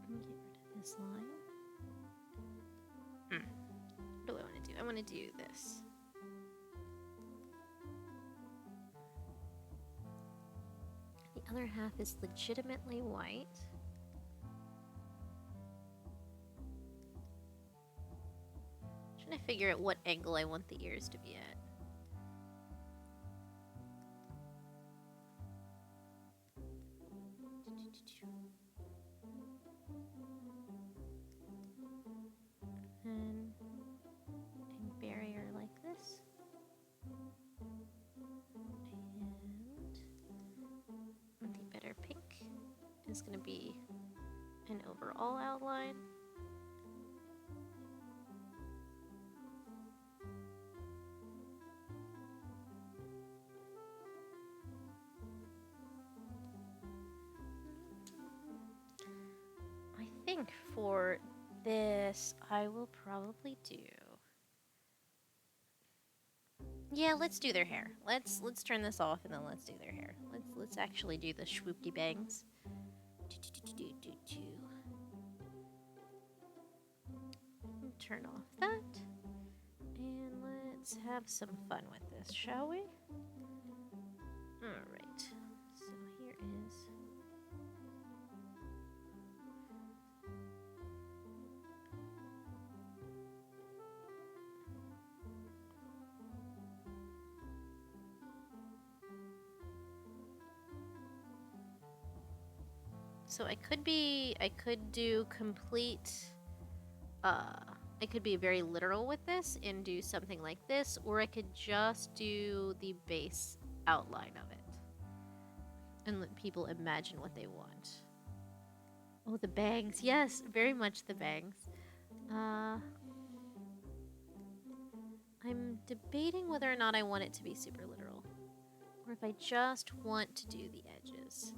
Speaker 1: get rid of this line. What do I want to do? I want to do this. The other half is legitimately white. I'm trying to figure out what angle I want the ears to be at. And a barrier like this. And the better pink is going to be an overall outline. I think for this, I will probably do... Yeah, let's do their hair. Let's turn this off and then let's do their hair. Let's actually do the swoopty bangs. Turn off that. And let's have some fun with this, shall we? Alright. So here is... So I could do complete, I could be very literal with this and do something like this, or I could just do the base outline of it and let people imagine what they want. Oh, the bangs. Yes, very much the bangs. I'm debating whether or not I want it to be super literal, or if I just want to do the edges.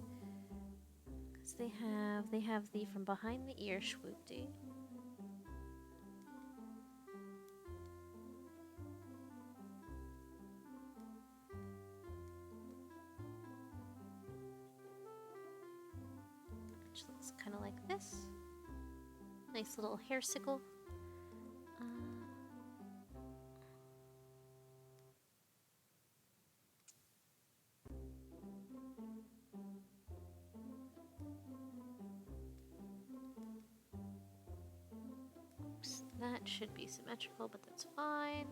Speaker 1: Because they have the from behind the ear swoopty. Which looks kind of like this. Nice little hair sickle. Oops, that should be symmetrical, but that's fine.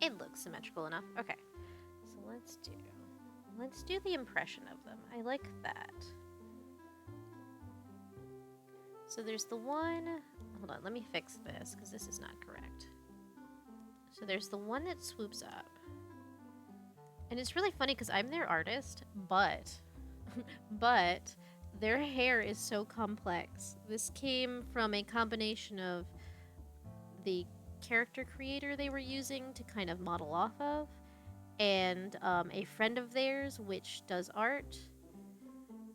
Speaker 1: It looks symmetrical enough. Okay, so let's do the impression of them. I like that. So there's the one, hold on, let me fix this because this is not correct. So there's the one that swoops up. And it's really funny because I'm their artist, but their hair is so complex. This came from a combination of the character creator they were using to kind of model off of, and a friend of theirs who does art,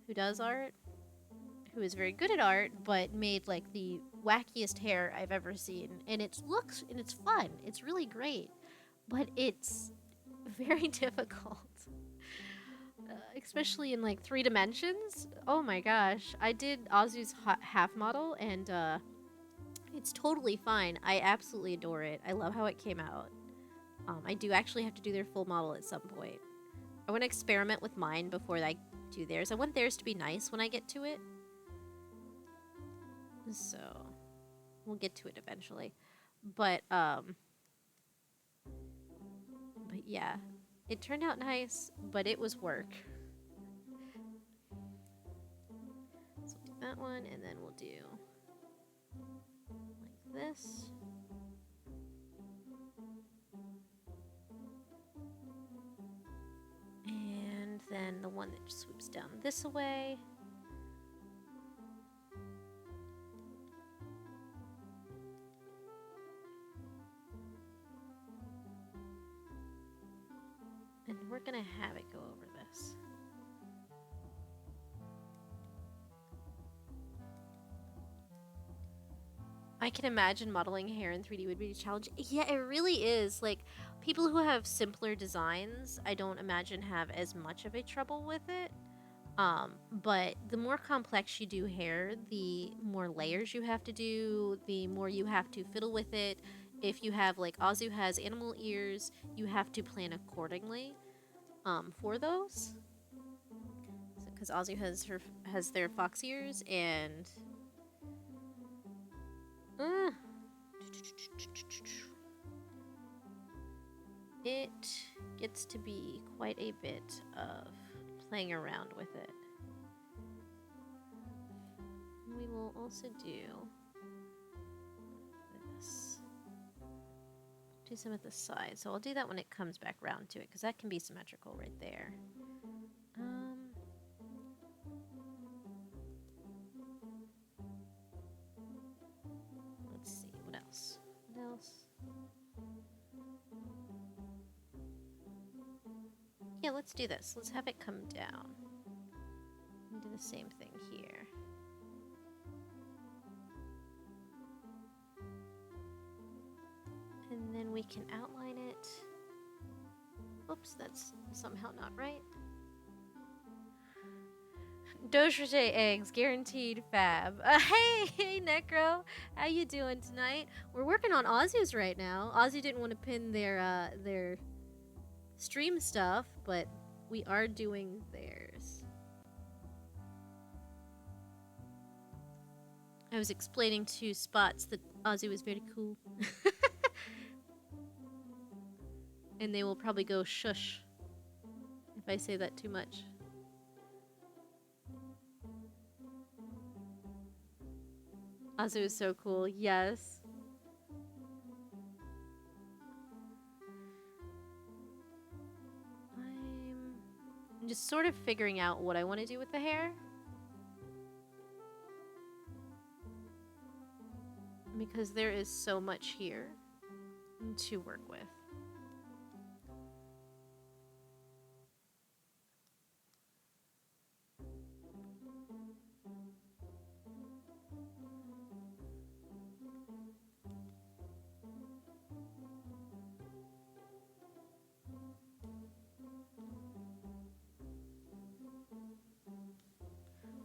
Speaker 1: who is very good at art, but made like the wackiest hair I've ever seen. And it's fun. It's really great, but it's very difficult. Especially in like 3 dimensions. Oh my gosh. I did Azu's half model, and it's totally fine. I absolutely adore it. I love how it came out. I do actually have to do their full model at some point. I want to experiment with mine before I do theirs. I want theirs to be nice when I get to it. So, we'll get to it eventually. But yeah. It turned out nice, but it was work. So we'll do that one, and then we'll do like this. And then the one that just swoops down this way. And we're gonna have it go over this. I can imagine modeling hair in 3D would be a challenge. Yeah, it really is. Like, people who have simpler designs, I don't imagine have as much of a trouble with it. But the more complex you do hair, the more layers you have to do, the more you have to fiddle with it. If you have, like, Azu has animal ears, you have to plan accordingly for those. Because Azu has their fox ears, and it gets to be quite a bit of playing around with it. We will also do this. Do some at the side. So I'll do that when it comes back around to it, because that can be symmetrical right there. Let's see, what else? What else? Yeah, let's do this. Let's have it come down. And do the same thing here. And then we can outline it. Oops, that's somehow not right. Dogergé Eggs, guaranteed fab. Hey, Necro, how you doing tonight? We're working on Azu's right now. Azu didn't want to pin their stream stuff, but we are doing theirs. I was explaining to Spots that Azu was very cool. And they will probably go shush if I say that too much. Azu is so cool, yes. I'm just sort of figuring out what I want to do with the hair. Because there is so much here to work with.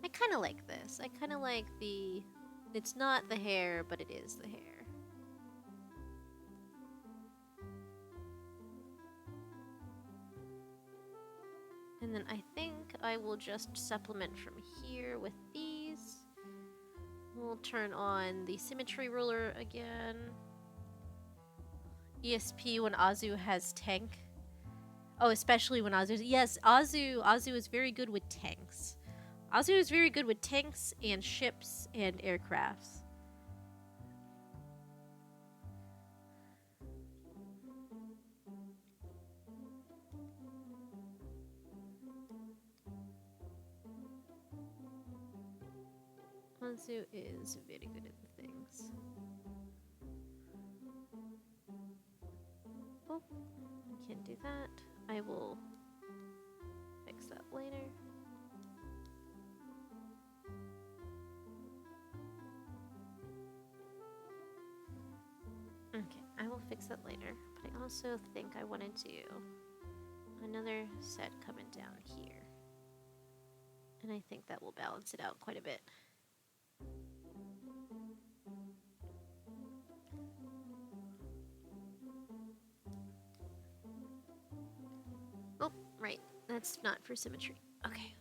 Speaker 1: I kind of like this. I kind of like the... It's not the hair, but it is the hair. And then I think I will just supplement from here with these. We'll turn on the symmetry ruler again. ESP when Azu has tank. Oh, especially when Azu... Yes, Azu is very good with tanks. Azu is very good with tanks and ships and aircrafts. Azu is very good at the things. Oh, I can't do that. I will fix that later. Okay, I will fix that later. But I also think I want to do another set coming down here. And I think that will balance it out quite a bit. Oh, right. That's not for symmetry. Okay.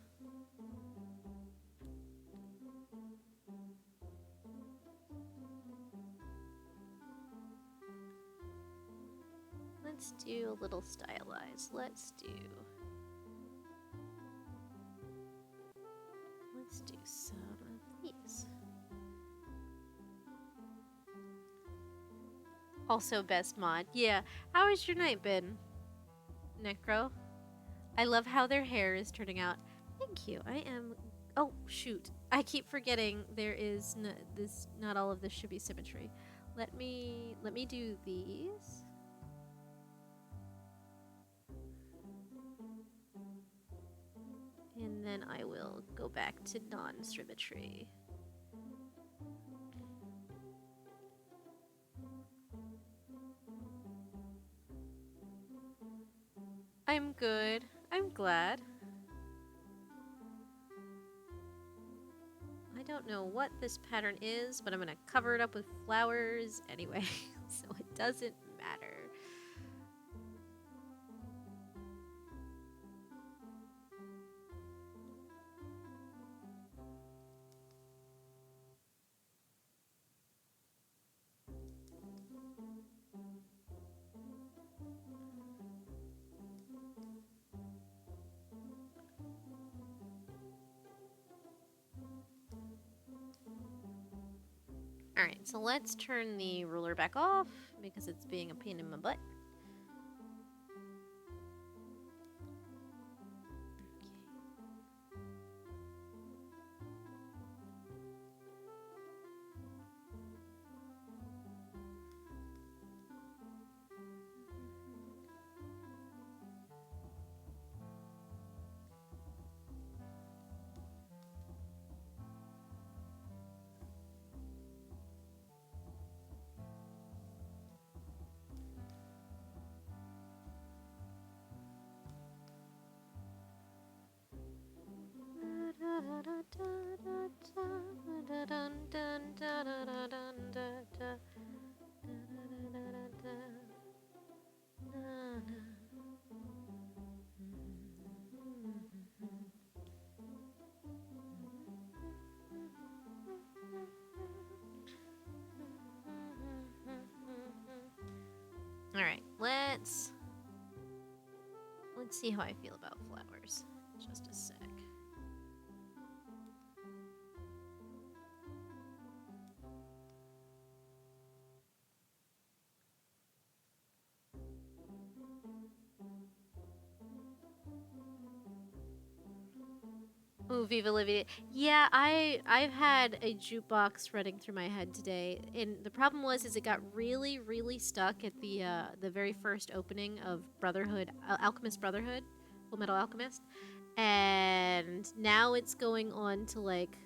Speaker 1: Let's do a little stylized. Let's do some of these. Also best mod. Yeah. How has your night been, Necro? I love how their hair is turning out. Thank you. I am... Oh, shoot. I keep forgetting there is not all of this should be symmetry. Let me do these. And then I will go back to non-symmetry. I'm good. I'm glad. I don't know what this pattern is, but I'm gonna cover it up with flowers anyway, so it doesn't matter. Alright, so let's turn the ruler back off because it's being a pain in my butt. Let's see how I feel about flowers. Just a sec. Ooh, Viva La Vida. Yeah, I've had a jukebox running through my head today, and the problem was it got really, really stuck at the very first opening of Brotherhood, Alchemist Brotherhood, Full Metal Alchemist, and now it's going on to like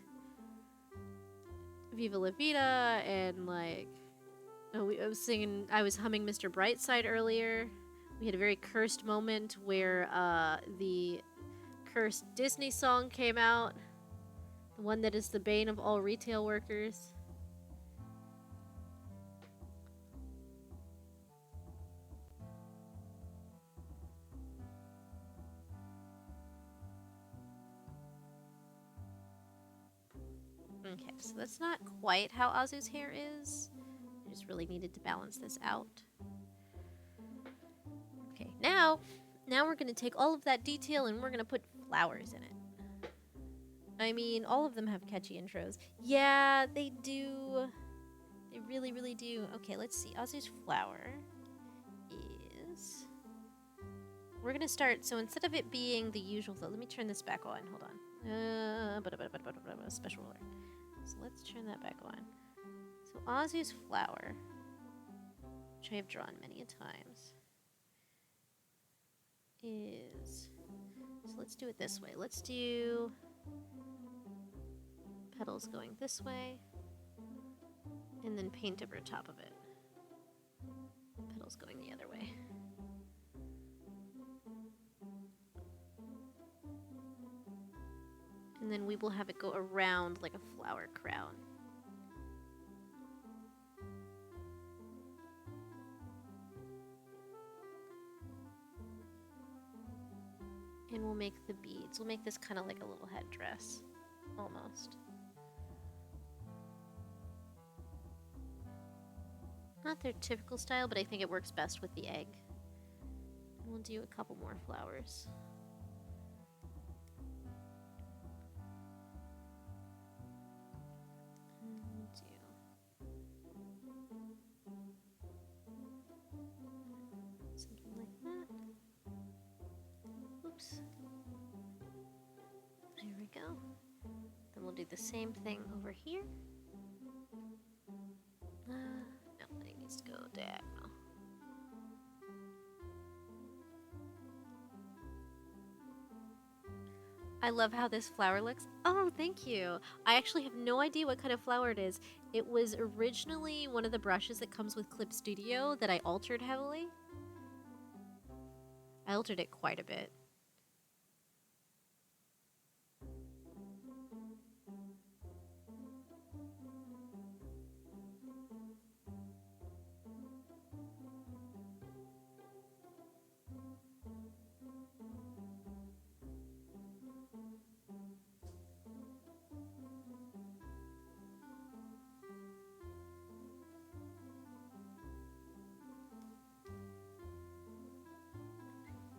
Speaker 1: Viva La Vida and like I was humming Mr. Brightside earlier. We had a very cursed moment where the cursed Disney song came out. The one that is the bane of all retail workers. Okay, so that's not quite how Azu's hair is. I just really needed to balance this out. Okay, now we're going to take all of that detail and we're going to put flowers in it. I mean, all of them have catchy intros. Yeah, they do. They really, really do. Okay, let's see. Azu's flower is... We're going to start... So instead of it being the usual... Let me turn this back on. Hold on. Special ruler. So let's turn that back on. So Azu's flower, which I have drawn many a times, is... So let's do it this way. Let's do... petals going this way, and then paint over top of it. Petals going the other way. And then we will have it go around like a flower crown. And we'll make the beads. We'll make this kind of like a little headdress, almost. Not their typical style, but I think it works best with the egg. And we'll do a couple more flowers. And we'll do something like that. Oops. There we go. Then we'll do the same thing over here. No, it needs to go diagonal. I love how this flower looks. Oh, thank you. I actually have no idea what kind of flower it is. It was originally one of the brushes that comes with Clip Studio that I altered heavily. I altered it quite a bit.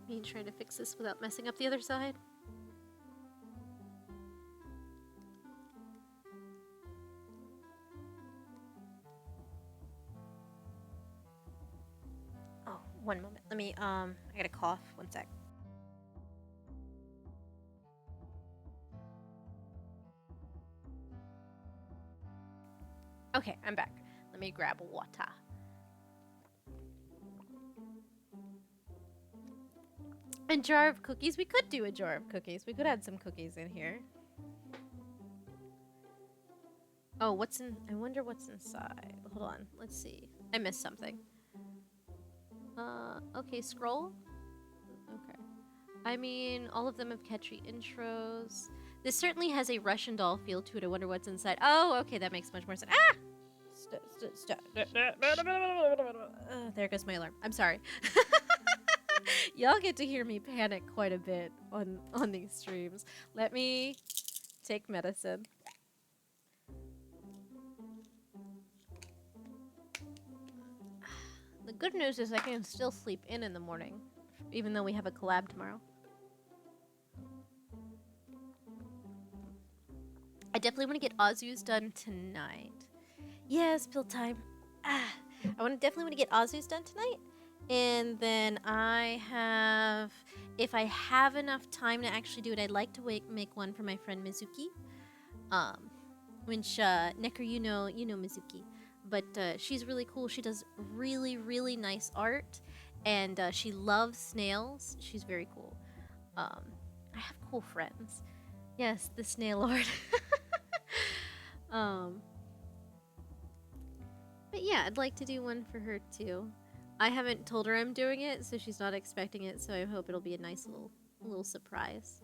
Speaker 1: Me trying to fix this without messing up the other side. Oh, one moment. Let me, I gotta cough. One sec. Okay, I'm back. Let me grab water. A jar of cookies? We could do a jar of cookies. We could add some cookies in here. Oh, what's in... I wonder what's inside. Hold on. Let's see. I missed something. Okay, scroll. Okay. I mean, all of them have catchy intros. This certainly has a Russian doll feel to it. I wonder what's inside. Oh, okay, that makes much more sense. Ah! Stop. There goes my alarm. I'm sorry. Y'all get to hear me panic quite a bit on these streams. Let me take medicine. The good news is I can still sleep in the morning even though we have a collab tomorrow. I definitely want to get Azu's done tonight. Yes, build time. I definitely want to get Azu's done tonight. And then if I have enough time to actually do it, I'd like to make one for my friend Mizuki. Which, Necker, you know Mizuki. But she's really cool. She does really, really nice art. And she loves snails. She's very cool. I have cool friends. Yes, the snail lord. But yeah, I'd like to do one for her too. I haven't told her I'm doing it, so she's not expecting it, so I hope it'll be a nice little surprise.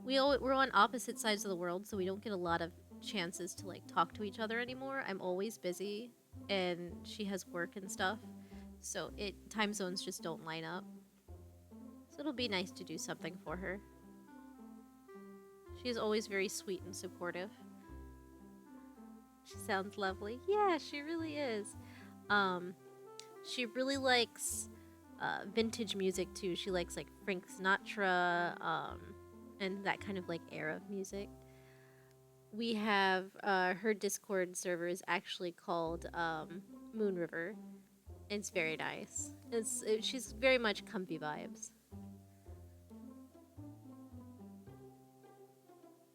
Speaker 1: We're on opposite sides of the world, so we don't get a lot of chances to like talk to each other anymore. I'm always busy, and she has work and stuff, so time zones just don't line up. So it'll be nice to do something for her. She is always very sweet and supportive. She sounds lovely. Yeah, she really is. She really likes vintage music too. She likes like Frank Sinatra, and that kind of like era of music. We have her Discord server is actually called Moon River. It's very nice. She's very much comfy vibes.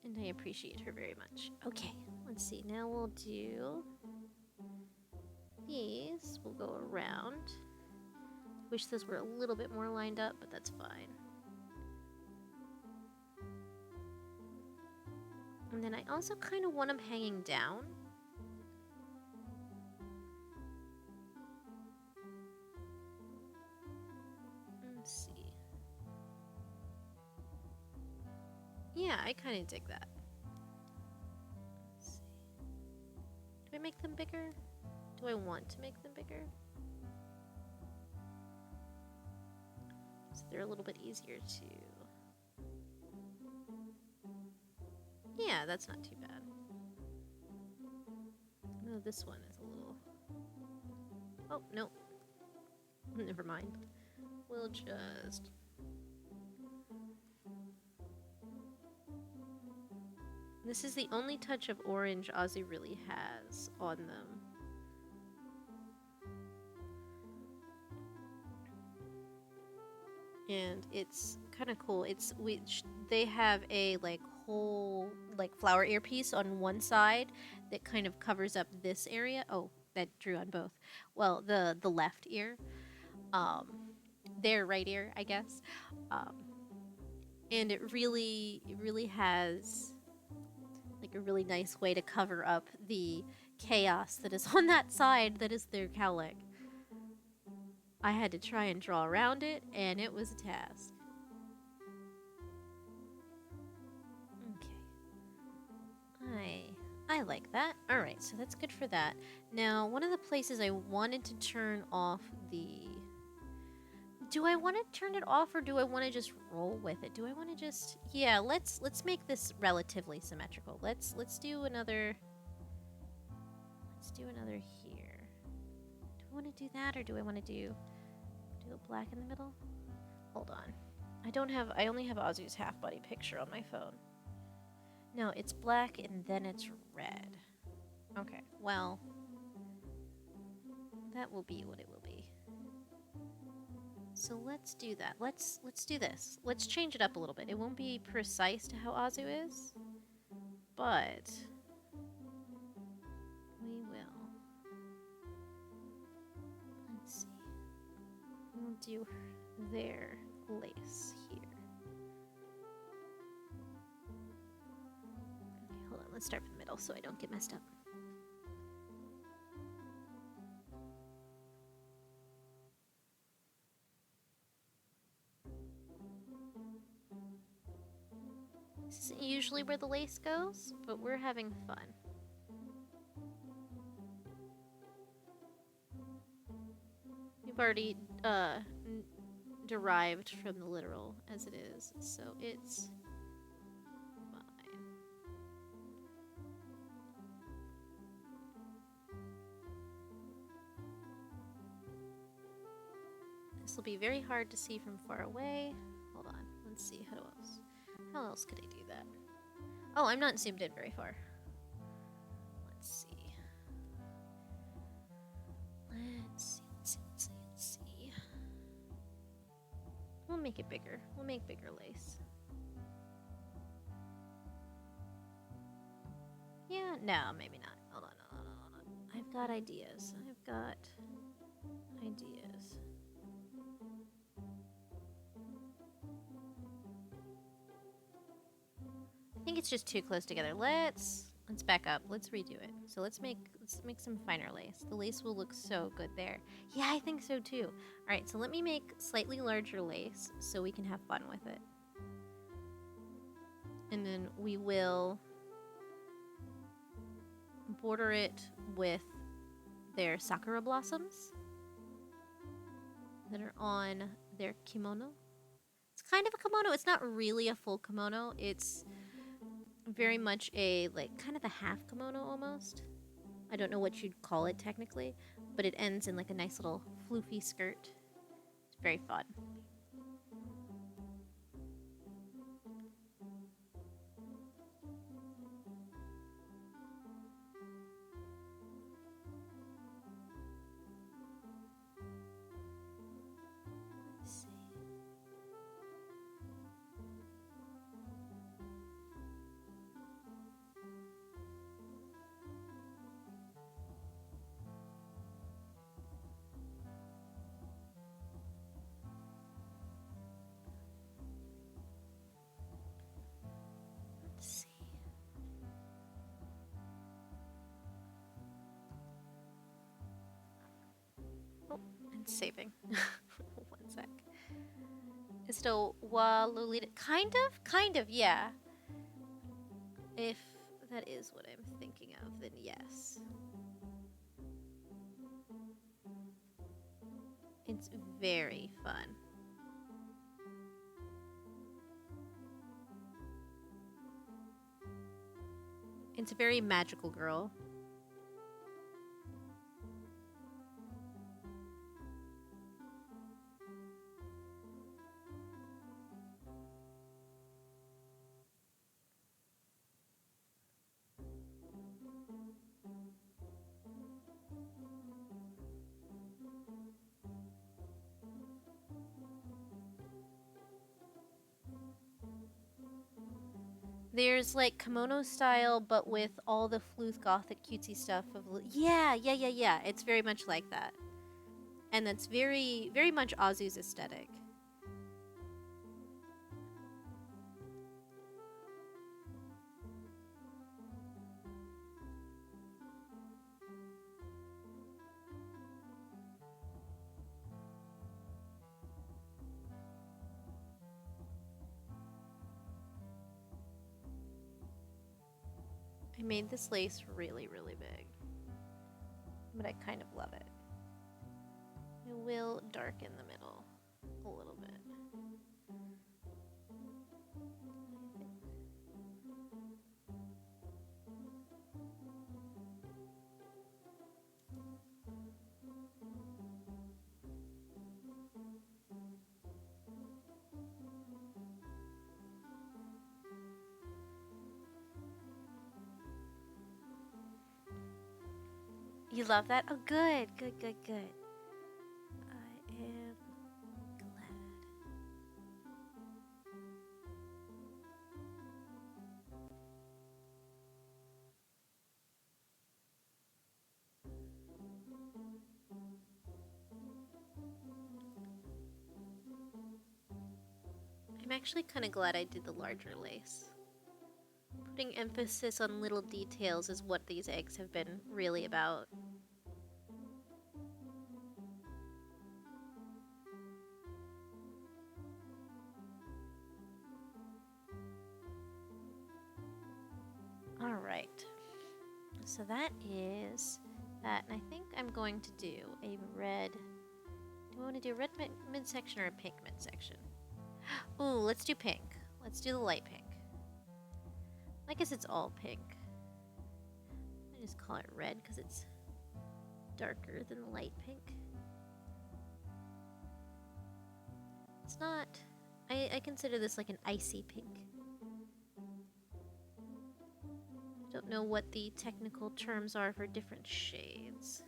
Speaker 1: And I appreciate her very much. Okay, let's see. Now we'll do these. We'll go around. Wish those were a little bit more lined up, but that's fine. And then I also kind of want them hanging down. Let's see. Yeah, I kind of dig that. Let's see. Do I make them bigger? Do I want to make them bigger? So they're a little bit easier to... Yeah, that's not too bad. No, this one is a little... Oh, no. Never mind. We'll just... This is the only touch of orange Ozzy really has on them. And it's kind of cool. They have a like whole like flower earpiece on one side that kind of covers up this area. Oh, that drew on both. Well, the left ear, their right ear, I guess. And it really has like a really nice way to cover up the chaos that is on that side that is their cowlick. I had to try and draw around it, and it was a task. Okay. I like that. Alright, so that's good for that. Now, one of the places I wanted to turn off the... Do I want to turn it off, or do I want to just roll with it? Do I want to just... Yeah, let's make this relatively symmetrical. Let's do another... Let's do another here. Do I want to do that, or do I want to do a black in the middle? Hold on. I only have Azu's half body picture on my phone. No, it's black and then it's red. Okay, well, that will be what it will be. So let's do that. Let's do this. Let's change it up a little bit. It won't be precise to how Azu is, but we will. Let's see. We'll do their lace here. Okay, hold on. Let's start from the middle so I don't get messed up. This isn't usually where the lace goes, but we're having fun. We've already derived from the literal as it is, so it's fine. This will be very hard to see from far away. Hold on. Let's see. How else could I do that? Oh, I'm not zoomed in very far. Let's see. Let's see. We'll make it bigger. We'll make bigger lace. Yeah, no, maybe not. Hold on. I've got ideas. I think it's just too close together. Let's back up. Let's redo it. So let's make some finer lace. The lace will look so good there. Yeah, I think so too. All right, so let me make slightly larger lace so we can have fun with it. And then we will border it with their sakura blossoms that are on their kimono. It's kind of a kimono. It's not really a full kimono. It's very much a, like, kind of a half kimono almost. I don't know what you'd call it technically, but it ends in like a nice little floofy skirt. It's very fun. Saving. One sec. It's still Walulita. Kind of, yeah. If that is what I'm thinking of, then yes. It's very fun. It's a very magical girl. There's like kimono style, but with all the floof gothic cutesy stuff of yeah. It's very much like that, and that's very much Azu's aesthetic. I made this lace really big, but I kind of love it. I will darken the middle a little bit. You love that? Oh, good. I am glad. I'm actually kind of glad I did the larger lace. Putting emphasis on little details is what these eggs have been really about. Alright, so that is that, and I think I'm going to do a red. Do I want to do a red midsection or a pink midsection? Ooh, let's do pink. Let's do the light pink. I guess it's all pink. I just call it red because it's darker than the light pink. It's not... I consider this like an icy pink. I don't know what the technical terms are for different shades.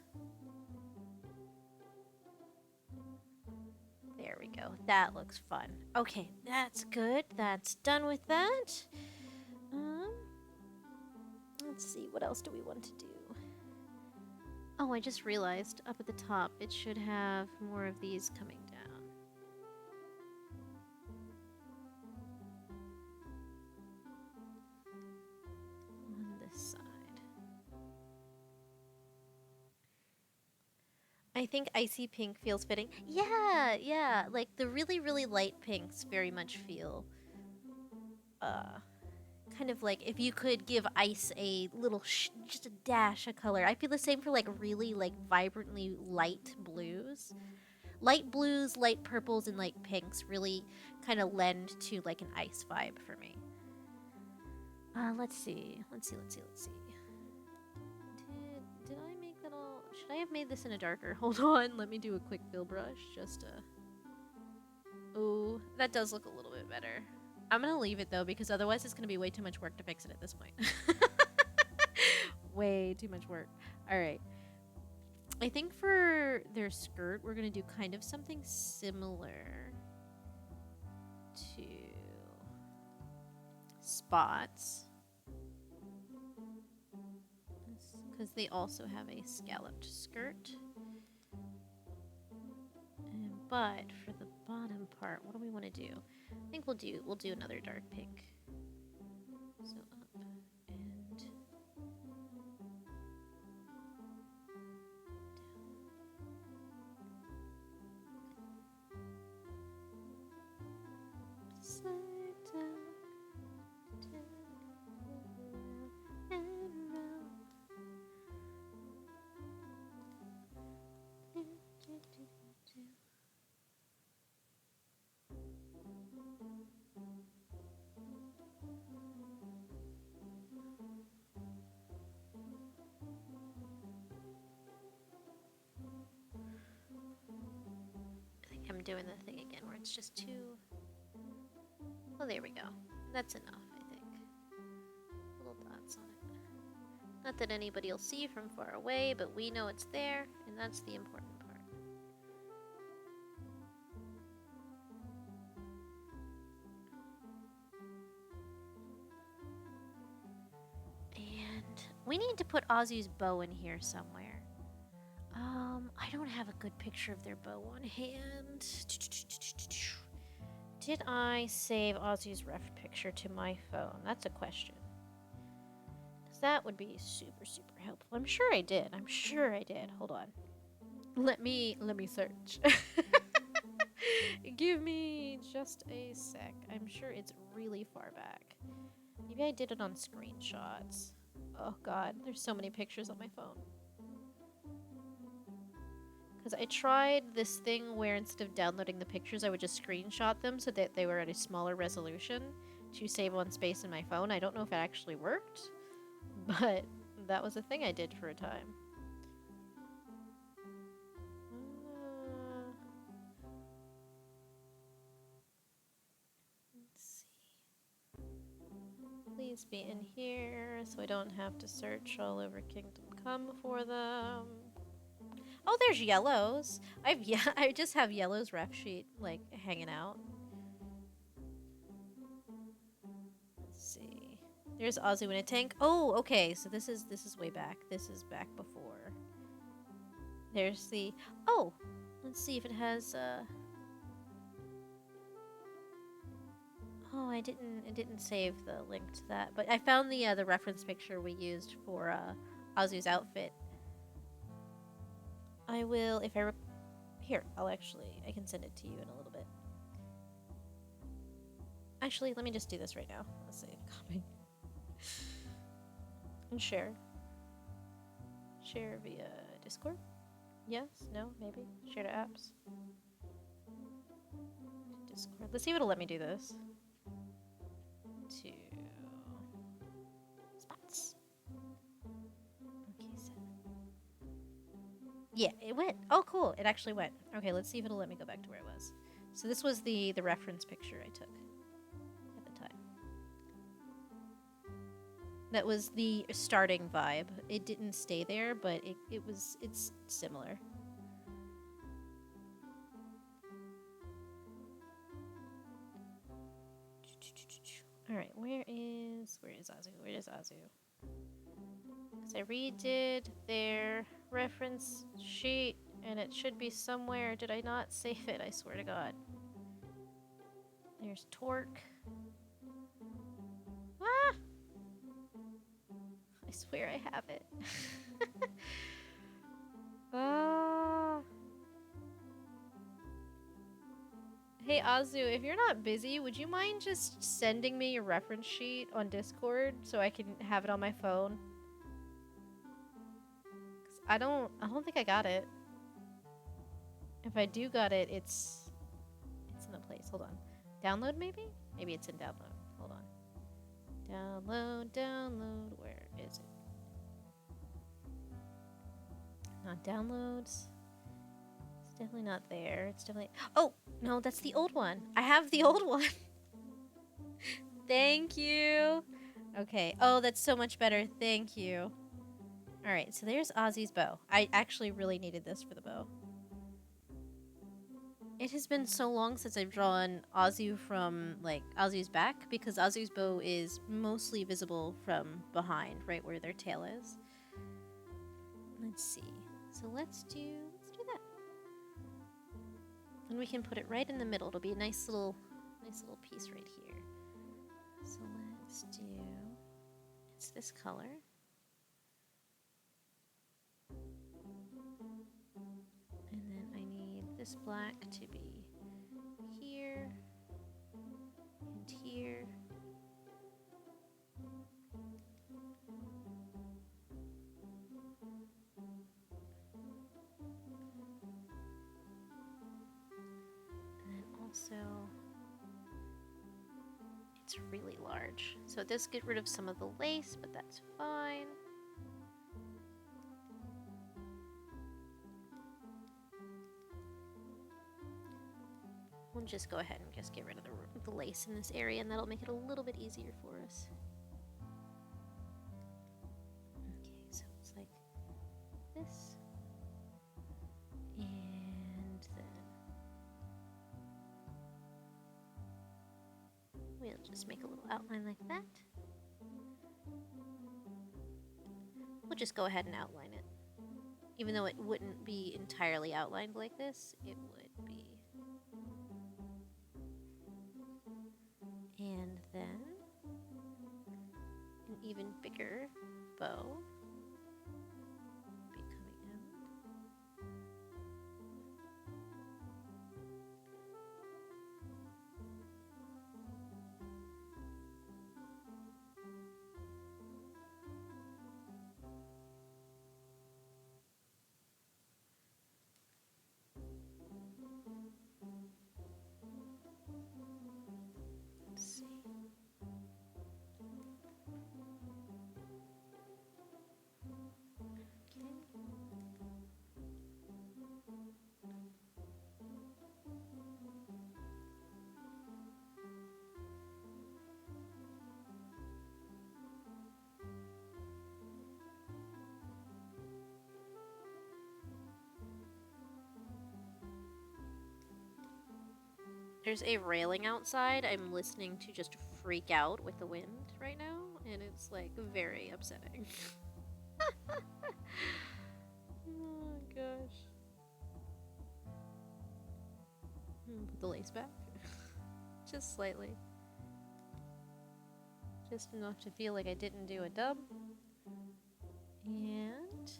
Speaker 1: There we go. That looks fun. Okay, that's good. That's done with that. Let's see, what else do we want to do? Oh, I just realized up at the top it should have more of these coming down. On this side. I think icy pink feels fitting. Yeah, yeah. Like the really, really light pinks very much feel kind of like if you could give ice a little just a dash of color. I feel the same for like really like vibrantly light blues. Light blues, light purples, and light pinks really kind of lend to like an ice vibe for me. Let's see. Did I make that all? Should I have made this in a darker? Hold on, let me do a quick fill brush just to... Oh, that does look a little bit better. I'm gonna leave it though because otherwise it's gonna be way too much work to fix it at this point. Way too much work. Alright. I think for their skirt, we're gonna do kind of something similar to Spot's. Because they also have a scalloped skirt. But for the bottom part, what do we want to do? I think we'll do another dark pink. So up and down. Slide down, and round. I think I'm doing the thing again where it's just too... Well, there we go. That's enough, I think. Little dots on it. Not that anybody will see from far away, but we know it's there, and that's the important part. And we need to put Azu's bow in here somewhere. I don't have a good picture of their bow on hand. Did I save Azu's ref picture to my phone? That's a question. Because that would be super, super helpful. I'm sure I did. Hold on. Let me search. Give me just a sec. I'm sure it's really far back. Maybe I did it on screenshots. Oh god, there's so many pictures on my phone. Because I tried this thing where instead of downloading the pictures, I would just screenshot them so that they were at a smaller resolution to save on space in my phone. I don't know if it actually worked, but that was a thing I did for a time. Let's see. Please be in here so I don't have to search all over Kingdom Come for them. Oh, there's yellows. I just have yellow's ref sheet like hanging out. Let's see. There's Azu in a tank. Oh, okay. So this is way back. This is back before. There's the... Oh, let's see if it has Oh, I didn't save the link to that, but I found the reference picture we used for Azu's outfit. I will, if I here, I can send it to you in a little bit. Actually, let me just do this right now. Let's save copy. And share. Share via Discord? Yes? No? Maybe? Share to apps? Discord. Let's see if it'll let me do this. To Spots. Okay, so yeah, it went. Oh, cool. It actually went. Okay, let's see if it'll let me go back to where it was. So this was the reference picture I took at the time. That was the starting vibe. It didn't stay there, but it's similar. Alright, where is Azu? Where is Azu? Because I redid their reference sheet and it should be somewhere. Did I not save it? I swear to God. There's Torque. Ah! I swear I have it. Ah. Hey Azu, if you're not busy, would you mind just sending me your reference sheet on Discord so I can have it on my phone? 'Cause I don't think I got it. If I do got it, it's in a place. Hold on. Download maybe? Maybe it's in download. Hold on. Download. Where is it? Not downloads. It's definitely not there. It's definitely... Oh! No, that's the old one. I have the old one. Thank you. Okay. Oh, that's so much better. Thank you. Alright, so there's Ozzy's bow. I actually really needed this for the bow. It has been so long since I've drawn Azu from, like, Azu's back, because Azu's bow is mostly visible from behind, right where their tail is. Let's see. So let's do that. And we can put it right in the middle. It'll be a nice little piece right here. So let's do, it's this color. And then I need this black to be here and here. And then also, it's really large. So it does get rid of some of the lace, but that's fine. We'll just go ahead and just get rid of the lace in this area, and that'll make it a little bit easier for us. Okay, so it's like this. And then we'll just make a little outline like that. We'll just go ahead and outline it. Even though it wouldn't be entirely outlined like this, it would be. And then an even bigger bow will be coming out. Let's see. There's a railing outside. I'm listening to just freak out with the wind right now, and it's like very upsetting. Oh gosh. Put the lace back. Just slightly. Just enough to feel like I didn't do a dub. And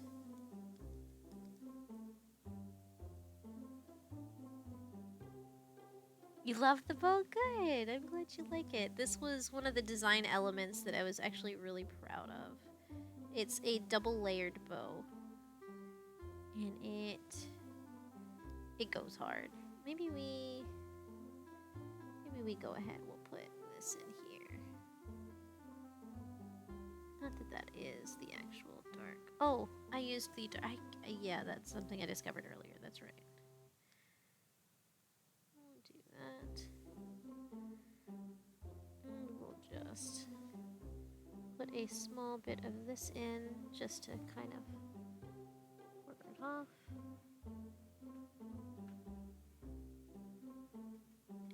Speaker 1: you love the bow? Good. I'm glad you like it. This was one of the design elements that I was actually really proud of. It's a double layered bow. And it goes hard. Maybe we go ahead. We'll put this in here. Not that that is the actual dark. Oh, I used the dark. Yeah, that's something I discovered earlier. That's right. We'll do just put a small bit of this in just to kind of order it off.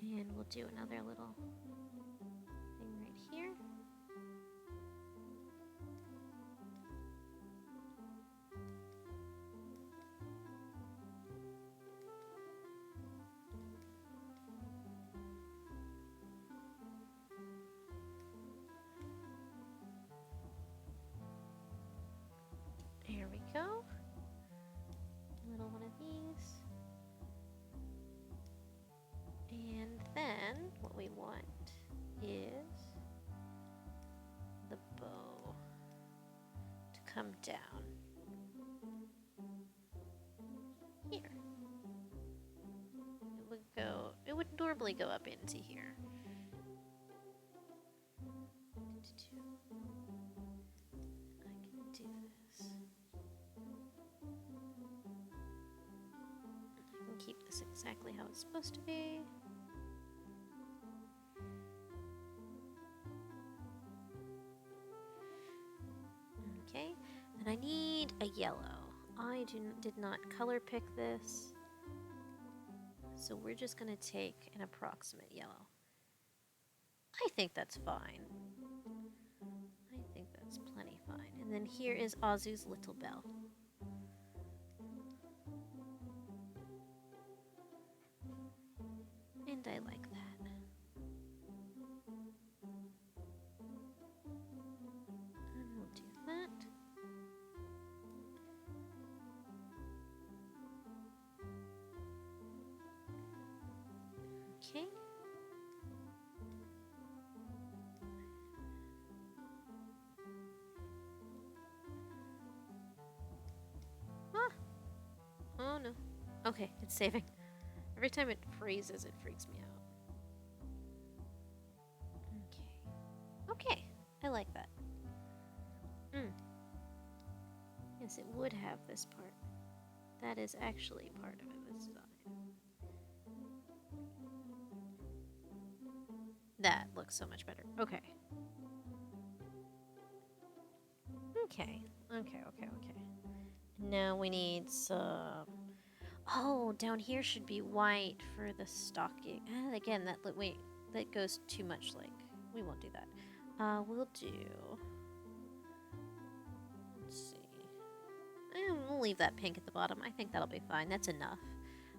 Speaker 1: And we'll do another little thing right here. There we go. Little one of these. And then what we want is the bow to come down here. It would normally go up into here. I can do this. I can keep this exactly how it's supposed to be. Okay, and I need a yellow. I did not color pick this, so we're just going to take an approximate yellow. I think that's fine. I think that's plenty fine. And then here is Azu's little bell. And I like that. And we'll do that. Okay. Ah! Oh no. Okay, it's saving. Every time it freezes, it freaks me out. Okay. Okay, I like that. Yes, it would have this part. That is actually part of it, this design. That looks so much better. Okay. Okay. Now we need some... Oh, down here should be white for the stocking. Again, that goes too much, like, we won't do that. We'll do... Let's see. We'll leave that pink at the bottom. I think that'll be fine. That's enough.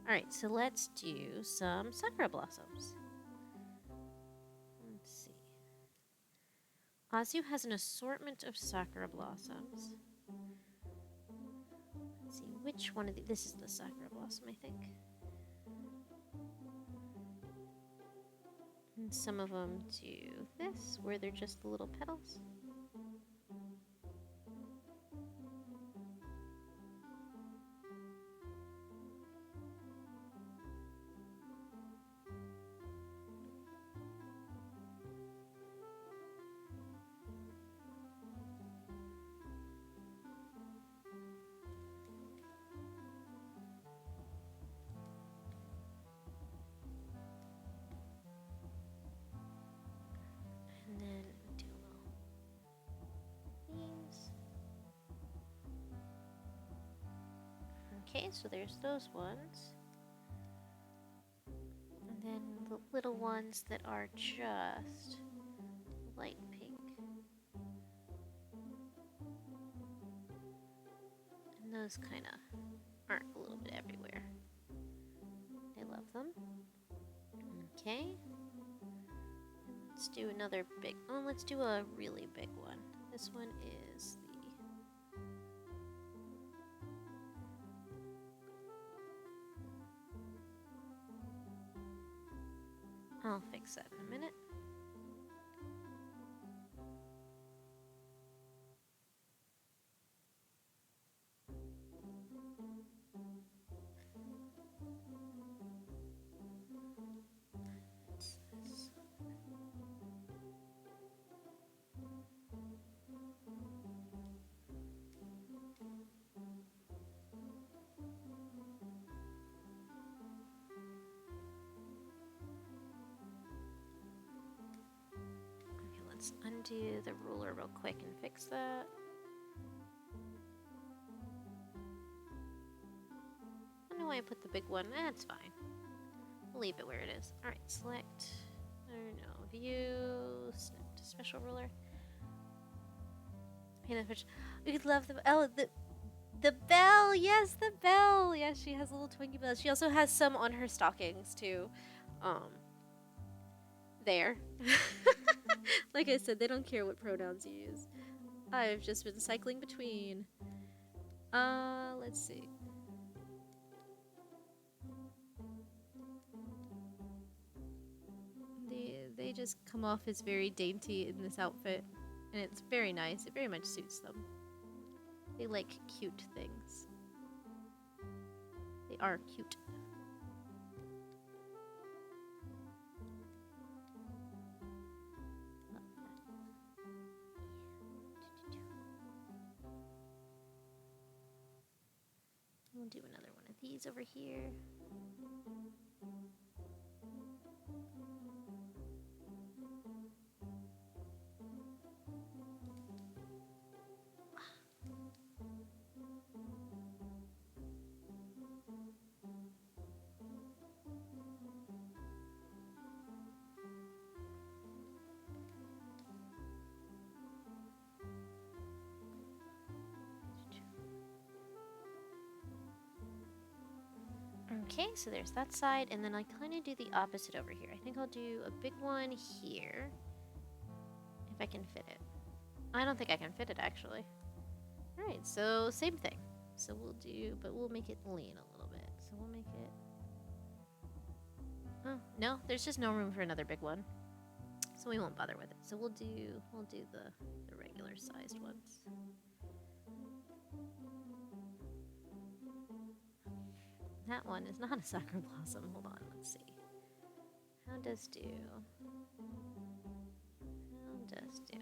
Speaker 1: Alright, so let's do some sakura blossoms. Let's see. Azu has an assortment of sakura blossoms. Let's see, which one of these... This is the sakura blossom, I think. And some of them do this, where they're just the little petals. And then do these. Okay, so there's those ones. And then the little ones that are just light pink. And those kind of aren't a little bit everywhere. I love them. Okay. Let's do another big... Oh, let's do a really big one. This one is the... I'll fix that in a minute. let's undo the ruler real quick and fix that. I don't know why I put the big one. That's fine. We'll leave it where it is. Alright, select. I don't know. View. Snip to special ruler. We love the. Oh, the bell. Yes, the bell. Yes, she has a little Twinkie bell. She also has some on her stockings, too. There. Like I said, they don't care what pronouns you use. I've just been cycling between. Let's see. They just come off as very dainty in this outfit, and it's very nice. It very much suits them. They like cute things. They are cute. We'll do another one of these over here. Okay, so there's that side, and then I kind of do the opposite over here. I think I'll do a big one here, if I can fit it. I don't think I can fit it, actually. Alright, so same thing. So we'll do, but we'll make it lean a little bit. So we'll make it... Oh, no, there's just no room for another big one. So we won't bother with it. So we'll do the regular sized ones. That one is not a sacre blossom. Hold on, let's see. How does do? How does do?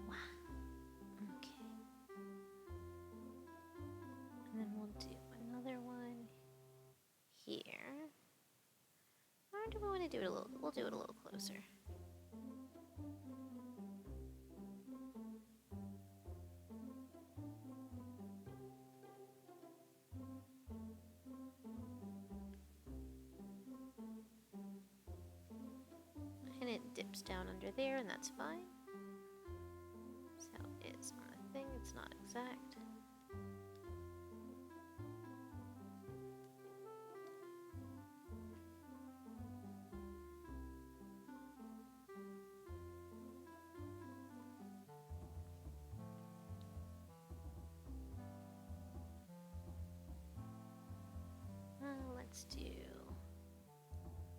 Speaker 1: Wow. Okay. And then we'll do another one here. Or do we want to do it a little? We'll do it a little closer. And it dips down under there, and that's fine. That's how it is on the thing. It's not exact.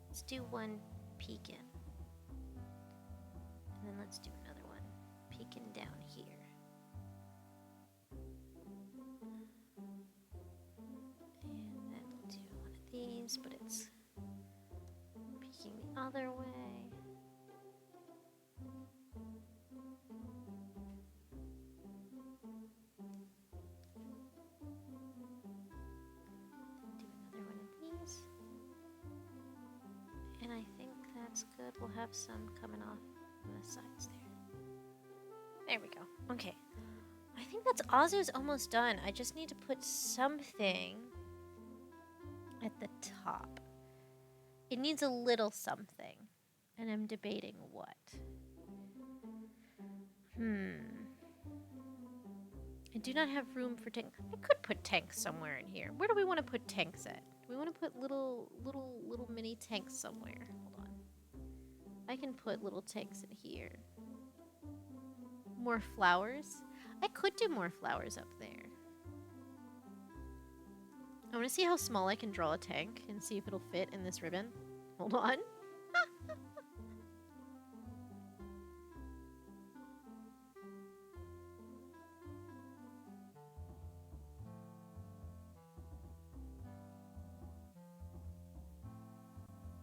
Speaker 1: Let's do one peeking. And then let's do another one peeking down here. And then we'll do one of these, but it's peeking the other way. And I think that's good. We'll have some coming off on the sides there. There we go. Okay. I think that's Azu's almost done. I just need to put something at the top. It needs a little something. And I'm debating what. I do not have room for tanks. I could put tanks somewhere in here. Where do we want to put tanks at? Do we want to put little mini tanks somewhere? Hold on. I can put little tanks in here. More flowers? I could do more flowers up there. I want to see how small I can draw a tank and see if it'll fit in this ribbon. Hold on.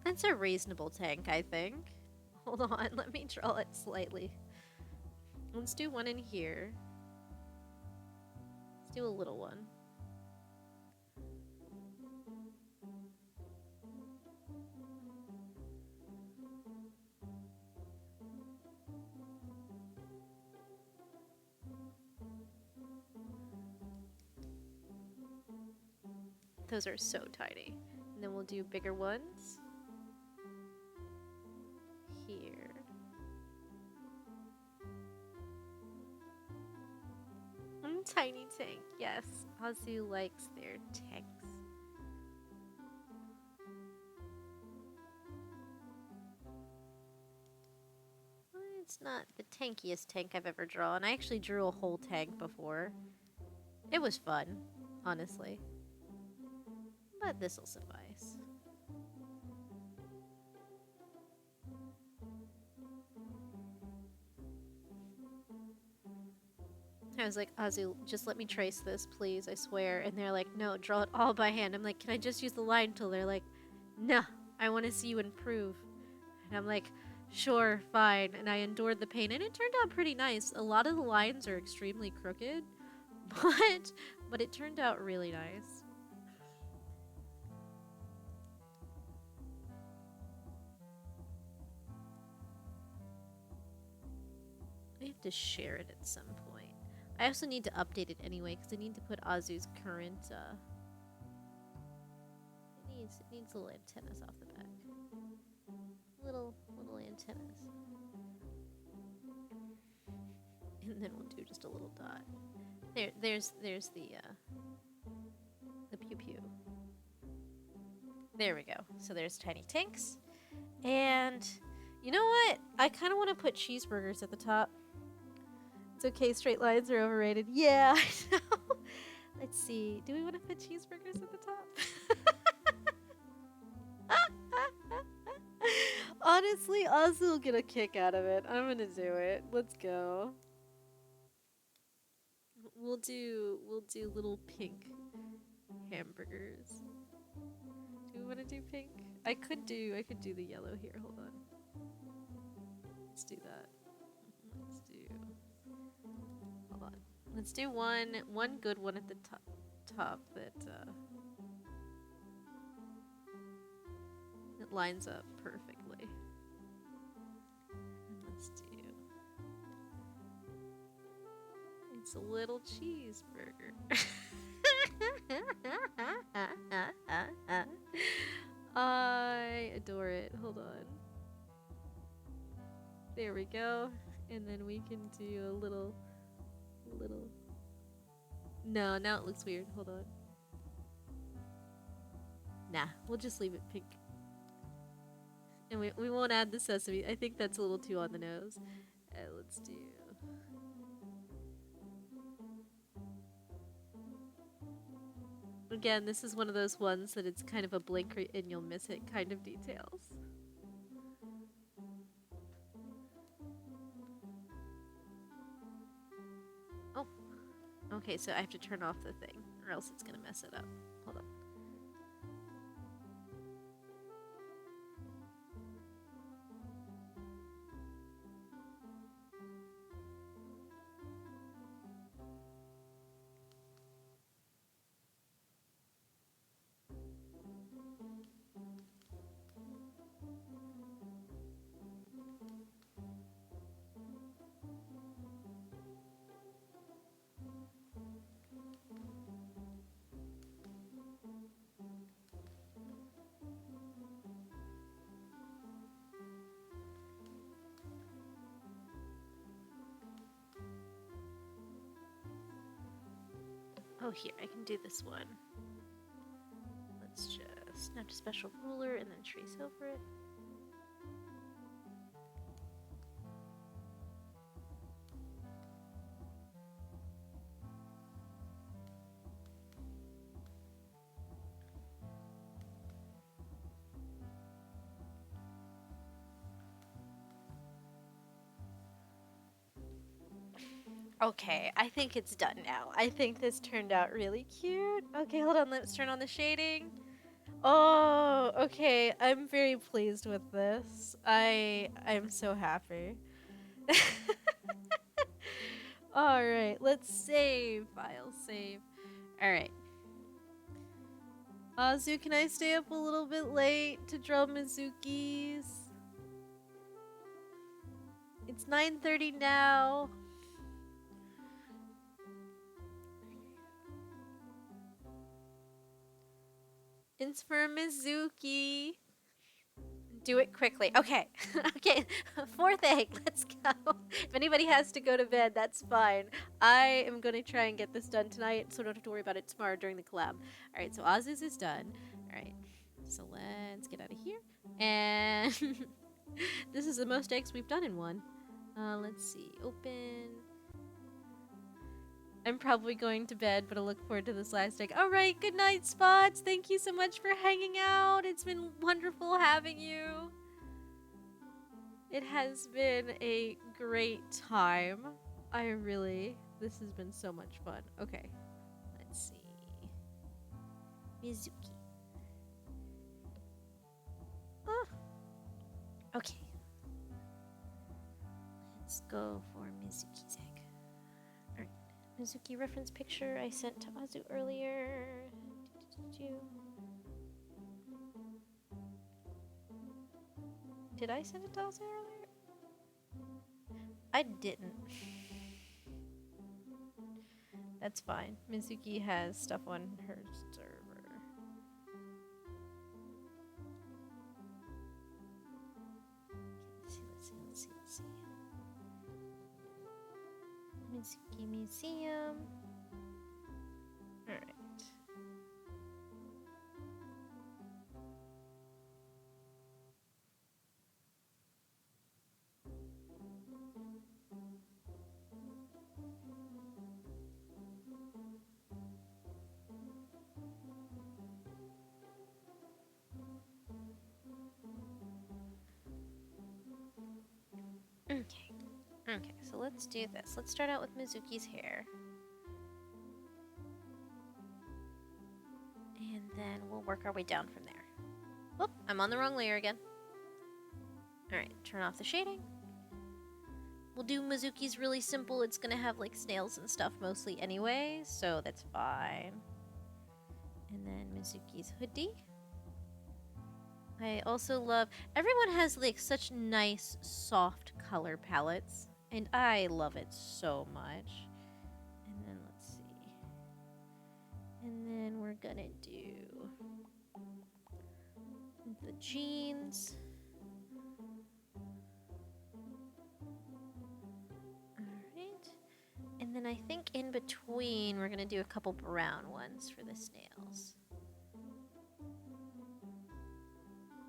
Speaker 1: That's a reasonable tank, I think. Hold on, let me draw it slightly. Let's do one in here. Let's do a little one. Those are so tiny. And then we'll do bigger ones. Here. Tiny tank, yes. Azu likes their tanks. Well, it's not the tankiest tank I've ever drawn. I actually drew a whole tank before. It was fun, honestly. But this'll suffice. I was like, Azu, just let me trace this, please, I swear. And they're like, no, draw it all by hand. I'm like, can I just use the line tool? They're like, nah, I want to see you improve. And I'm like, sure, fine. And I endured the pain, and it turned out pretty nice. A lot of the lines are extremely crooked, but it turned out really nice. I have to share it at some point. I also need to update it anyway, because I need to put Azu's current, it needs little antennas off the back. Little antennas. And then we'll do just a little dot. There's the pew pew. There we go. So there's tiny tanks. And you know what? I kind of want to put cheeseburgers at the top. It's okay, straight lines are overrated. Yeah, I know. Let's see. Do we want to put cheeseburgers at the top? Honestly, Ozzy will get a kick out of it. I'm gonna do it. Let's go. We'll do little pink hamburgers. Do we want to do pink? I could do the yellow here. Hold on. Let's do that. Hold on. Let's do one good one at the top that lines up perfectly. Let's do. It's a little cheeseburger. I adore it. Hold on. There we go. And then we can do a little. No, now it looks weird. Hold on. Nah, we'll just leave it pink. And we won't add the sesame. I think that's a little too on the nose. Let's do. Again, this is one of those ones that it's kind of a blink and you'll miss it kind of details. Oh. Okay, so I have to turn off the thing, or else it's gonna mess it up. Hold on. Oh, here, I can do this one. Let's just snap to special ruler and then trace over it. Okay, I think it's done now. I think this turned out really cute. Okay, hold on, let's turn on the shading. Oh, okay. I'm very pleased with this. I'm so happy. All right, let's save. File save. All right. Azu, can I stay up a little bit late to draw Mizukis? It's 9:30 now. It's for Mizuki. Do it quickly. Okay. Okay. Fourth egg. Let's go. If anybody has to go to bed, that's fine. I am going to try and get this done tonight, so I don't have to worry about it tomorrow during the collab. All right. So Azu's is done. All right. So let's get out of here. And this is the most eggs we've done in one. Let's see. Open. I'm probably going to bed, but I look forward to this last egg. All right, good night, Spots. Thank you so much for hanging out. It's been wonderful having you. It has been a great time. This has been so much fun. Okay, let's see. Mizuki. Oh. Okay. Let's go for Mizuki's egg. Alright. Mizuki reference picture I sent to Azu earlier. Did I send it to Azu earlier? I didn't. That's fine. Mizuki has stuff on her server. Let's see. Mizuki Museum. Alright. Okay, so let's do this. Let's start out with Mizuki's hair. And then we'll work our way down from there. Whoop, I'm on the wrong layer again. Alright, turn off the shading. We'll do Mizuki's really simple. It's gonna have like snails and stuff mostly anyway, so that's fine. And then Mizuki's hoodie. I also love... Everyone has like such nice, soft color palettes. And I love it so much. And then let's see. And then we're gonna do the jeans. Alright. And then I think in between we're gonna do a couple brown ones for the snails.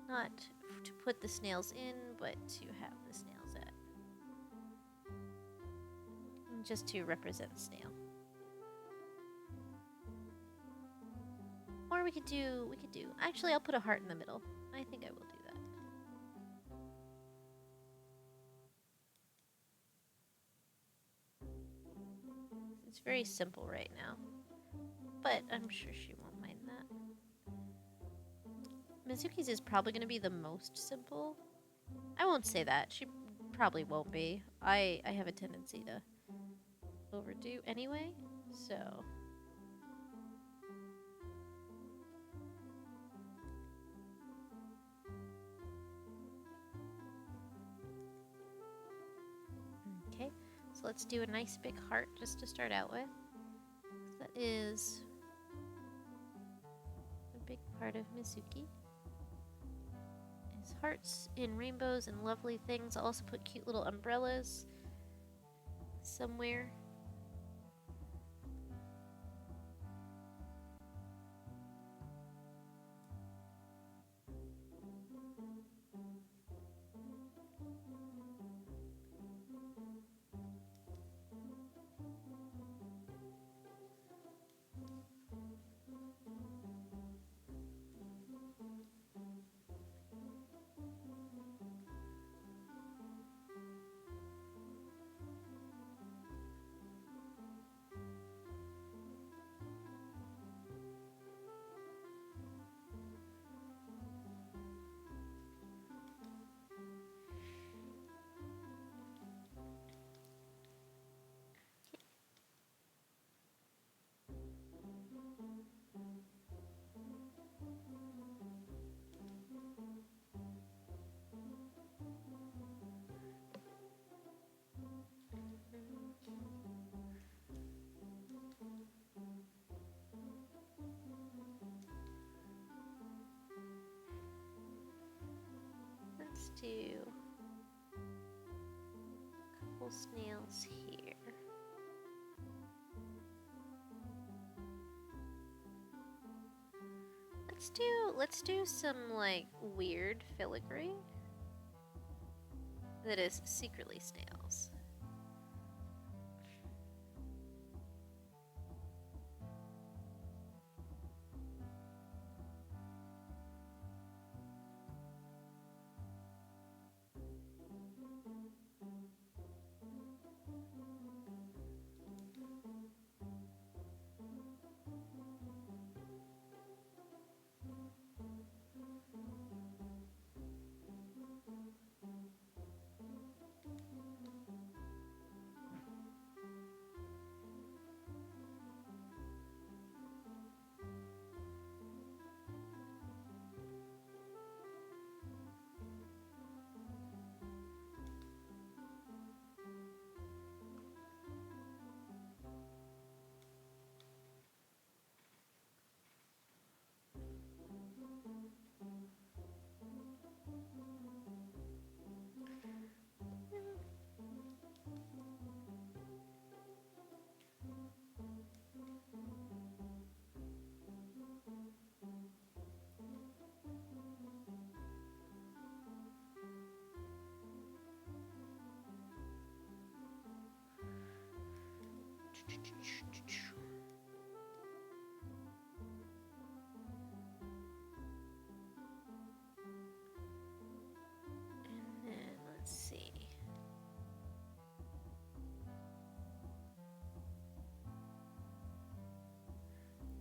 Speaker 1: Not to put the snails in, but to have the snails at. Just to represent the snail. Or we could do, actually I'll put a heart in the middle. I think I will do that. It's very simple right now. But I'm sure she won't mind that. Mizuki's is probably going to be the most simple. I won't say that. She probably won't be. I have a tendency to overdo anyway, so... Okay, so let's do a nice big heart just to start out with. That is a big part of Mizuki. Is hearts in rainbows and lovely things. I'll also put cute little umbrellas somewhere. do a couple snails here. Let's do some like weird filigree that is secretly snails. And then let's see.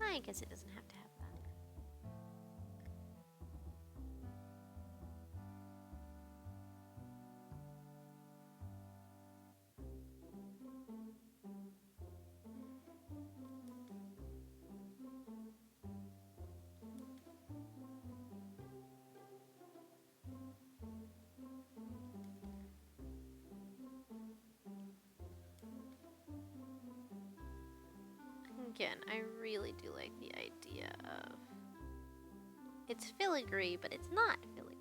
Speaker 1: I guess it doesn't have to have that. Again, I really do like the idea of it's filigree, but it's not filigree.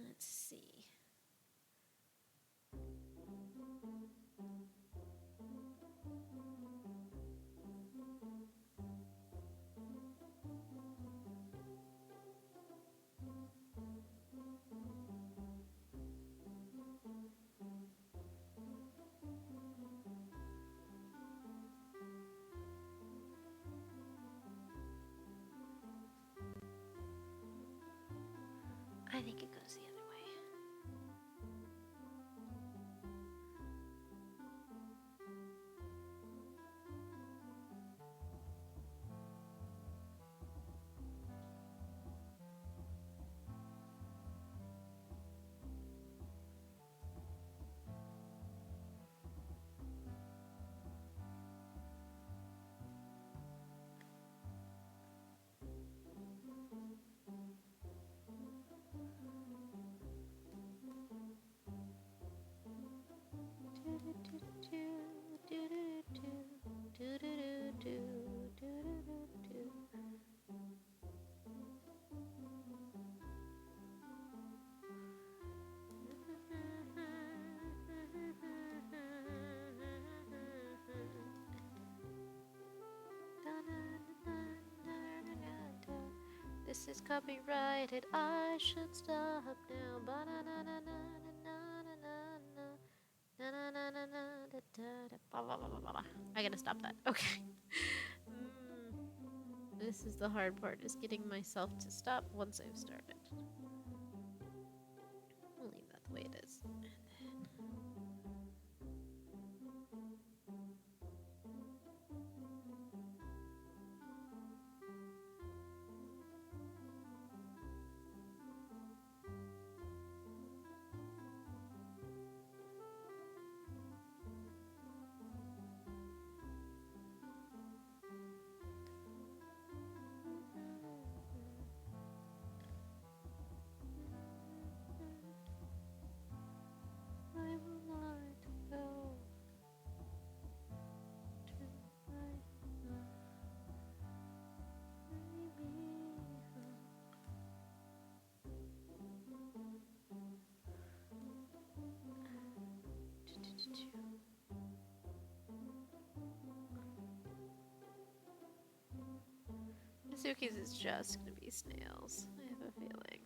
Speaker 1: Let's see. I think it goes the other way. This is copyrighted. I should stop now. I gotta stop that. Okay. This is the hard part, is getting myself to stop once I've started. I'll leave that the way it is. Suki's is just gonna be snails. I have a feeling.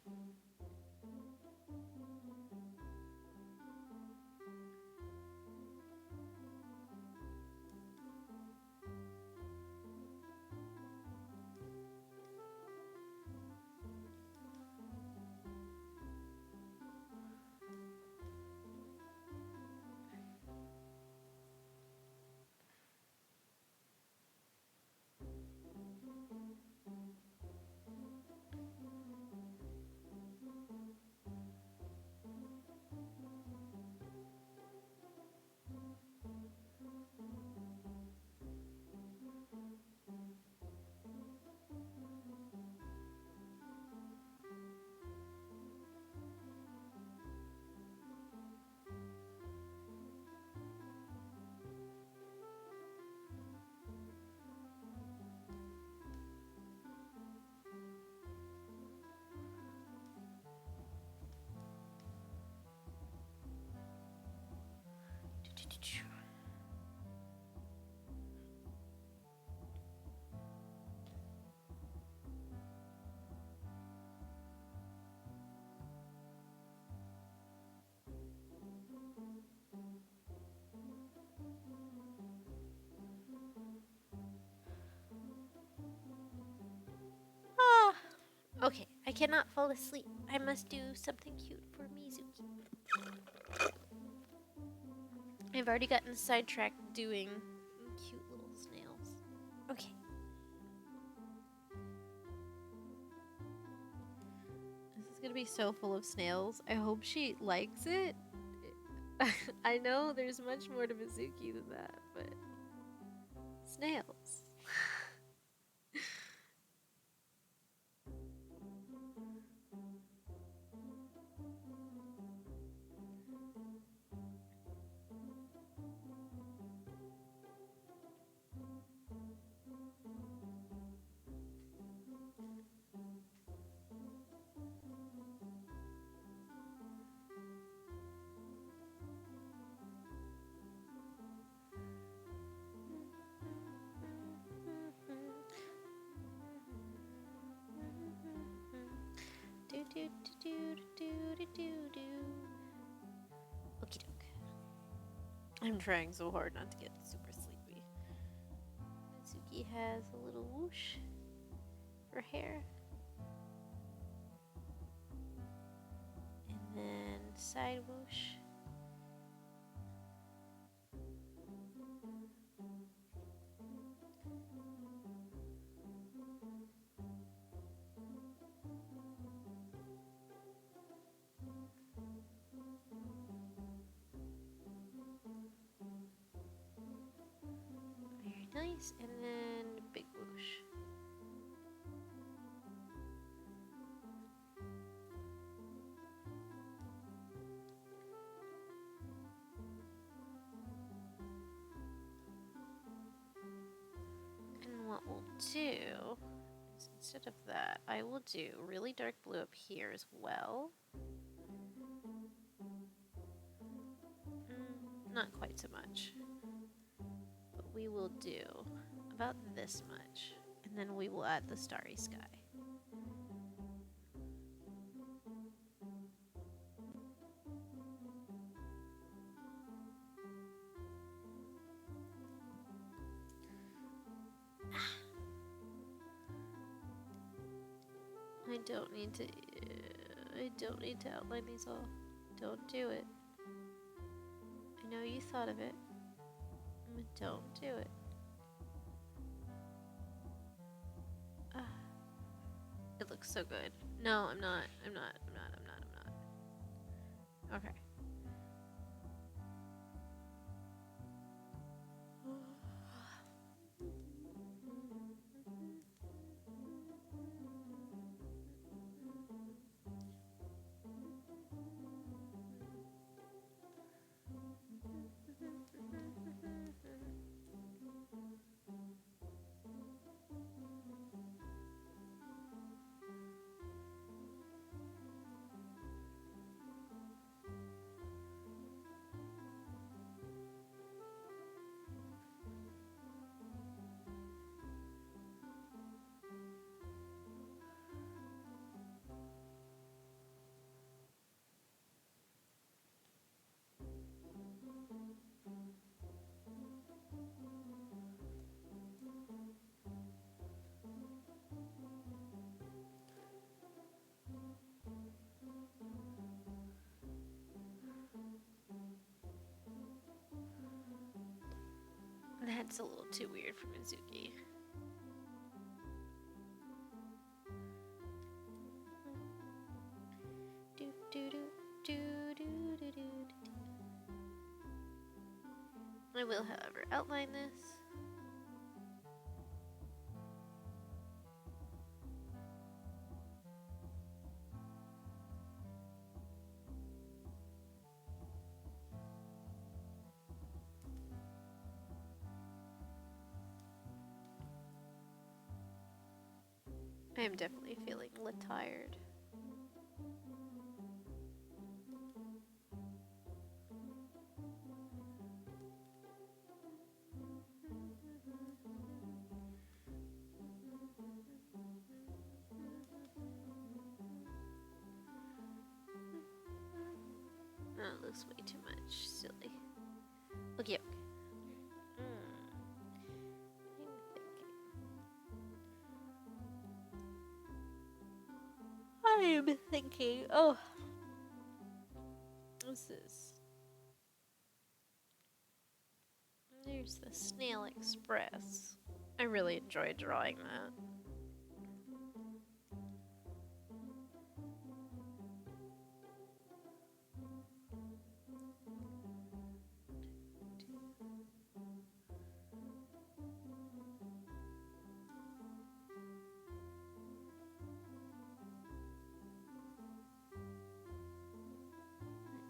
Speaker 1: Ah, okay, I cannot fall asleep. I must do something cute for Mizuki. I've already gotten sidetracked doing cute little snails. Okay. This is gonna be so full of snails. I hope she likes it. I know there's much more to Mizuki than that, but snails. Do do do do do do do. Okie doke. I'm trying so hard not to get super sleepy. Mizuki has a little whoosh for hair. And then side whoosh. Very nice. And then big whoosh. And what we'll do is instead of that, I will do really dark blue up here as well. Not quite so much. But we will do about this much. And then we will add the starry sky. I don't need to outline these all. Don't do it. I know you thought of it, but don't do it. It looks so good. No, I'm not. Okay. That's a little too weird for Mizuki. Do do do do do do do. I will, however, outline this. I am definitely feeling tired. Oh, it looks way too much. Silly. Okay. I'm thinking. Oh. What's this? There's the Snail Express. I really enjoyed drawing that.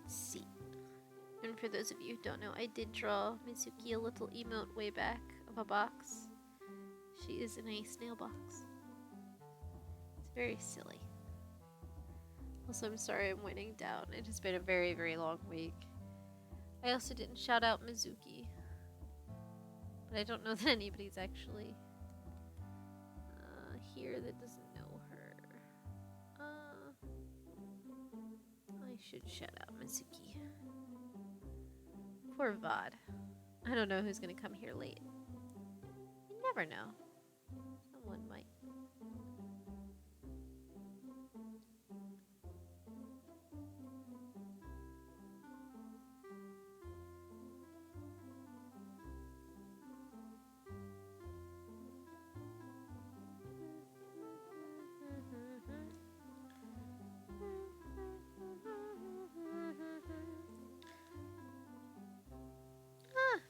Speaker 1: Let's see. And for those of you who don't know, I did draw Mizuki a little emote way back of a box. She is in a snail box. It's very silly. Also, I'm sorry I'm winding down. It has been a very, very long week. I also didn't shout out Mizuki. But I don't know that anybody's actually here that doesn't know her. I should shout out Mizuki. Poor Vod. I don't know who's gonna come here late. You never know. Someone might.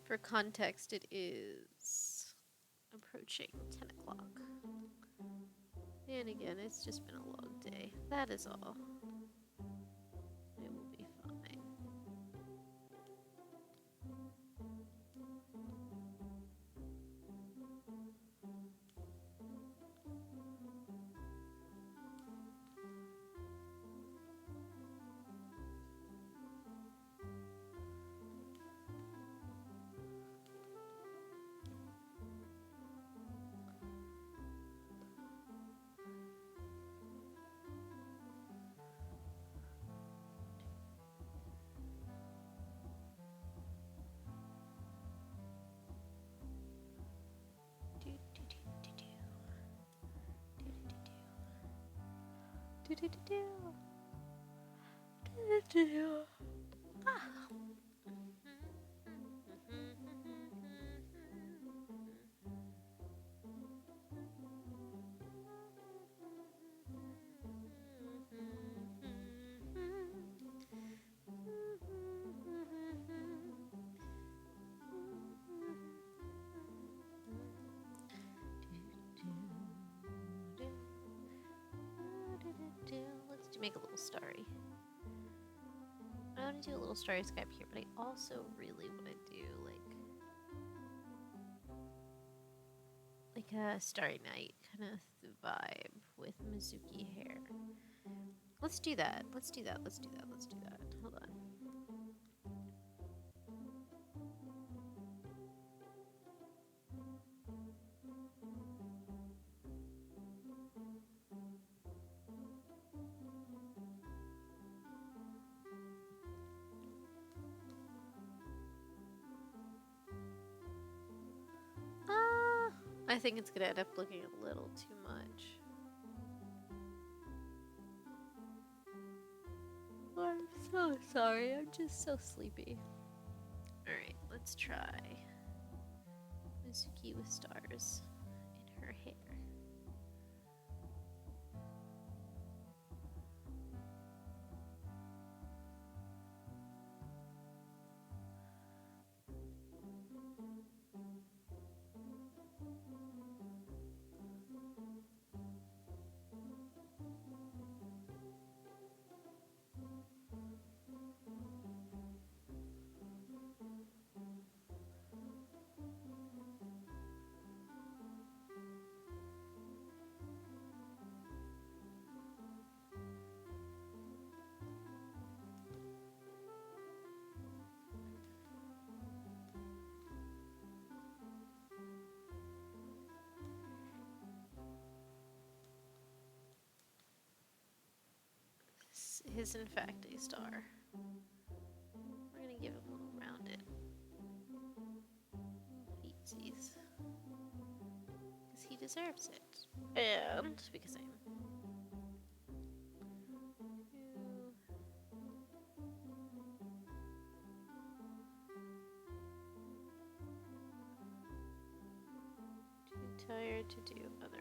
Speaker 1: For context, it is approaching 10 o'clock. And again, it's just been a long day. That is all. It will be fine. Let's make a little starry. I want to do a little starry sky up here, but I also really want to do like a starry night kind of vibe with Mizuki hair. Let's do that. Let's do that. Let's do that. Let's do that. Hold on. I think it's gonna end up looking a little too much. I'm so sorry, I'm just so sleepy. Alright, let's try Suki with stars in her hair. This is in fact a star. We're gonna give him a little rounded feetsies. Because he deserves it. And because I'm too tired to do otherwise.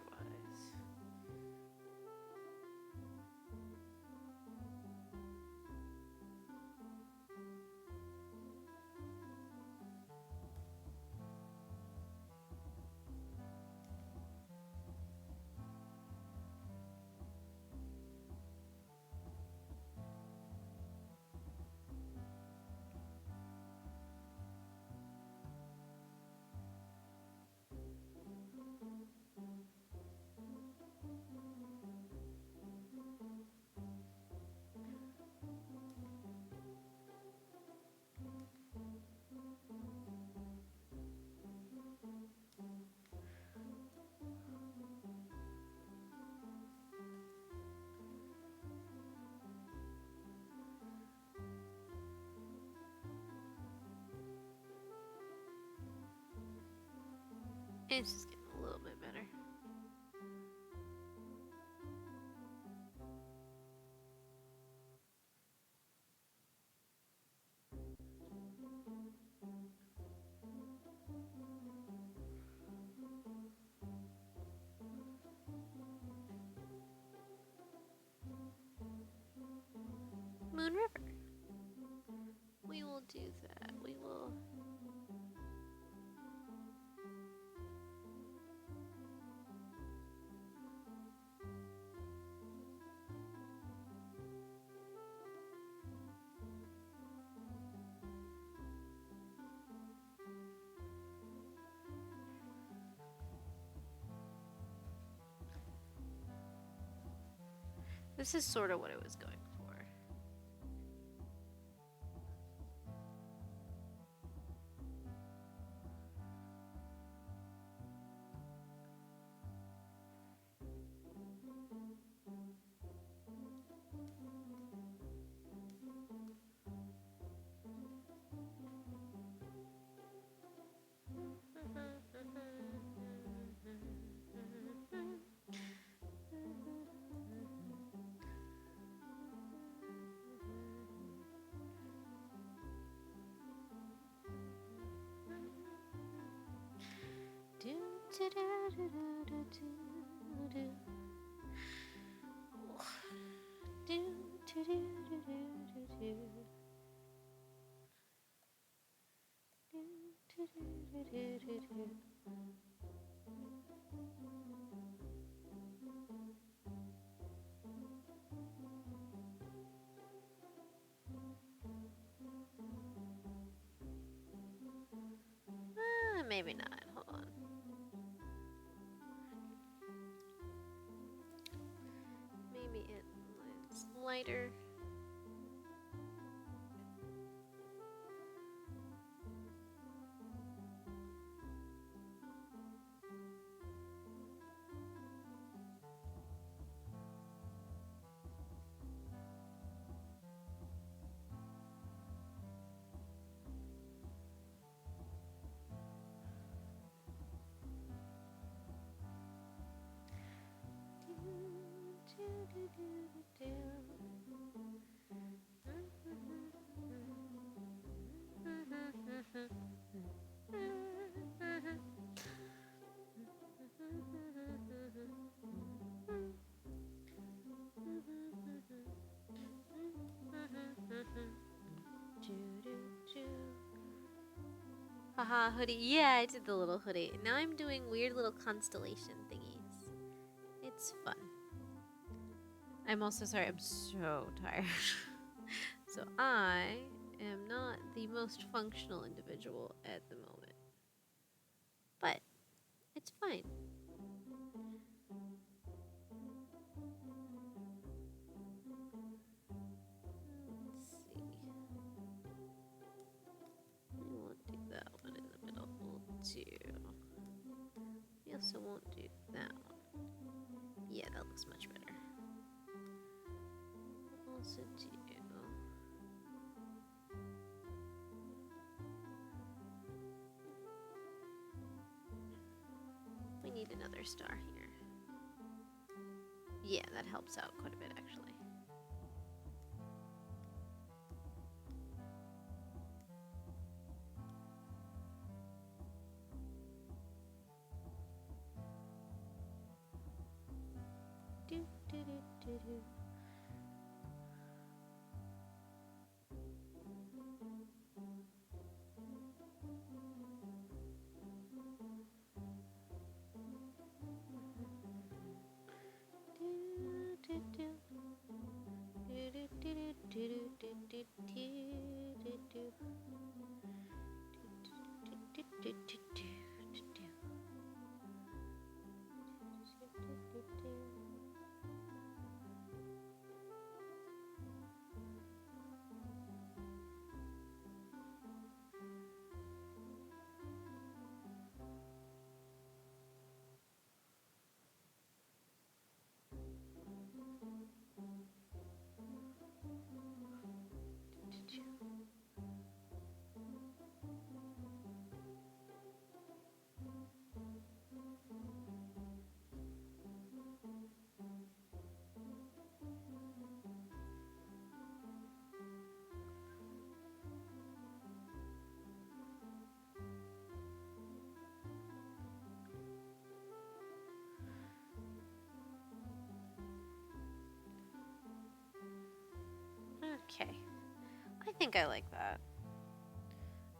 Speaker 1: It's just getting a little bit better. Moon River. We will do that. We will. This is sort of what I was going for. Maybe not. Hold on. Maybe it's lighter.
Speaker 2: Haha, hoodie. Yeah, I did the little hoodie. Now I'm doing weird little constellation thingies. It's fun. I'm also sorry, I'm so tired. So I am not the most functional individual at the moment. But it's fine. Let's see. We won't do that one in the middle. We'll do... We also won't do that one. Yeah, that looks much better. We'll also do... We need another star here. Yeah, that helps out quite a bit, actually. Do, do, do, do, do. Okay, I think I like that.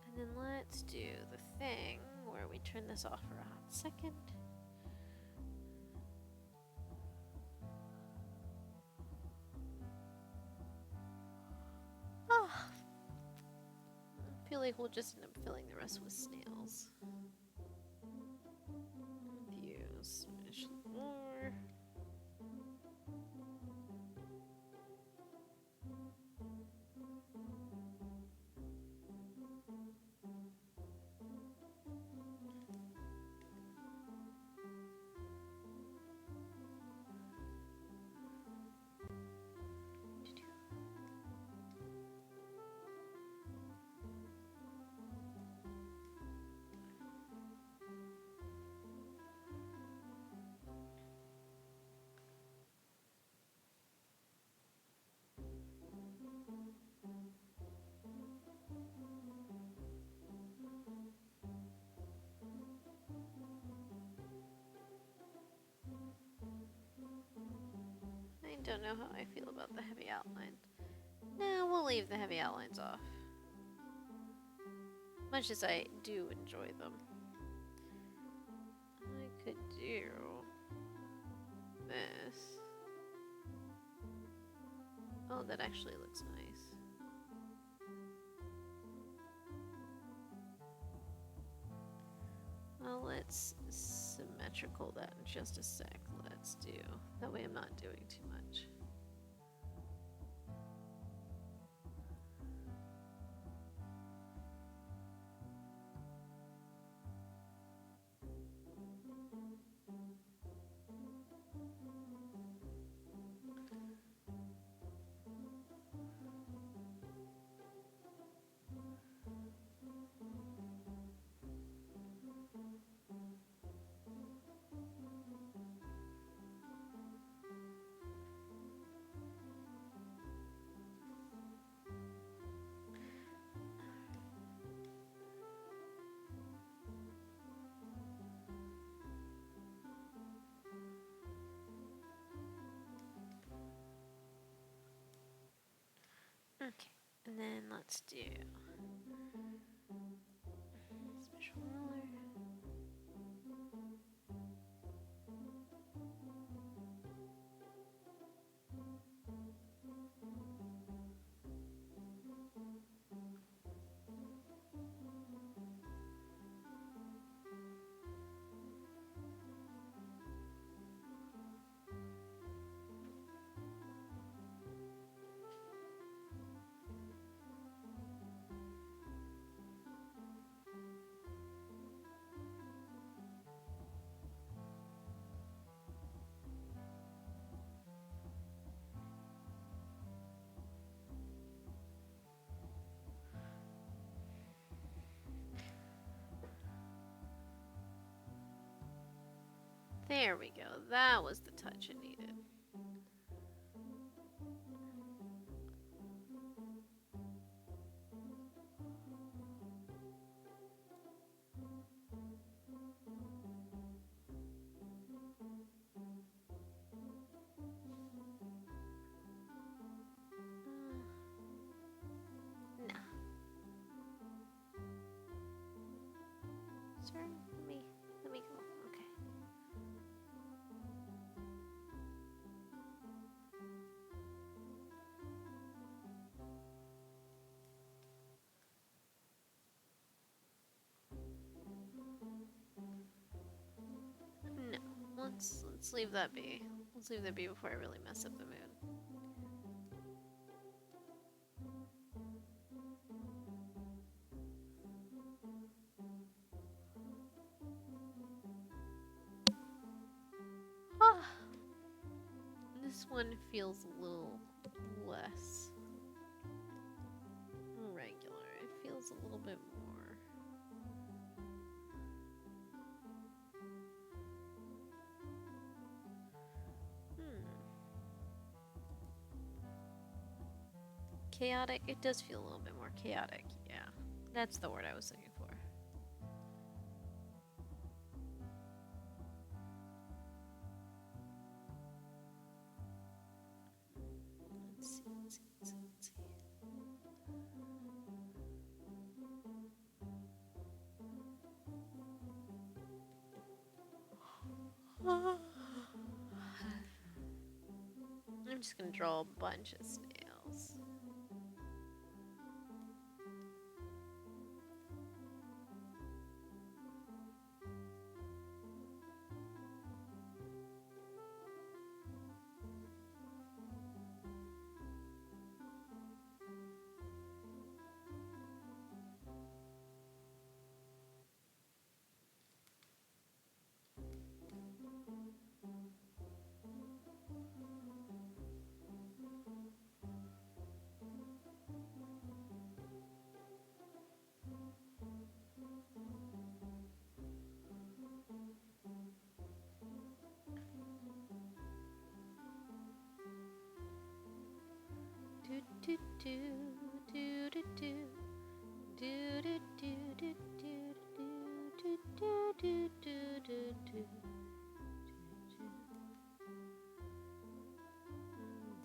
Speaker 2: And then let's do the thing where we turn this off for a hot second. Oh, I feel like we'll just end up filling the rest with snails. Views, smash more. I don't know how I feel about the heavy outlines. No, we'll leave the heavy outlines off. Much as I do enjoy them. I could do this. Oh, that actually looks nice. Well, let's symmetrical that in just a sec. Let's do. That way I'm not doing too much. Okay, and then let's do There we go. That was the touch it needed. No. Sir, let me go. Okay. No. Let's leave that be. Let's leave that be before I really mess up the mood. Ah. This one feels a little less regular. It feels a little bit more. Chaotic? It does feel a little bit more chaotic, yeah. That's the word I was looking for. Let's see. I'm just gonna draw a bunch of snails. Do do do do do do do do do do do do do do do.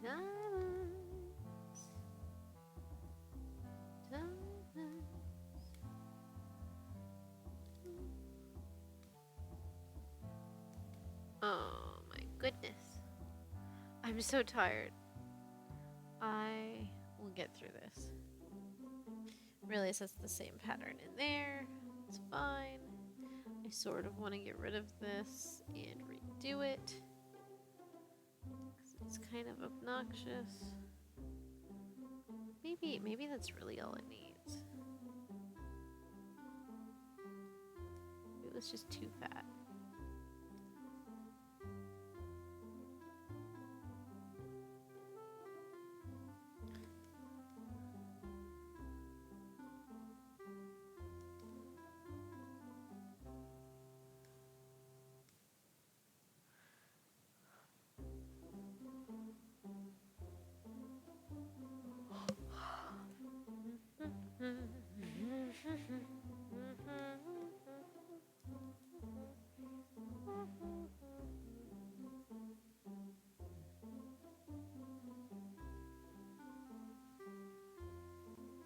Speaker 2: Diamonds, diamonds. Oh my goodness. I'm so tired. I will get through this. Realize that's the same pattern in there. It's fine. I sort of want to get rid of this and redo it. Because it's kind of obnoxious. Maybe that's really all it needs. It was just too fat.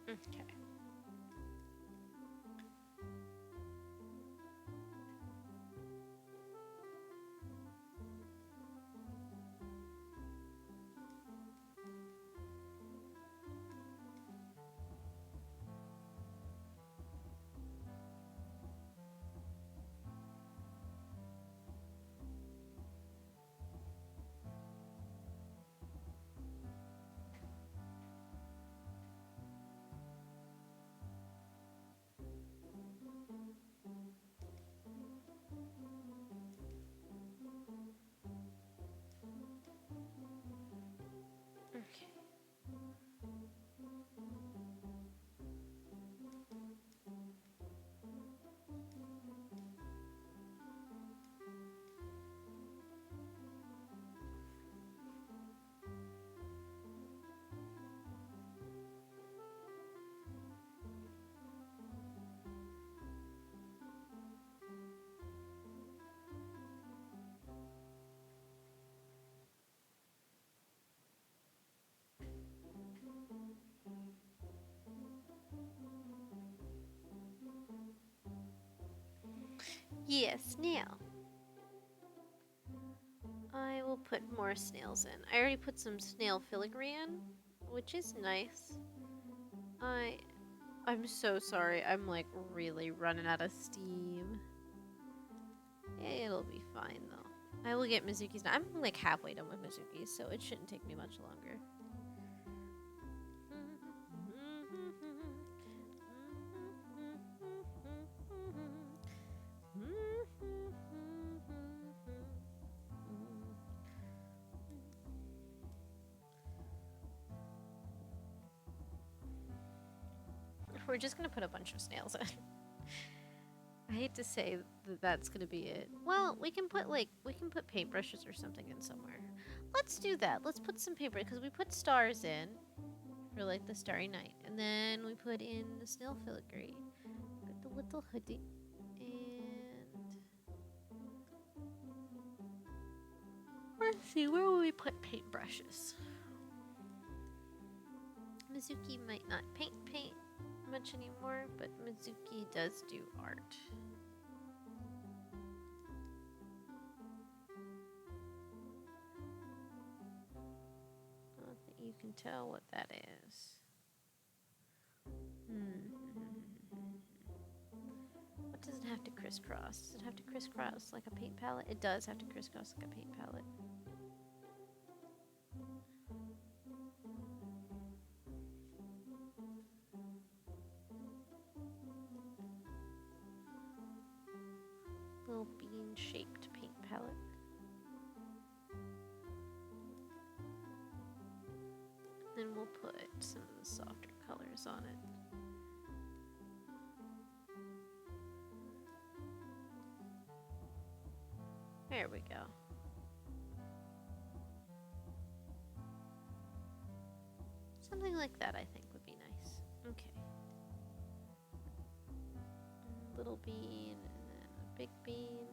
Speaker 2: Okay. Yeah, snail. I will put more snails in. I already put some snail filigree in, which is nice. I'm so sorry. I'm like really running out of steam. It'll be fine though. I will get Mizuki's. I'm like halfway done with Mizuki's, so it shouldn't take me much longer. We're just gonna put a bunch of snails in. I hate to say that that's gonna be it. Well, we can put paintbrushes or something in somewhere. Let's do that. Let's put some paintbrush because we put stars in for like the starry night, and then we put in the snail filigree. Got the little hoodie, and let's see, where will we put paintbrushes? Mizuki might not paint much anymore, but Mizuki does do art. I don't think you can tell what that is. What does it have to crisscross? Does it have to crisscross like a paint palette? It does have to crisscross like a paint palette. Little bean-shaped paint palette. Then we'll put some of the softer colors on it. There we go. Something like that I think would be nice. Okay. Little bean and then a big bean.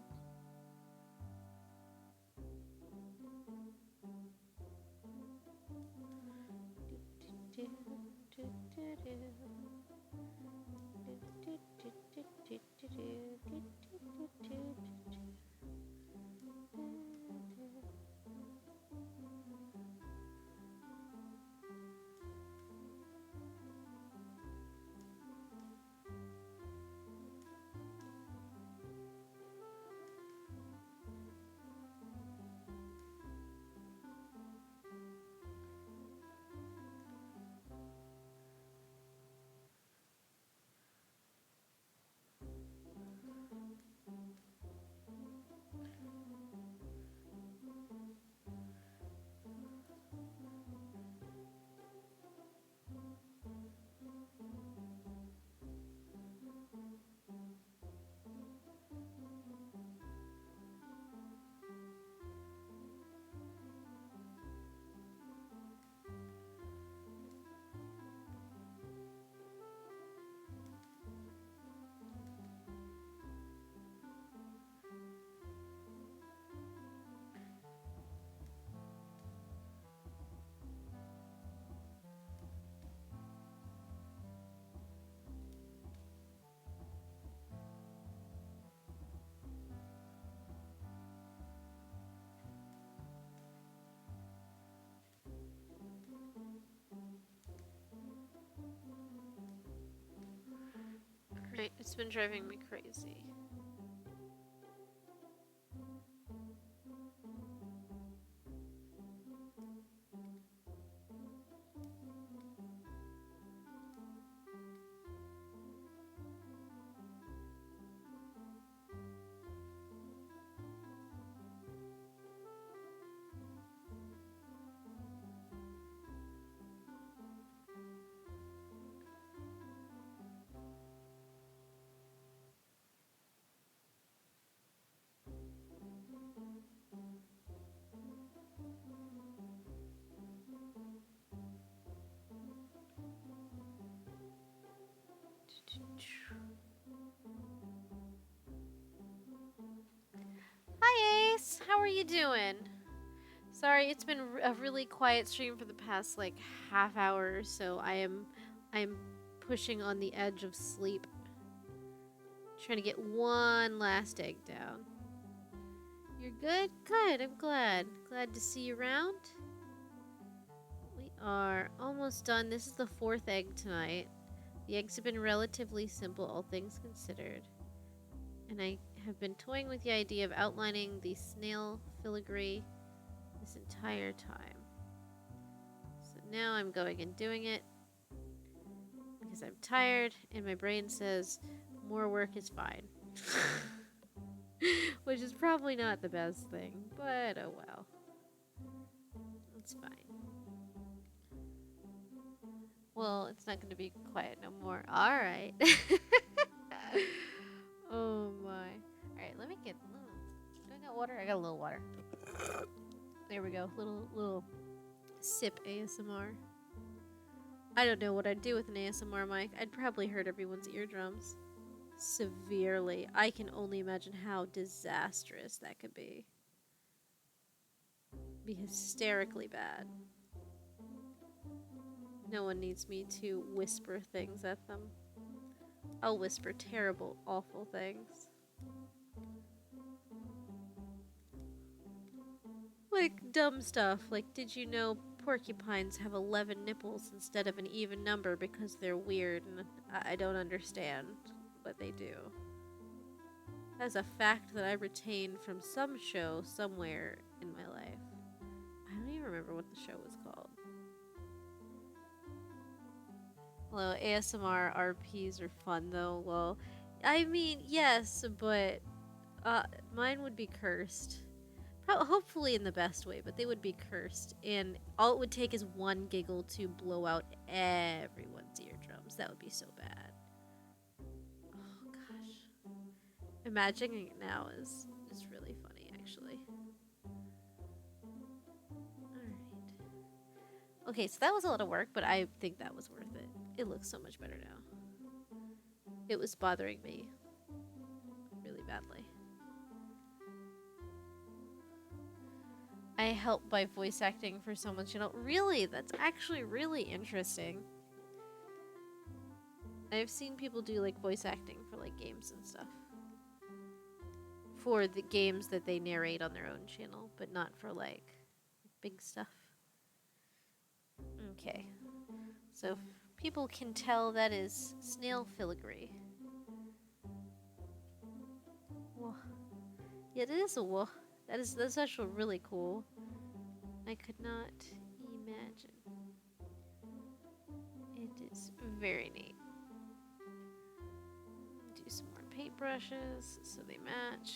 Speaker 2: Right, it's been driving me crazy. Hi Ace, how are you doing? Sorry, it's been a really quiet stream for the past like half hour or so. I'm pushing on the edge of sleep. Trying to get one last egg down. You're good? Good, I'm glad. Glad to see you around. We are almost done. This is the 4th egg tonight. The eggs have been relatively simple, all things considered. And I have been toying with the idea of outlining the snail filigree this entire time. So now I'm going and doing it because I'm tired and my brain says more work is fine. Which is probably not the best thing, but oh well. It's fine. Well, it's not going to be quiet no more. Alright. Oh my. Alright, let me get... do I got water? I got a little water. There we go. Little sip ASMR. I don't know what I'd do with an ASMR mic. I'd probably hurt everyone's eardrums. Severely. I can only imagine how disastrous that could be. Be hysterically bad. No one needs me to whisper things at them. I'll whisper terrible, awful things. Like dumb stuff, like did you know porcupines have 11 nipples instead of an even number because they're weird and I don't understand, but they do. That's a fact that I retained from some show somewhere in my life. I don't even remember what the show was called. Well, ASMR RPs are fun though. Well, I mean, yes, but mine would be cursed. Hopefully in the best way, but they would be cursed. And all it would take is one giggle to blow out everyone's eardrums. That would be so bad. Oh gosh. Imagining it now is really funny, actually. Alright. Okay, so that was a lot of work, but I think that was worth it. It looks so much better now. It was bothering me really badly. I help by voice acting for someone's channel. Really? That's actually really interesting. I've seen people do like voice acting for like games and stuff. For the games that they narrate on their own channel, but not for like big stuff. Okay. So people can tell that is snail filigree. Whoa. Yeah, it is a whoa. That's actually really cool. I could not imagine. It is very neat. Do some more paintbrushes so they match.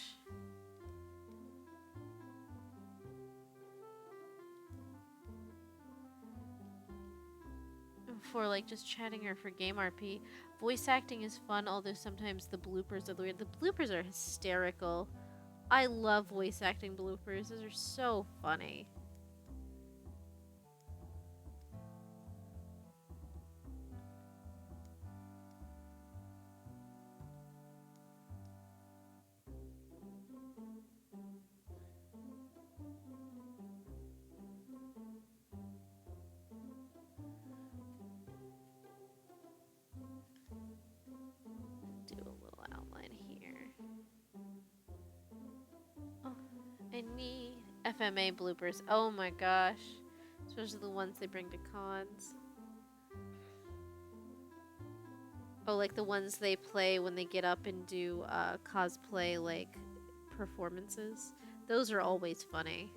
Speaker 2: For like just chatting or for game RP, voice acting is fun, although sometimes the bloopers are weird. The bloopers are hysterical. I love voice acting bloopers. Those are so funny. Do a little outline here. Oh, I need FMA bloopers. Oh my gosh. Especially the ones they bring to cons. Oh, like the ones they play when they get up and do cosplay like performances. Those are always funny.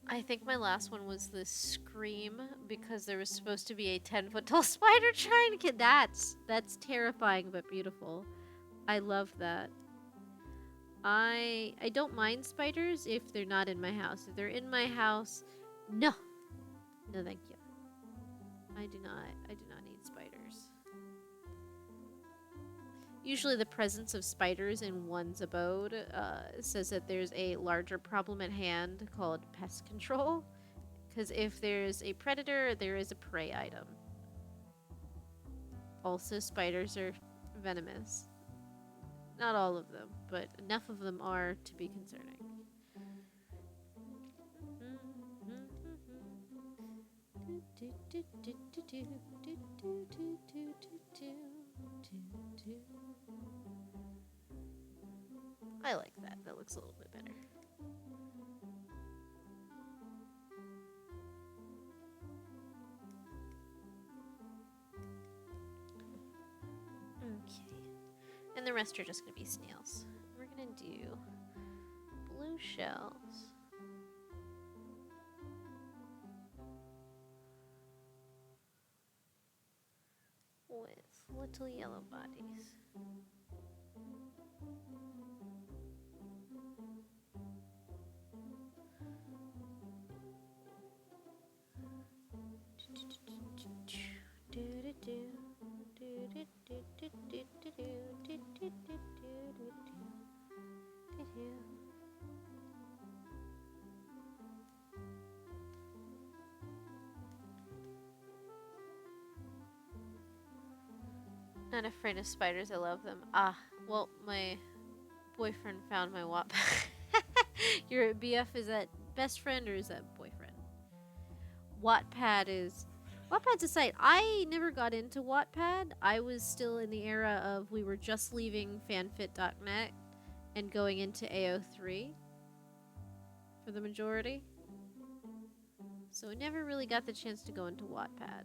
Speaker 2: I think my last one was the scream because there was supposed to be a 10-foot tall spider trying to get that's terrifying but beautiful. I love that. I don't mind spiders if they're not in my house. If they're in my house, no. No, thank you. I do not need spiders. Usually the presence of spiders in one's abode says that there's a larger problem at hand called pest control. Because if there's a predator, there is a prey item. Also, spiders are venomous. Not all of them, but enough of them are to be concerning. I like that. That looks a little bit better. Okay. And the rest are just going to be snails. We're going to do blue shells. With little yellow bodies. Not afraid of spiders, I love them. Ah, well, my boyfriend found my Wattpad. Your BF, is that best friend or is that boyfriend? Wattpad's a site. I never got into Wattpad. I was still in the era of we were just leaving fanfit.net and going into AO3 for the majority. So I never really got the chance to go into Wattpad.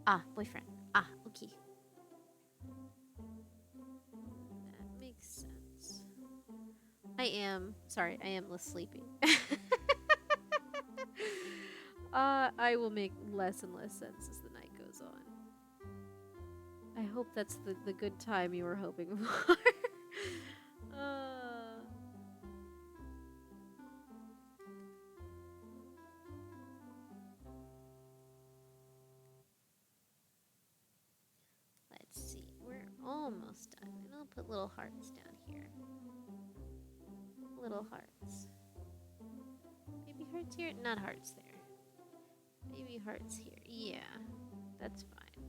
Speaker 2: Ah, boyfriend. Ah, okay. That makes sense. I am less sleepy. I will make less and less sense as the night goes on. I hope that's the good time you were hoping for. Let's see. We're almost done. And I'll put little hearts down here. Little hearts. Maybe hearts here? Not hearts there. Maybe hearts here. Yeah, that's fine.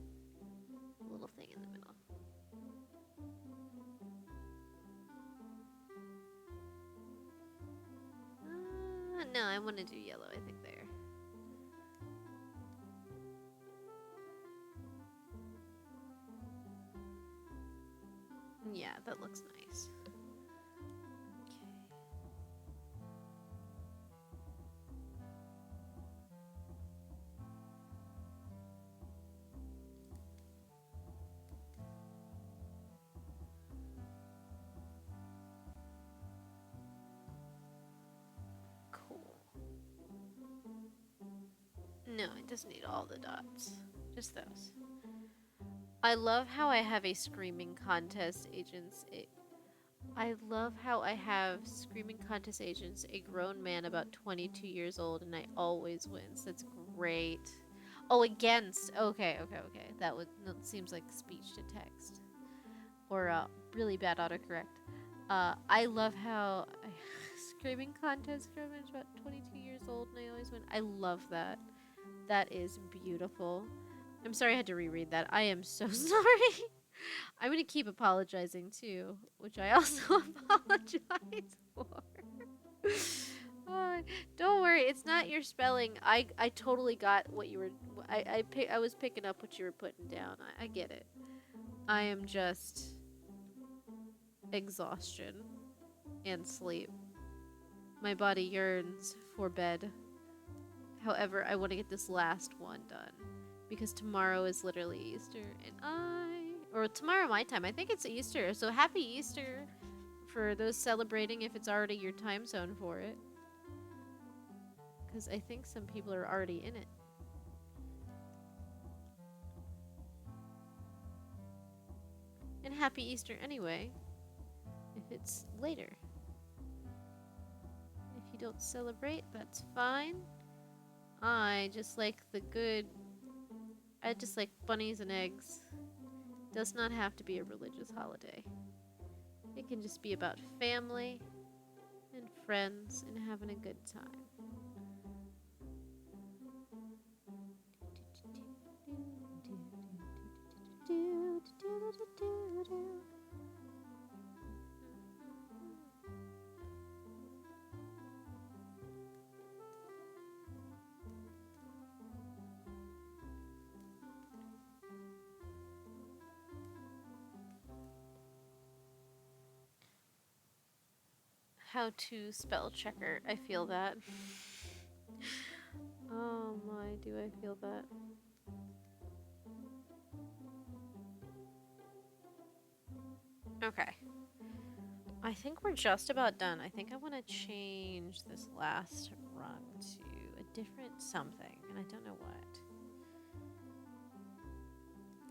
Speaker 2: A little thing in the middle. No, I want to do yellow, I think, there. Yeah, that looks nice. No, it doesn't need all the dots. Just those. I love how I have a screaming contest agents. I love how I have screaming contest agents, a grown man about 22 years old, and I always wins. That's great. Oh, against. Okay. That seems like speech to text. Or really bad autocorrect. I love how screaming contest grown man about 22 years old, and I always win. I love that. That is beautiful. I'm sorry I had to reread that. I am so sorry. I'm going to keep apologizing too, which I also apologize for. Don't worry, it's not your spelling. I totally got what you were... I was picking up what you were putting down. I get it. I am just... exhaustion and sleep. My body yearns for bed. However, I want to get this last one done. Because tomorrow is literally Easter, and or tomorrow my time. I think it's Easter, so happy Easter for those celebrating if it's already your time zone for it. Because I think some people are already in it. And happy Easter anyway, if it's later. If you don't celebrate, that's fine. I just like bunnies and eggs. Does not have to be a religious holiday. It can just be about family and friends and having a good time. how to spell checker. I feel that. Oh my, do I feel that. Okay. I think we're just about done. I think I want to change this last rung to a different something, and I don't know what.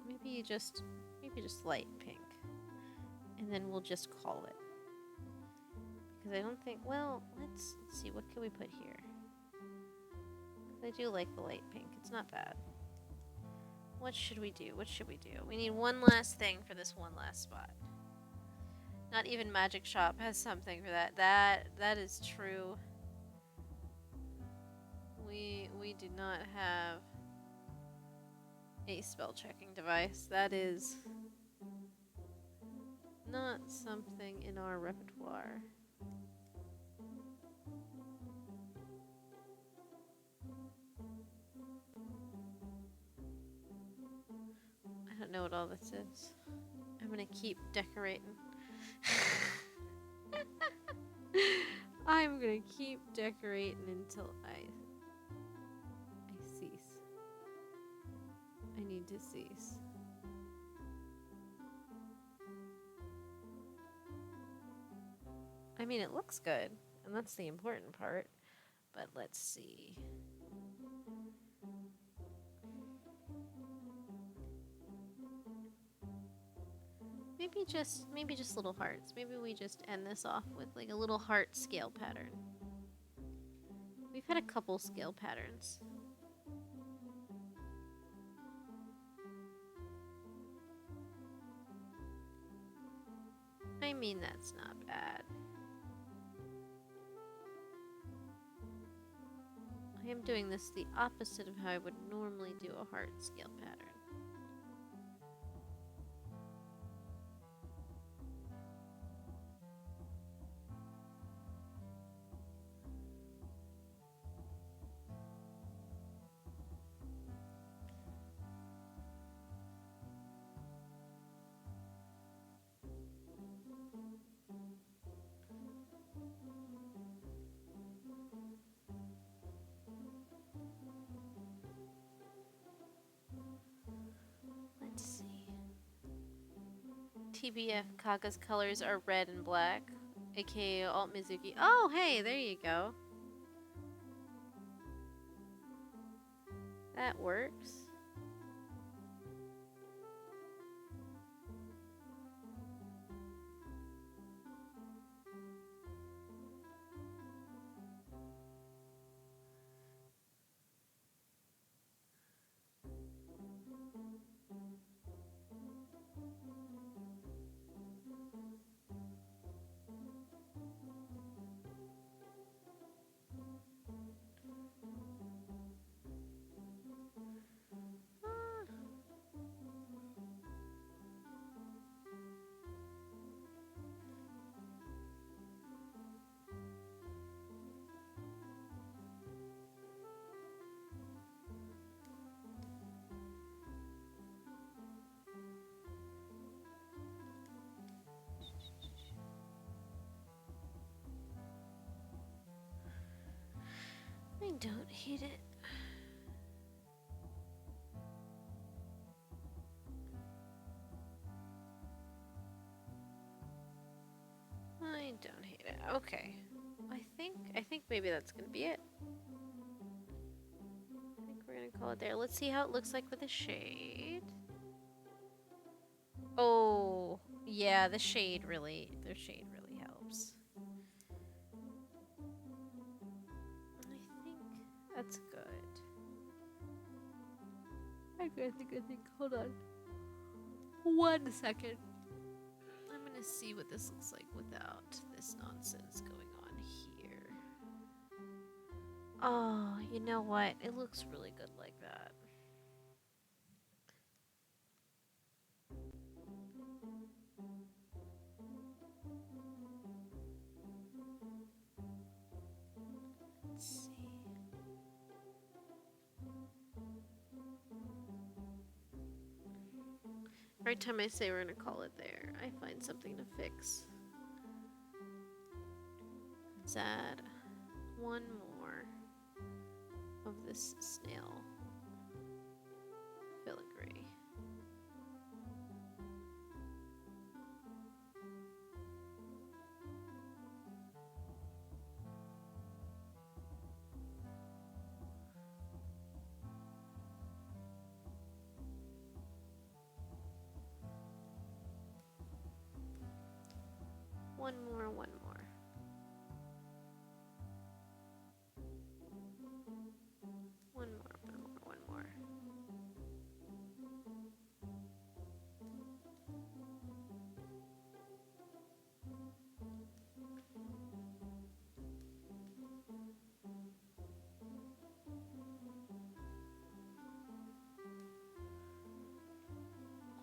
Speaker 2: Maybe just light pink. And then we'll just call it. Because I don't think, well, let's see, what can we put here? I do like the light pink. It's not bad. What should we do? What should we do? We need one last thing for this one last spot. Not even Magic Shop has something for that. That is true. We do not have a spell checking device. That is not something in our repertoire. I don't know what all this is. I'm gonna keep decorating. I'm gonna keep decorating until I cease. I need to cease. I mean, it looks good, and that's the important part. But let's see. Maybe just little hearts. Maybe we just end this off with like a little heart scale pattern. We've had a couple scale patterns. I mean, that's not bad. I am doing this the opposite of how I would normally do a heart scale pattern. TBF Kaga's colors are red and black, aka Alt Mizuki. Oh, hey, there you go. That works. I don't hate it. I don't hate it. Okay. I think maybe that's gonna be it. I think we're gonna call it there. Let's see how it looks like with a shade. Oh, yeah, the shade really helps. I think that's good. I think, hold on. 1 second. I'm gonna see what this looks like without this nonsense going on here. Oh, you know what? It looks really good like that. Let's see. Every time I say we're gonna call it there, I find something to fix. Let's add one more of this snail filigree. One more, one more. One more, one more, one more.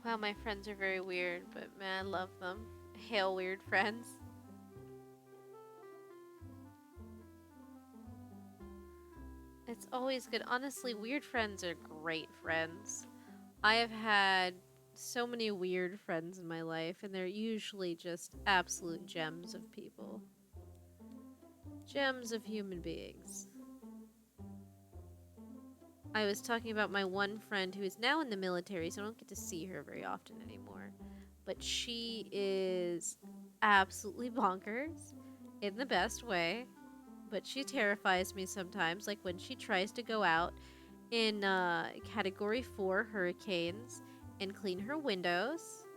Speaker 2: Wow, my friends are very weird, but man, I love them. Hail weird friends. It's always good. Honestly, weird friends are great friends. I have had so many weird friends in my life, and they're usually just absolute gems of people. Gems of human beings. I was talking about my one friend who is now in the military, so I don't get to see her very often anymore. But she is absolutely bonkers in the best way. But she terrifies me sometimes, like when she tries to go out in Category 4 hurricanes and clean her windows,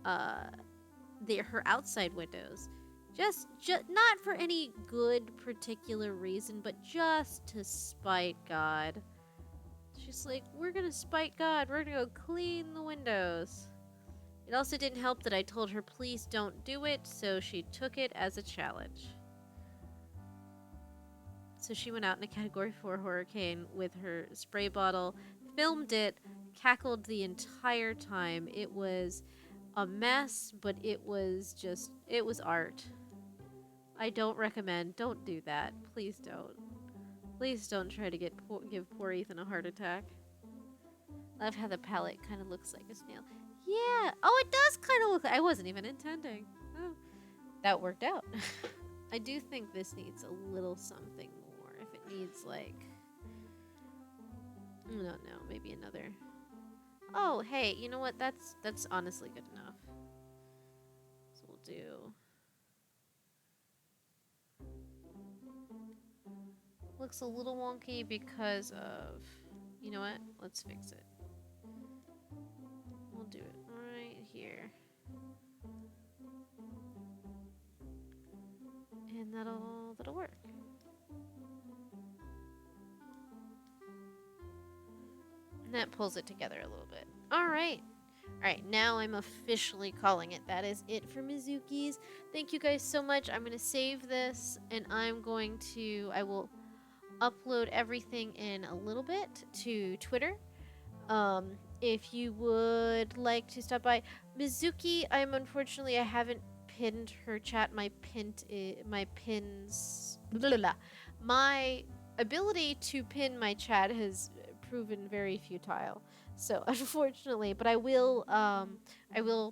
Speaker 2: her outside windows. Just not for any good particular reason, but just to spite God. She's like, we're gonna spite God. We're gonna go clean the windows. It also didn't help that I told her, please don't do it, so she took it as a challenge. So she went out in a Category 4 hurricane with her spray bottle, filmed it, cackled the entire time. It was a mess, but it was art. I don't recommend. Don't do that. Please don't. Please don't try to give poor Ethan a heart attack. Love how the palette kind of looks like a snail. Yeah. Oh, it does kind of look like... I wasn't even intending. Oh, that worked out. I do think this needs a little something more. If it needs, like... I don't know. Maybe another... Oh, hey. You know what? That's honestly good enough. So we'll do... Looks a little wonky because of... You know what? Let's fix it. We'll do it right here. And that'll work. And that pulls it together a little bit. Alright. Alright, now I'm officially calling it. That is it for Mizuki's. Thank you guys so much. I'm going to save this and I will upload everything in a little bit to Twitter. If you would like to stop by Mizuki, I haven't pinned her chat. My ability to pin my chat has proven very futile. So unfortunately, but I will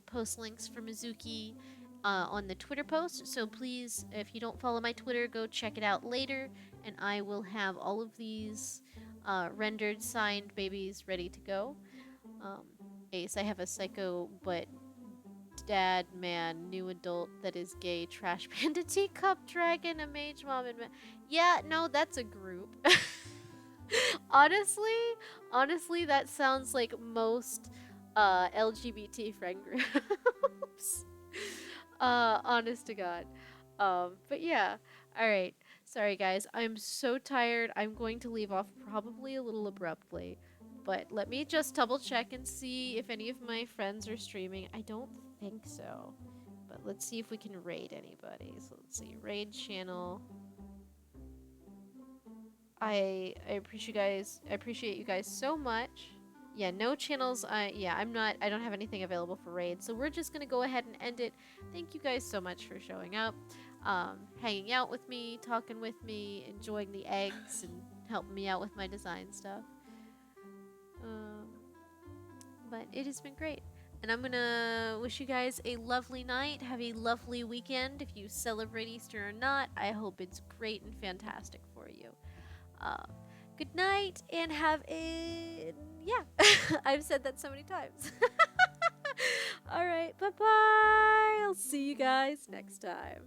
Speaker 2: post links for Mizuki on the Twitter post. So please, if you don't follow my Twitter, go check it out later, and I will have all of these rendered signed babies ready to go. Ace, I have a psycho but dad man, new adult that is gay, trash panda, teacup dragon, a mage mom, and yeah, no, that's a group. honestly, that sounds like most LGBT friend groups. Honest to God. But yeah, all right. Sorry guys, I'm so tired. I'm going to leave off probably a little abruptly. But let me just double check and see if any of my friends are streaming. I don't think so. But let's see if we can raid anybody. So let's see. Raid channel. I appreciate you guys so much. Yeah, no channels. I don't have anything available for raid. So we're just going to go ahead and end it. Thank you guys so much for showing up. Hanging out with me, talking with me, enjoying the eggs, and helping me out with my design stuff. But it has been great. And I'm gonna wish you guys a lovely night. Have a lovely weekend. If you celebrate Easter or not, I hope it's great and fantastic for you. Good night and have a... Yeah, I've said that so many times. All right, bye-bye. I'll see you guys next time.